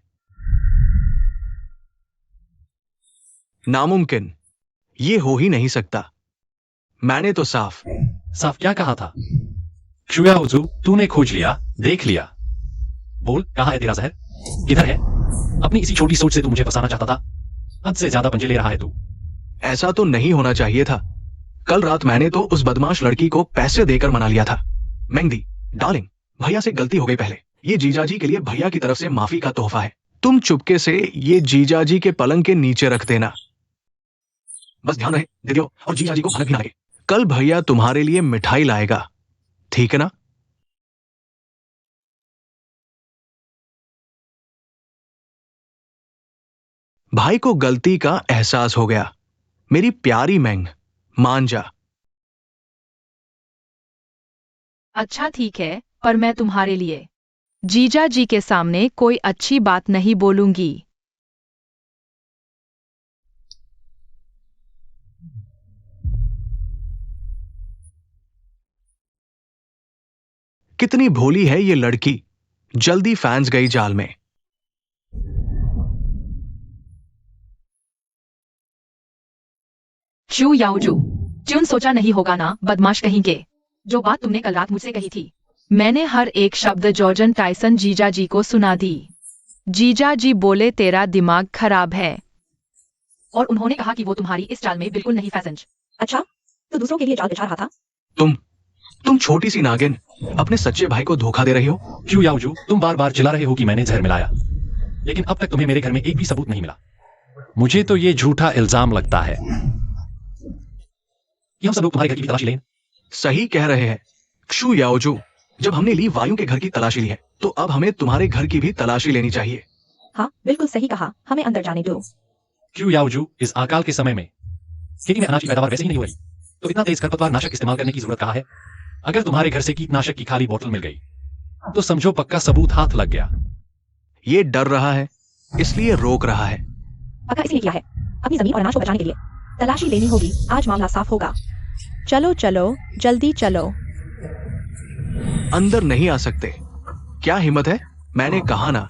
नामुमकिन, ये हो ही नहीं सकता। मैंने तो साफ क्या कहा था? शुयाओजू, तूने खोज लिया, देख लिया। बोल, कहां है तेरा जहर? किधर है? अपनी इसी छोटी सोच से तू मुझे फंसाना चाहता था। हद से ज्यादा पंजे ले रहा है तू। ऐसा तो नहीं होना चाहिए था। कल रात मैंने तो उस बदमाश लड़की को पैसे देकर मना लिया था। मेंगदी, डार्लिंग, भैया से गलती हो गई पहले। ये जीजाजी के लिए भैया की तरफ से माफी का तोहफा है। तुम चुपके से ये जीजाजी के पलंग के नीचे रख देना। बस ध्यान रहे, दीदियों और जीजाजी को भनक भी ना लगे। कल भैया तुम्हारे लिए मिठाई लाएगा, ठीक है ना? भाई को गलती का एहसास हो गया। मेरी प्यारी मैंग, मान जा। अच्छा ठीक है, पर मैं तुम्हारे लिए जीजा जी के सामने कोई अच्छी बात नहीं बोलूंगी। कितनी भोली है ये लड़की, जल्दी फैंस गई जाल में। चू याओजू, चुन सोचा नहीं होगा ना, बदमाश कहेंगे। जो बात तुमने कल रात मुझसे कही थी, मैंने हर एक शब्द जॉर्जन टाइसन जीजा जी को सुना दी। जीजा जी बोले तेरा दिमाग खराब है। और उन्होंने कहा कि वो तुम्हारी इस चाल में बिल्कुल नहीं फैसेंज। अच्छा, तो दूसरों के लिए जाल बिछा रहा था? तुम छोटी सी नागिन अपने सच्चे भाई को धोखा दे रही हो। शुयाओजू, तुम बार बार चिल्ला रहे हो कि मैंने जहर मिलाया, लेकिन अब तक तुम्हें मेरे घर में एक भी सबूत नहीं मिला। मुझे तो ये झूठा इल्जाम लगता है कि हम सब लोग तुम्हारे घर की भी तलाशी लें। सही कह रहे हैं क्षु याओजू, जब हमने ली वायु के घर की तलाशी ली है, तो अब हमें तुम्हारे घर की भी तलाशी लेनी चाहिए। हाँ, बिल्कुल सही कहा, हमें अंदर जाने दो। शुयाओजू, इस अकाल के समय में खेती में अनाज की पैदावार वैसे ही नहीं हो रही, तो इतना तेज खरपतवार नाशक इस्तेमाल करने की जरूरत कहाँ है? अगर तुम्हारे घर से कीटनाशक की खाली बोतल मिल गई तो समझो पक्का सबूत हाथ लग गया। ये डर रहा है, इसलिए रोक रहा है। पक्का इसलिए किया है, अपनी जमीन और अनाज को बचाने के लिए। तलाशी लेनी होगी, आज मामला साफ होगा। चलो चलो, जल्दी चलो। अंदर नहीं आ सकते। क्या हिम्मत है? मैंने कहा ना,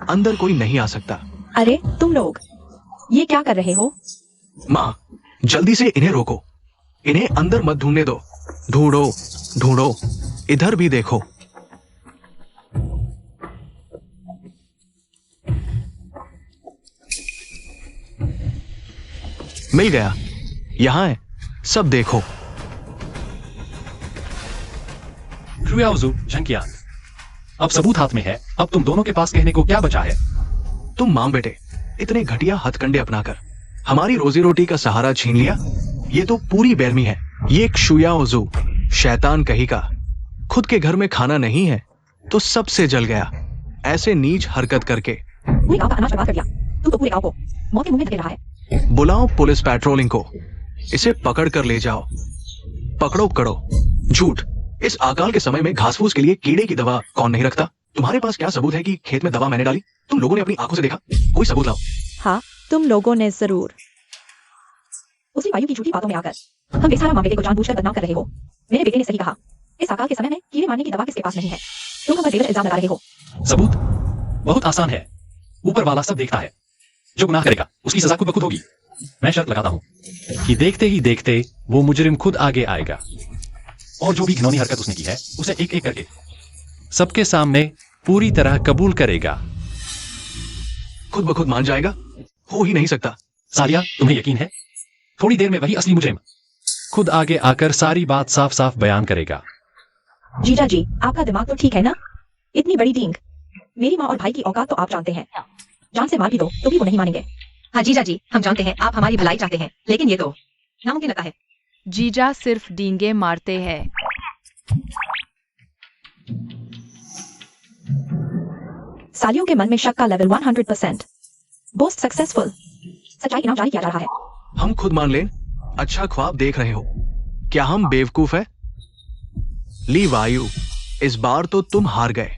अंदर कोई नहीं आ सकता। अरे तुम लोग ये क्या कर रहे हो? माँ, जल्दी से इन्हें रोको। इन्हें अंदर मत ढूंढने दो। ढूंढो ढूंढो, इधर भी देखो। मिल गया, यहाँ है, सब देखो। क्रुयाओजू झंकियांग, अब सबूत हाथ में है। अब तुम दोनों के पास कहने को क्या बचा है? तुम मां बेटे इतने घटिया हथकंडे अपनाकर हमारी रोजी रोटी का सहारा छीन लिया। ये तो पूरी बेरमी है। ये क्षुयाओजू शैतान कही का खुद के घर में खाना नहीं है तो सबसे जल गया। ऐसे नीच हरकत करके पूरे गांव का अनाज बर्बाद कर दिया। तू तो पूरे गांव को मौत के मुंह में धकेल रहा है। बुलाओ पुलिस पेट्रोलिंग को, इसे पकड़ कर ले जाओ। पकड़ो कड़ो। झूठ। इस अकाल के समय में घास फूस के लिए कीड़े की दवा कौन नहीं रखता? तुम्हारे पास क्या सबूत है कि खेत में दवा मैंने डाली? तुम लोगों ने अपनी आंखों से देखा? कोई सबूत लाओ। हाँ, तुम लोगों ने जरूर। उसी वायु की झूठी बातों में आकर हम बेसहारा माँ बेटे को जानबूझकर बदनाम कर रहे हो। मेरे बेटे ने सही कहा, इस अकाल के समय में कीड़े मारने की दवा किसके पास नहीं है। तुम हम पर बेवजह इल्जाम लगा रहे हो। सबूत बहुत आसान है। ऊपर वाला सब देखता है। जो गुनाह करेगा उसकी सजा खुद ब खुद होगी। मैं शर्त लगाता हूँ कि देखते ही देखते वो मुजरिम खुद आगे आएगा और जो भी घिनौनी हरकत उसने की है उसे एक एक करके सबके सामने पूरी तरह कबूल करेगा। खुद ब खुद मान जाएगा? हो ही नहीं सकता। सालिया, तुम्हें यकीन है? थोड़ी देर में वही असली मुजरिम खुद आगे आकर सारी बात साफ साफ बयान करेगा। जीजा जी, आपका दिमाग तो ठीक है ना? इतनी बड़ी डींग, मेरी माँ और भाई की औकात तो आप जानते हैं। जान से मार भी दो तो भी वो नहीं मानेंगे। हाँ जीजा जी, हम जानते हैं आप हमारी भलाई चाहते हैं, लेकिन ये तो नामुमकिन लगता है। जीजा सिर्फ डींगे मारते हैं। सालियों के मन में शक का लेवल 100%। Boast successful. सच्चाई इनाम जारी किया जा रहा है। हम खुद मान लें, अच्छा ख्वाब देख रहे हो। क्या हम बेवकूफ है? ली वायु, इस बार तो तुम हार गए।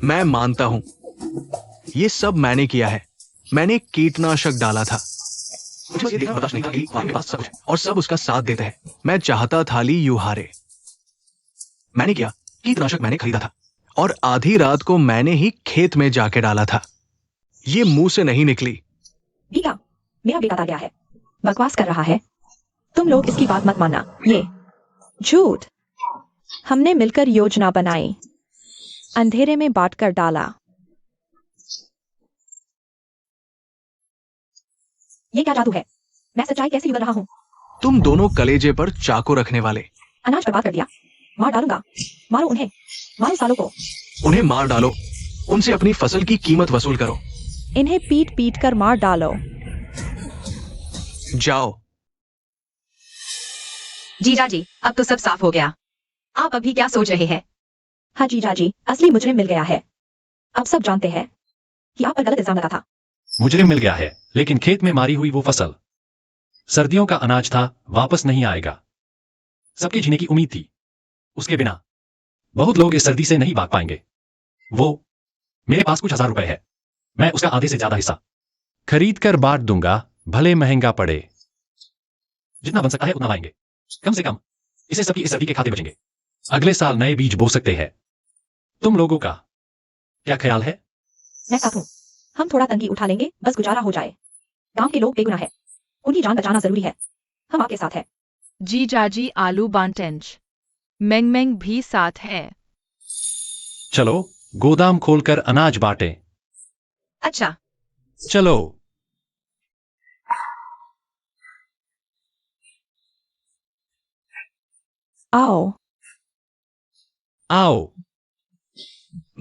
मैं मानता हूं ये सब मैंने किया है। मैंने कीटनाशक डाला था। मुझे बस ये देखना बर्दाश्त नहीं था कि आपके पास सब कुछ है और सब उसका साथ देते हैं। मैं चाहता था ली यू हारे। मैंने किया। कीटनाशक मैंने खरीदा था और आधी रात को मैंने ही खेत में जाके डाला था। ये मुंह से नहीं निकली। भीगा, मेरा बेटा आ गया है। बकवास कर रहा है। तुम लोग इसकी बात मत मानना। ये झूठ। हमने मिलकर योजना बनाई, अंधेरे में बांटकर डाला। ये क्या जादू है? मैं सच्चाई कैसे उगल रहा हूँ? तुम दोनों कलेजे पर चाकू रखने वाले। अनाज बर्बाद कर दिया। मार डालूंगा। मारो उन्हें, मारो सालों को। उन्हें मार डालो। उनसे अपनी फसल की कीमत वसूल करो। इन्हें पीट पीट कर मार डालो। जाओ। जीजा जी, अब तो सब साफ हो गया। आप अभी क्या सोच रहे हैं? हाँ जीजा जी, असली मुजरिम मिल गया है। अब सब जानते हैं कि आप पर गलत इल्जाम लगा था। मुजरिम मिल गया है, लेकिन खेत में मारी हुई वो फसल सर्दियों का अनाज था, वापस नहीं आएगा। सबके जीने की उम्मीद थी। उसके बिना बहुत लोग इस सर्दी से नहीं भाग पाएंगे। वो मेरे पास कुछ 1000 रुपए है। मैं उसका आधे से ज्यादा हिस्सा खरीद कर बांट दूंगा, भले महंगा पड़े। जितना बन सकता है उतना लाएंगे। कम से कम इसे सबकी इस सर्दी के खाते बचेंगे। अगले साल नए बीज बो सकते हैं। तुम लोगों का क्या ख्याल है? मैं साथ हूँ। हम थोड़ा तंगी उठा लेंगे, बस गुजारा हो जाए। गांव के लोग बेगुनाह है, उनकी जान बचाना जरूरी है। हम आपके साथ हैं। जीजाजी आलू बांटेंज। मेंग मेंग भी साथ है। चलो गोदाम खोलकर अनाज बांटें। अच्छा। चलो। आओ। आओ।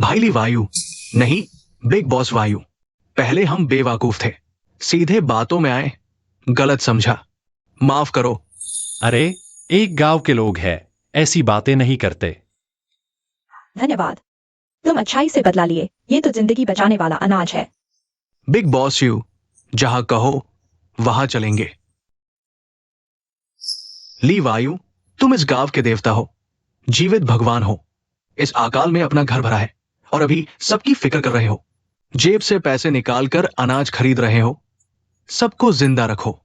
भाईली वायु नहीं, बिग बॉस वायु। पहले हम बेवकूफ थे, सीधे बातों में आए, गलत समझा। माफ करो। अरे एक गांव के लोग हैं, ऐसी बातें नहीं करते। धन्यवाद, तुम अच्छाई से बदला लिए। ये तो जिंदगी बचाने वाला अनाज है। बिग बॉस यू, जहां कहो वहां चलेंगे। ली वायु, तुम इस गांव के देवता हो, जीवित भगवान हो। इस अकाल में अपना घर भरा है और अभी सबकी फिक्र कर रहे हो। जेब से पैसे निकालकर अनाज खरीद रहे हो। सबको जिंदा रखो।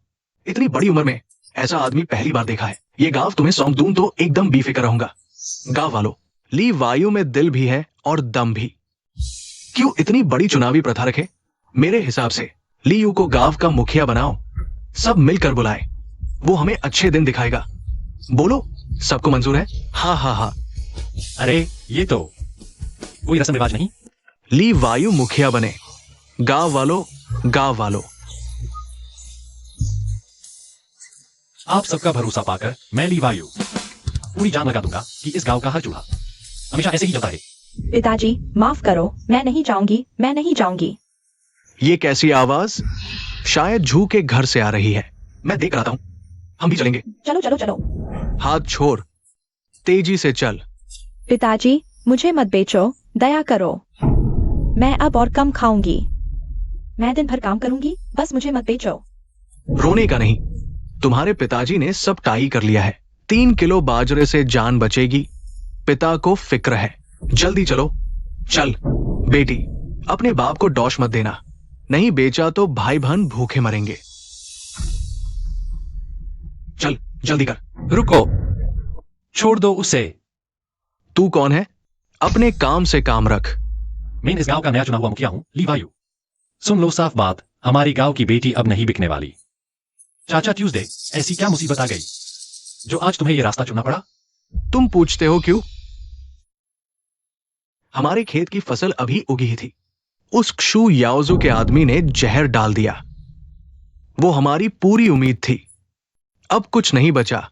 इतनी बड़ी उम्र में ऐसा आदमी पहली बार देखा है। ये गांव तुम्हें सौंप दूं तो एकदम बेफिक्र रहूंगा। गांव वालों, ली वायु में दिल भी है और दम भी। क्यों इतनी बड़ी चुनावी प्रथा रखे? मेरे हिसाब से ली यू को गांव का मुखिया बनाओ। सब मिलकर बुलाए, वो हमें अच्छे दिन दिखाएगा। बोलो, सबको मंजूर है? हाँ हाँ हाँ। अरे ये तो कोई रस्म रिवाज नहीं। ली वायु मुखिया बने। गांव वालों, आप सबका भरोसा पाकर मैं ली वायु पूरी जान लगा दूंगा कि इस गांव का हर चूल्हा हमेशा ऐसे ही जलता है। पिताजी माफ करो, मैं नहीं जाऊंगी, मैं नहीं जाऊंगी। ये कैसी आवाज? शायद जू के घर से आ रही है। मैं देख रहा हूं, हम भी चलेंगे। चलो चलो चलो। हाथ छोड़, तेजी से चल। पिताजी मुझे मत बेचो, दया करो। मैं अब और कम खाऊंगी। मैं दिन भर काम करूंगी, बस मुझे मत बेचो। रोने का नहीं, तुम्हारे पिताजी ने सब टाई कर लिया है। 3 किलो बाजरे से जान बचेगी, पिता को फिक्र है। जल्दी चलो, चल बेटी, अपने बाप को डॉश मत देना, नहीं बेचा तो भाई बहन भूखे मरेंगे। चल जल्दी कर। रुको, छोड़ दो उसे। तू कौन है? अपने काम से काम रख। मैं इस गांव का नया चुना हुआ मुखिया हूं, ली वायु। सुन लो साफ बात, हमारी गांव की बेटी अब नहीं बिकने वाली। चाचा ट्यूसडे, ऐसी क्या मुसीबत आ गई जो आज तुम्हें यह रास्ता चुनना पड़ा? तुम पूछते हो क्यों? हमारे खेत की फसल अभी उगी ही थी, उस क्षु याओजू के आदमी ने जहर डाल दिया। वो हमारी पूरी उम्मीद थी, अब कुछ नहीं बचा।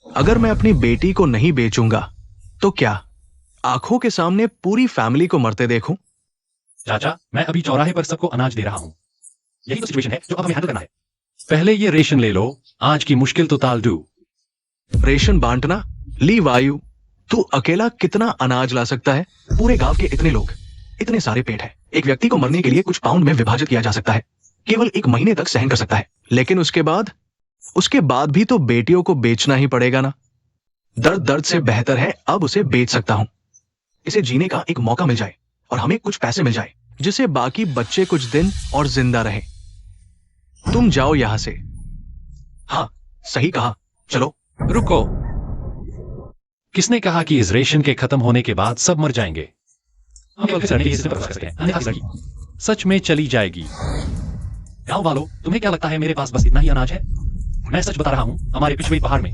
अगर मैं अपनी बेटी को नहीं बेचूंगा तो क्या आंखों के सामने पूरी फैमिली को मरते देखूं? चाचा, मैं अभी चौराहे पर सबको अनाज दे रहा हूं। यही तो सिचुएशन है जो अब हमें हैंडल करना है। पहले ये रेशन ले लो, आज की मुश्किल तो टाल दो। रेशन बांटना? ली वायु, तू अकेला कितना अनाज ला सकता है? पूरे गांव के इतने लोग, इतने सारे पेट है। एक व्यक्ति को मरने के लिए कुछ पाउंड में विभाजित किया जा सकता है, केवल 1 महीने तक सहन कर सकता है। लेकिन उसके बाद भी तो बेटियों को बेचना ही पड़ेगा ना। दर्द से बेहतर है अब उसे बेच सकता हूं, इसे जीने का एक मौका मिल जाए और हमें कुछ पैसे मिल जाए, जिससे बाकी बच्चे कुछ दिन और जिंदा रहे। तुम जाओ यहां से। हाँ सही कहा, चलो। रुको, किसने कहा कि इस रेशन के खत्म होने के बाद सब मर जाएंगे? हम केवल किसी लड़ने के हिस्से पर भरोसा कर सकते हैं, अन्यथा इस लड़की सच में चली जाएगी। गांव वालों, तुम्हें क्या लगता है मेरे पास बस इतना ही अनाज है? मैं सच बता रहा हूं, हमारे पिछवे पहाड़ में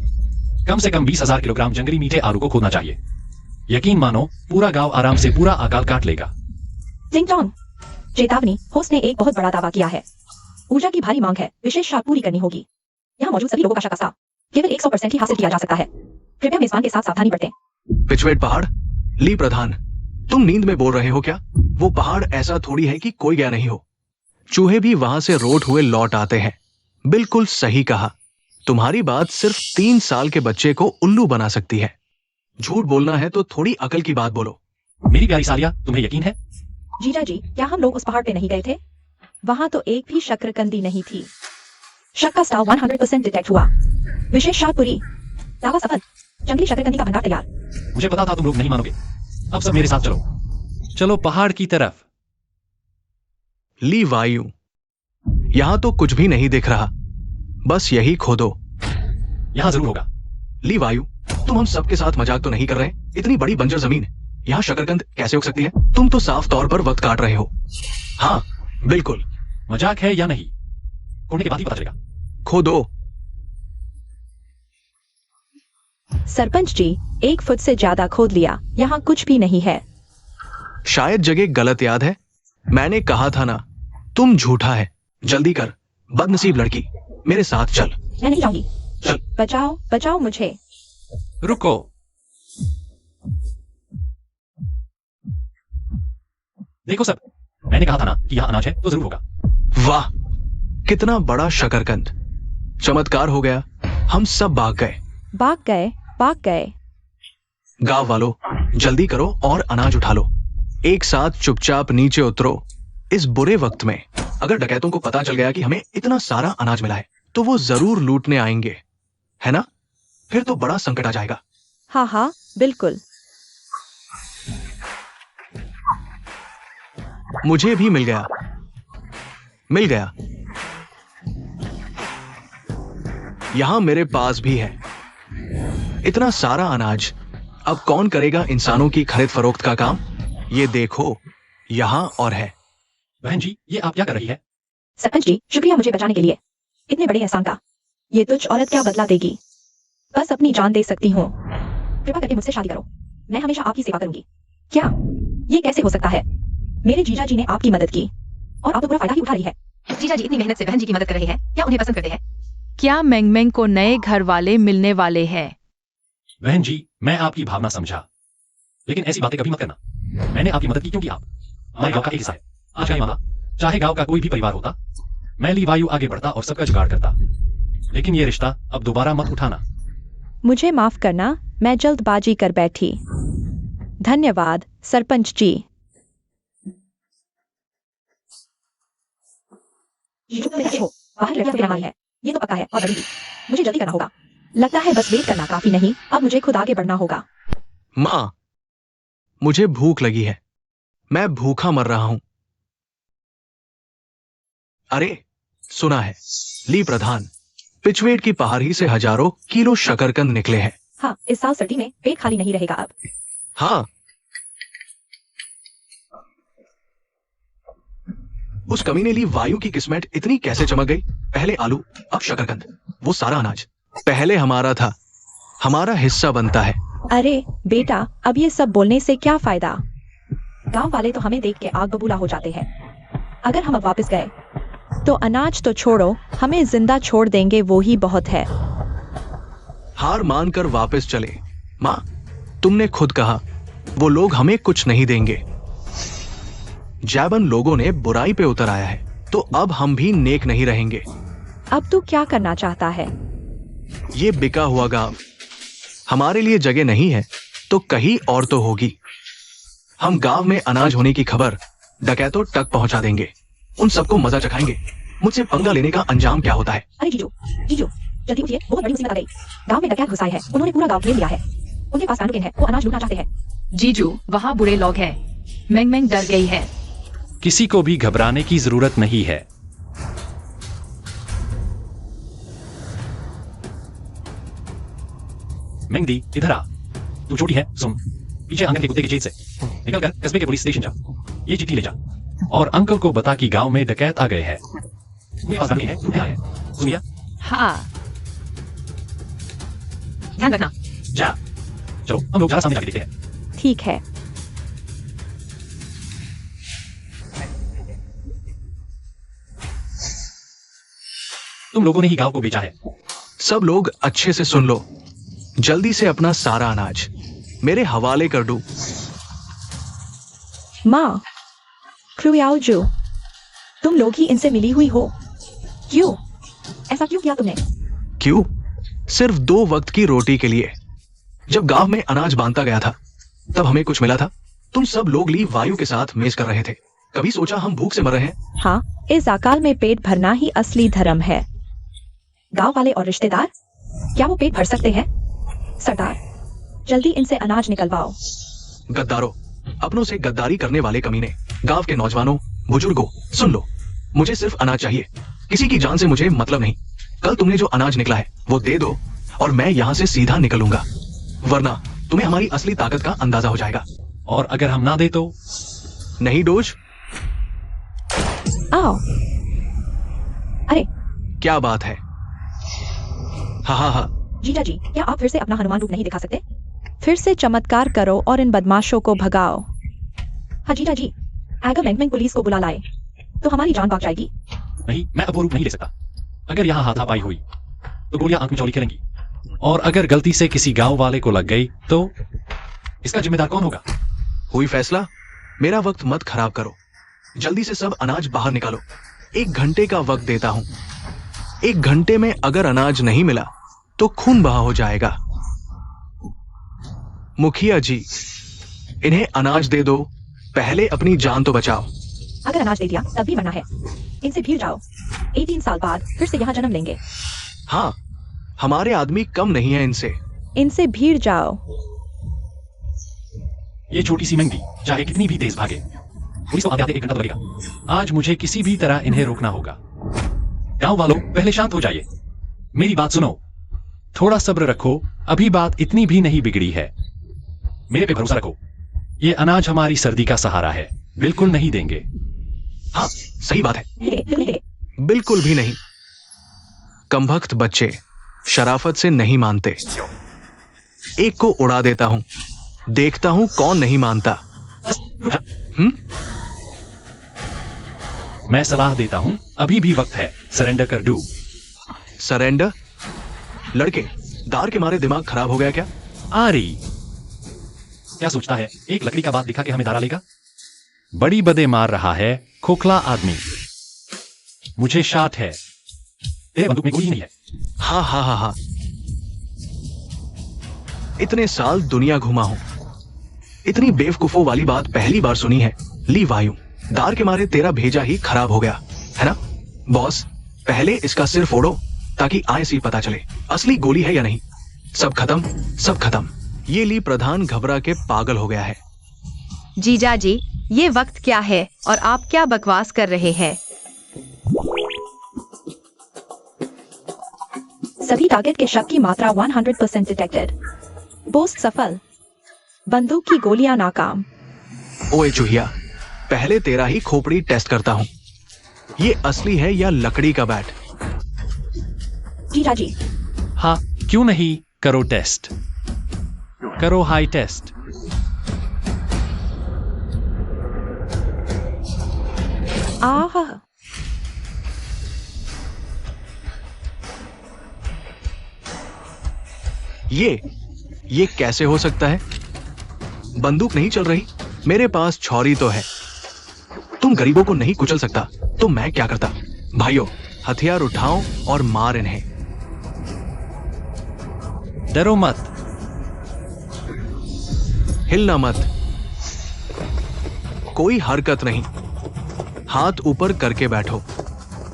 कम से कम 20,000 किलोग्राम जंगली मीठे आलू को खोदना चाहिए। यकीन मानो, पूरा गांव आराम से पूरा अकाल काट लेगा। टिंग टोंग, चेतावनी, होस्ट ने एक बहुत बड़ा दावा किया है। ऊर्जा की भारी मांग है, विशेष शर्त पूरी करनी होगी। यहाँ मौजूद सभी लोगों का शकस्ता केवल 100% ही हासिल किया जा सकता है। कृपया मेजबान के साथ सावधानी बरतें। पिछवेट पहाड़, ली प्रधान, तुम नींद में बोल रहे हो क्या? वो पहाड़ ऐसा थोड़ी है कि कोई गया नहीं हो। चूहे भी वहां से रोट हुए लौट आते हैं। बिल्कुल सही कहा। तुम्हारी बात सिर्फ 3 साल के बच्चे को उल्लू बना सकती है। झूठ बोलना है तो थोड़ी अकल की बात बोलो। मेरी प्यारी सालिया, तुम्हें यकीन है? जीजा जी, क्या हम लोग उस पहाड़ पे नहीं गए थे? वहां तो एक भी शक्करकंदी नहीं थी। शक का स्टाव 100% डिटेक्ट हुआ। विशेष शर्त पूरी, दावा सफल। जंगली शक्करकंदी का भंडार तैयार। मुझे पता था तुम लोग नहीं मानोगे। अब सब मेरे साथ चलो, चलो पहाड़ की तरफ। ली वायु, यहां तो कुछ भी नहीं दिख रहा, बस यही खोदो। यहां जरूर होगा। ली वायु, तुम हम सबके साथ मजाक तो नहीं कर रहे? इतनी बड़ी बंजर जमीन, यहाँ शकरकंद कैसे उग सकती है? तुम तो साफ तौर पर वक्त काट रहे हो। हाँ बिल्कुल। मजाक है या नहीं, खोदने के बाद ही पता चलेगा। खोदो। सरपंच जी, 1 फुट से ज्यादा खोद लिया, यहाँ कुछ भी नहीं है। शायद जगह गलत याद है। मैंने कहा था ना, तुम झूठा है। जल्दी कर, बदनसीब लड़की, मेरे साथ चल। मैं नहीं जाऊंगी। चल। बचाओ बचाओ मुझे। रुको, देखो सब, मैंने कहा था ना कि यहाँ अनाज है तो जरूर होगा। वाह, कितना बड़ा शकरकंद। चमत्कार हो गया, हम सब भाग गए। भाग गए, भाग गए। गांव वालों, जल्दी करो और अनाज उठा लो। एक साथ चुपचाप नीचे उतरो। इस बुरे वक्त में अगर डकैतों को पता चल गया कि हमें इतना सारा अनाज मिला है, तो वो जरूर लूटने आएंगे, है ना? फिर तो बड़ा संकट आ जाएगा। हाँ हाँ बिल्कुल। मुझे भी मिल गया, मिल गया। यहां मेरे पास भी है इतना सारा अनाज। अब कौन करेगा इंसानों की खरीद फरोख्त का काम? ये देखो, यहां और है। बहन जी, ये आप क्या कर रही है? सरपंच जी, शुक्रिया मुझे बचाने के लिए। इतने बड़े एहसान का ये तुच्छ औरत क्या बदला देगी? बस अपनी जान दे सकती हूँ। कृपा करके मुझसे शादी करो, मैं हमेशा आपकी सेवा करूंगी। क्या ये कैसे हो सकता है? मेरे जीजा जी ने आपकी मदद की और आप तो पूरा फायदा ही उठा रही है। जीजा जी इतनी मेहनत से बहन जी की मदद कर रहे हैं, क्या उन्हें पसंद करते हैं? क्या मेंगमेंग को नए घर वाले मिलने वाले हैं? बहन जी, मैं आपकी भावना समझा, लेकिन ऐसी बातें कभी मत करना। मैंने आपकी मदद की क्योंकि आप हमारे गांव का एक हिस्सा है। आज का ये मामला, चाहे गांव का कोई भी परिवार होता, मैं ली वायु आगे बढ़ता और सबका जुगाड़ करता, लेकिन ये रिश्ता अब दोबारा मत उठाना। मुझे माफ करना, मैं जल्दबाजी कर बैठी। धन्यवाद सरपंच जी। जीजू तुम कैसे हो? बाहर लड़कियां बीमारी है, ये तो पक्का है। और बड़ी, मुझे जल्दी करना होगा। लगता है बस वेट करना काफी नहीं, अब मुझे खुद आगे बढ़ना होगा। माँ, मुझे भूख लगी है, मैं भूखा मर रहा हूं। अरे सुना है, ली प्रधान, पिछवेट की पहाड़ी से हजारों किलो शकरकंद निकले हैं। हाँ, इस साल सर्दी में पेट खाली नहीं रहेगा अब। हाँ, उस कमीने ली वायु की किस्मत इतनी कैसे चमक गई? पहले आलू, अब शकरकंद, वो सारा अनाज पहले हमारा था, हमारा हिस्सा बनता है। अरे बेटा, अब ये सब बोलने से क्या फायदा? गांव वाले तो हमें देख के आग बबूला हो जाते हैं। अगर हम अब वापस गए तो अनाज तो छोड़ो, हमें जिंदा छोड़ देंगे, वो ही बहुत है। हार मानकर वापस चले। माँ, तुमने खुद कहा वो लोग हमें कुछ नहीं देंगे। जैबन लोगों ने बुराई पे उतर आया है, तो अब हम भी नेक नहीं रहेंगे। अब तू क्या करना चाहता है? ये बिका हुआ गांव हमारे लिए जगह नहीं है तो कहीं और तो होगी। हम गांव में अनाज होने की खबर डकैतों तक पहुंचा देंगे, उन सबको मजा चखाएंगे। मुझसे पंगा लेने का अंजाम क्या होता है? अरे जीजू, जीजू जल्दी उठिए, बहुत बड़ी मुसीबत आ गई। गांव में डकैत घुसाए हैं, उन्होंने पूरा गांव घेर लिया है। उनके पास पैन है, वो अनाज लूटना चाहते हैं। जीजू, वहाँ बुरे लोग हैं। मेंगमेंग डर गई है। किसी को भी घबराने की जरूरत नहीं है। मेंगदी, इधर आ। तू छोटी है, सुन। पीछे आंगन के कुत्ते की चेत से निकलकर कस्बे के पुलिस स्टेशन जा। ये चिट्ठी ले जा और अंकल को बता कि गांव में डकैत आ गए हैं। मेरे पास गाड़ी है, तू यहाँ है। सुन लिया? हाँ, ध्यान रखना। जा। चलो, हम लोग जरा सामने जाके देखते हैं। ठीक है। तुम लोगों ने ही गांव को बेचा है। सब लोग अच्छे से सुन लो, जल्दी से अपना सारा अनाज मेरे हवाले कर दो। माँ, क्रुयाओजू, तुम लोग ही इनसे मिली हुई हो। क्यों? ऐसा क्यों किया तुमने? क्यों? सिर्फ 2 वक्त की रोटी के लिए। जब गांव में अनाज बांधता गया था, तब हमें कुछ मिला था। तुम सब लोग ली वायु के साथ मेज कर रहे थे। कभी सोचा हम भूख से मर रहे हैं? हाँ, इस अकाल में पेट भरना ही असली धर्म है। गांव वाले और रिश्तेदार, क्या वो पेट भर सकते हैं? सरदार, जल्दी इनसे अनाज निकलवाओ। गद्दारों, अपनों से गद्दारी करने वाले कमीने, गांव के नौजवानों, बुजुर्गों, सुन लो, मुझे सिर्फ अनाज चाहिए, किसी की जान से मुझे मतलब नहीं। कल तुमने जो अनाज निकला है वो दे दो और मैं यहाँ से सीधा निकलूंगा, वरना तुम्हें हमारी असली ताकत का अंदाजा हो जाएगा। और अगर हम ना दे तो? नहीं डोज? आओ। अरे क्या बात है? हाँ हाँ हाँ, जीजा जी, क्या आप फिर से अपना हनुमान रूप नहीं दिखा सकते? फिर से चमत्कार करो और इन बदमाशों को भगाओ। हाँ जीजा जी, अगर मेंगमेंग पुलिस को बुला लाए तो हमारी जान बच जाएगी। नहीं, मैं अब वो रूप नहीं ले सकता। अगर यहाँ हाथापाई हुई तो गोलियां आंख में चौड़ी करेंगी, और अगर गलती से किसी गांव वाले को लग गई तो इसका जिम्मेदार कौन होगा? हुई फैसला। मेरा वक्त मत खराब करो, जल्दी से सब अनाज बाहर निकालो। 1 घंटे का वक्त देता हूं। 1 घंटे में अगर अनाज नहीं मिला तो खून बहा हो जाएगा। मुखिया जी, इन्हें अनाज दे दो, पहले अपनी जान तो बचाओ। अगर अनाज दे दिया तब भी मरना है। इनसे भीड़ जाओ, 18 साल बाद फिर से यहाँ जन्म लेंगे। हाँ, हमारे आदमी कम नहीं है इनसे। इनसे भीड़ जाओ। ये छोटी सी मेंगदी चाहे कितनी भी तेज भागे, पुलिस को आते आते 1 घंटा तो लगेगा। आज मुझे किसी भी तरह इन्हें रोकना होगा। गांव वालों, पहले शांत हो जाइए, मेरी बात सुनो, थोड़ा सब्र रखो, अभी बात इतनी भी नहीं बिगड़ी है। मेरे पे भरोसा रखो, ये अनाज हमारी सर्दी का सहारा है, बिल्कुल नहीं देंगे। हाँ, सही बात है। नहीं। बिल्कुल भी नहीं। कमबख्त बच्चे शराफत से नहीं मानते। एक को उड़ा देता हूं, देखता हूं कौन नहीं मानता। मैं सलाह देता हूं, अभी भी वक्त है, सरेंडर कर दो। सरेंडर? लड़के, दार के मारे दिमाग खराब हो गया क्या? आरी क्या सोचता है, एक लकड़ी का बात दिखा के हमें दारा लेगा? बड़ी बदे मार रहा है खोखला आदमी। मुझे शाट है, तेरे बंदूक में गोली नहीं है। हाँ हाँ हाँ हाँ, इतने साल दुनिया घुमा हूं, इतनी बेवकूफों वाली बात पहली बार सुनी है। ली वायु, दार के मारे तेरा भेजा ही खराब हो गया है ना? बॉस, पहले इसका सिर फोड़ो ताकि आए सी पता चले असली गोली है या नहीं। सब खत्म, सब खत्म। ये ली प्रधान घबरा के पागल हो गया है। जीजा जी, ये वक्त क्या है और आप क्या बकवास कर रहे हैं? सभी टारगेट के शव की मात्रा 100% डिटेक्टेड। बोस्ट सफल, बंदूक की गोलियां नाकाम। ओए चूहिया, पहले तेरा ही खोपड़ी टेस्ट करता हूं। ये असली है या लकड़ी का बैट? जीजा जी, हाँ, क्यों नहीं, करो टेस्ट, करो हाई टेस्ट। आह, ये कैसे हो सकता है? बंदूक नहीं चल रही, मेरे पास छौरी तो है। तुम गरीबों को नहीं कुचल सकता तो मैं क्या करता? भाइयों, हथियार उठाओ और मार इन्हें। डरो मत, हिलना मत, कोई हरकत नहीं। हाथ ऊपर करके बैठो,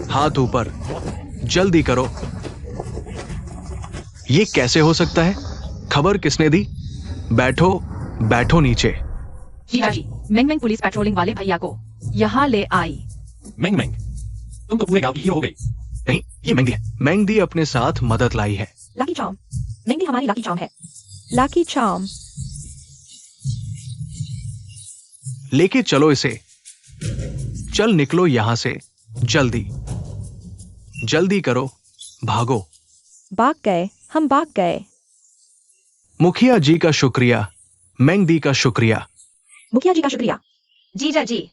हाथ ऊपर, जल्दी करो। ये कैसे हो सकता है? खबर किसने दी? बैठो, बैठो नीचे। जीजा जी, मेंग मेंग पुलिस पेट्रोलिंग वाले भैया को यहाँ ले आई। मेंग मेंग, तुम तो पूरे गांव की हीरो हो गई। नहीं, ये मेंगदी है। मेंगदी अपने साथ मदद लाई है। लकी चार्म, मेंगदी हमारी लकी चार्म है। लकी चार्म, लेके चलो इसे। चल निकलो यहां से, जल्दी, जल्दी करो, भागो। भाग गए, हम भाग गए। मुखिया जी का शुक्रिया, मेंगदी का शुक्रिया। मुखिया जी का शुक्रिया। जीजा जी,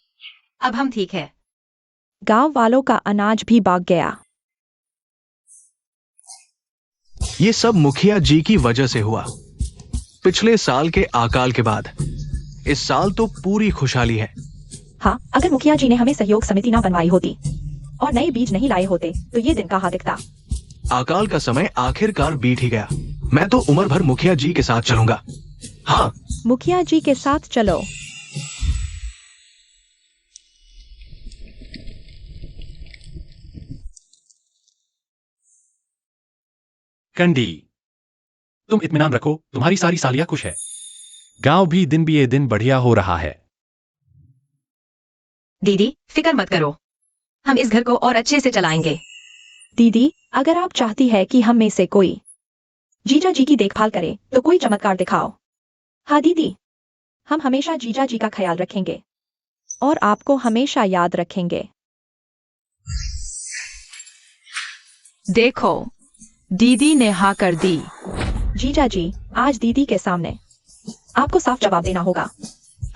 अब हम ठीक है। गांव वालों का अनाज भी भाग गया। ये सब मुखिया जी की वजह से हुआ। पिछले साल के अकाल के बाद इस साल तो पूरी खुशहाली है। हाँ, अगर मुखिया जी ने हमें सहयोग समिति ना बनवाई होती और नए बीज नहीं लाए होते तो ये दिन कहाँ दिखता। अकाल का समय आखिरकार बीत ही गया। मैं तो उम्र भर मुखिया जी के साथ चलूंगा। हाँ, मुखिया जी के साथ चलो। कंडी, तुम इत्मीनान रखो, तुम्हारी सारी सालियां खुश है। गांव भी दिन भी ये दिन बढ़िया हो रहा है। दीदी, फिक्र मत करो, हम इस घर को और अच्छे से चलाएंगे। दीदी, अगर आप चाहती है कि हम में से कोई जीजा जी की देखभाल करे तो कोई चमत्कार दिखाओ। हाँ दीदी, हम हमेशा जीजा जी का ख्याल रखेंगे और आपको हमेशा याद रखेंगे। देखो, दीदी ने हाँ कर दी। जीजा जी, आज दीदी के सामने आपको साफ जवाब देना होगा।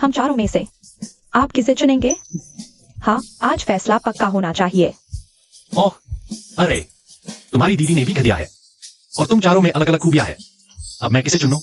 हम चारों में से आप किसे चुनेंगे? हाँ, आज फैसला पक्का होना चाहिए। ओह, अरे, तुम्हारी दीदी ने भी कह दिया है और तुम चारों में अलग अलग खूबियां है। अब मैं किसे चुनूं?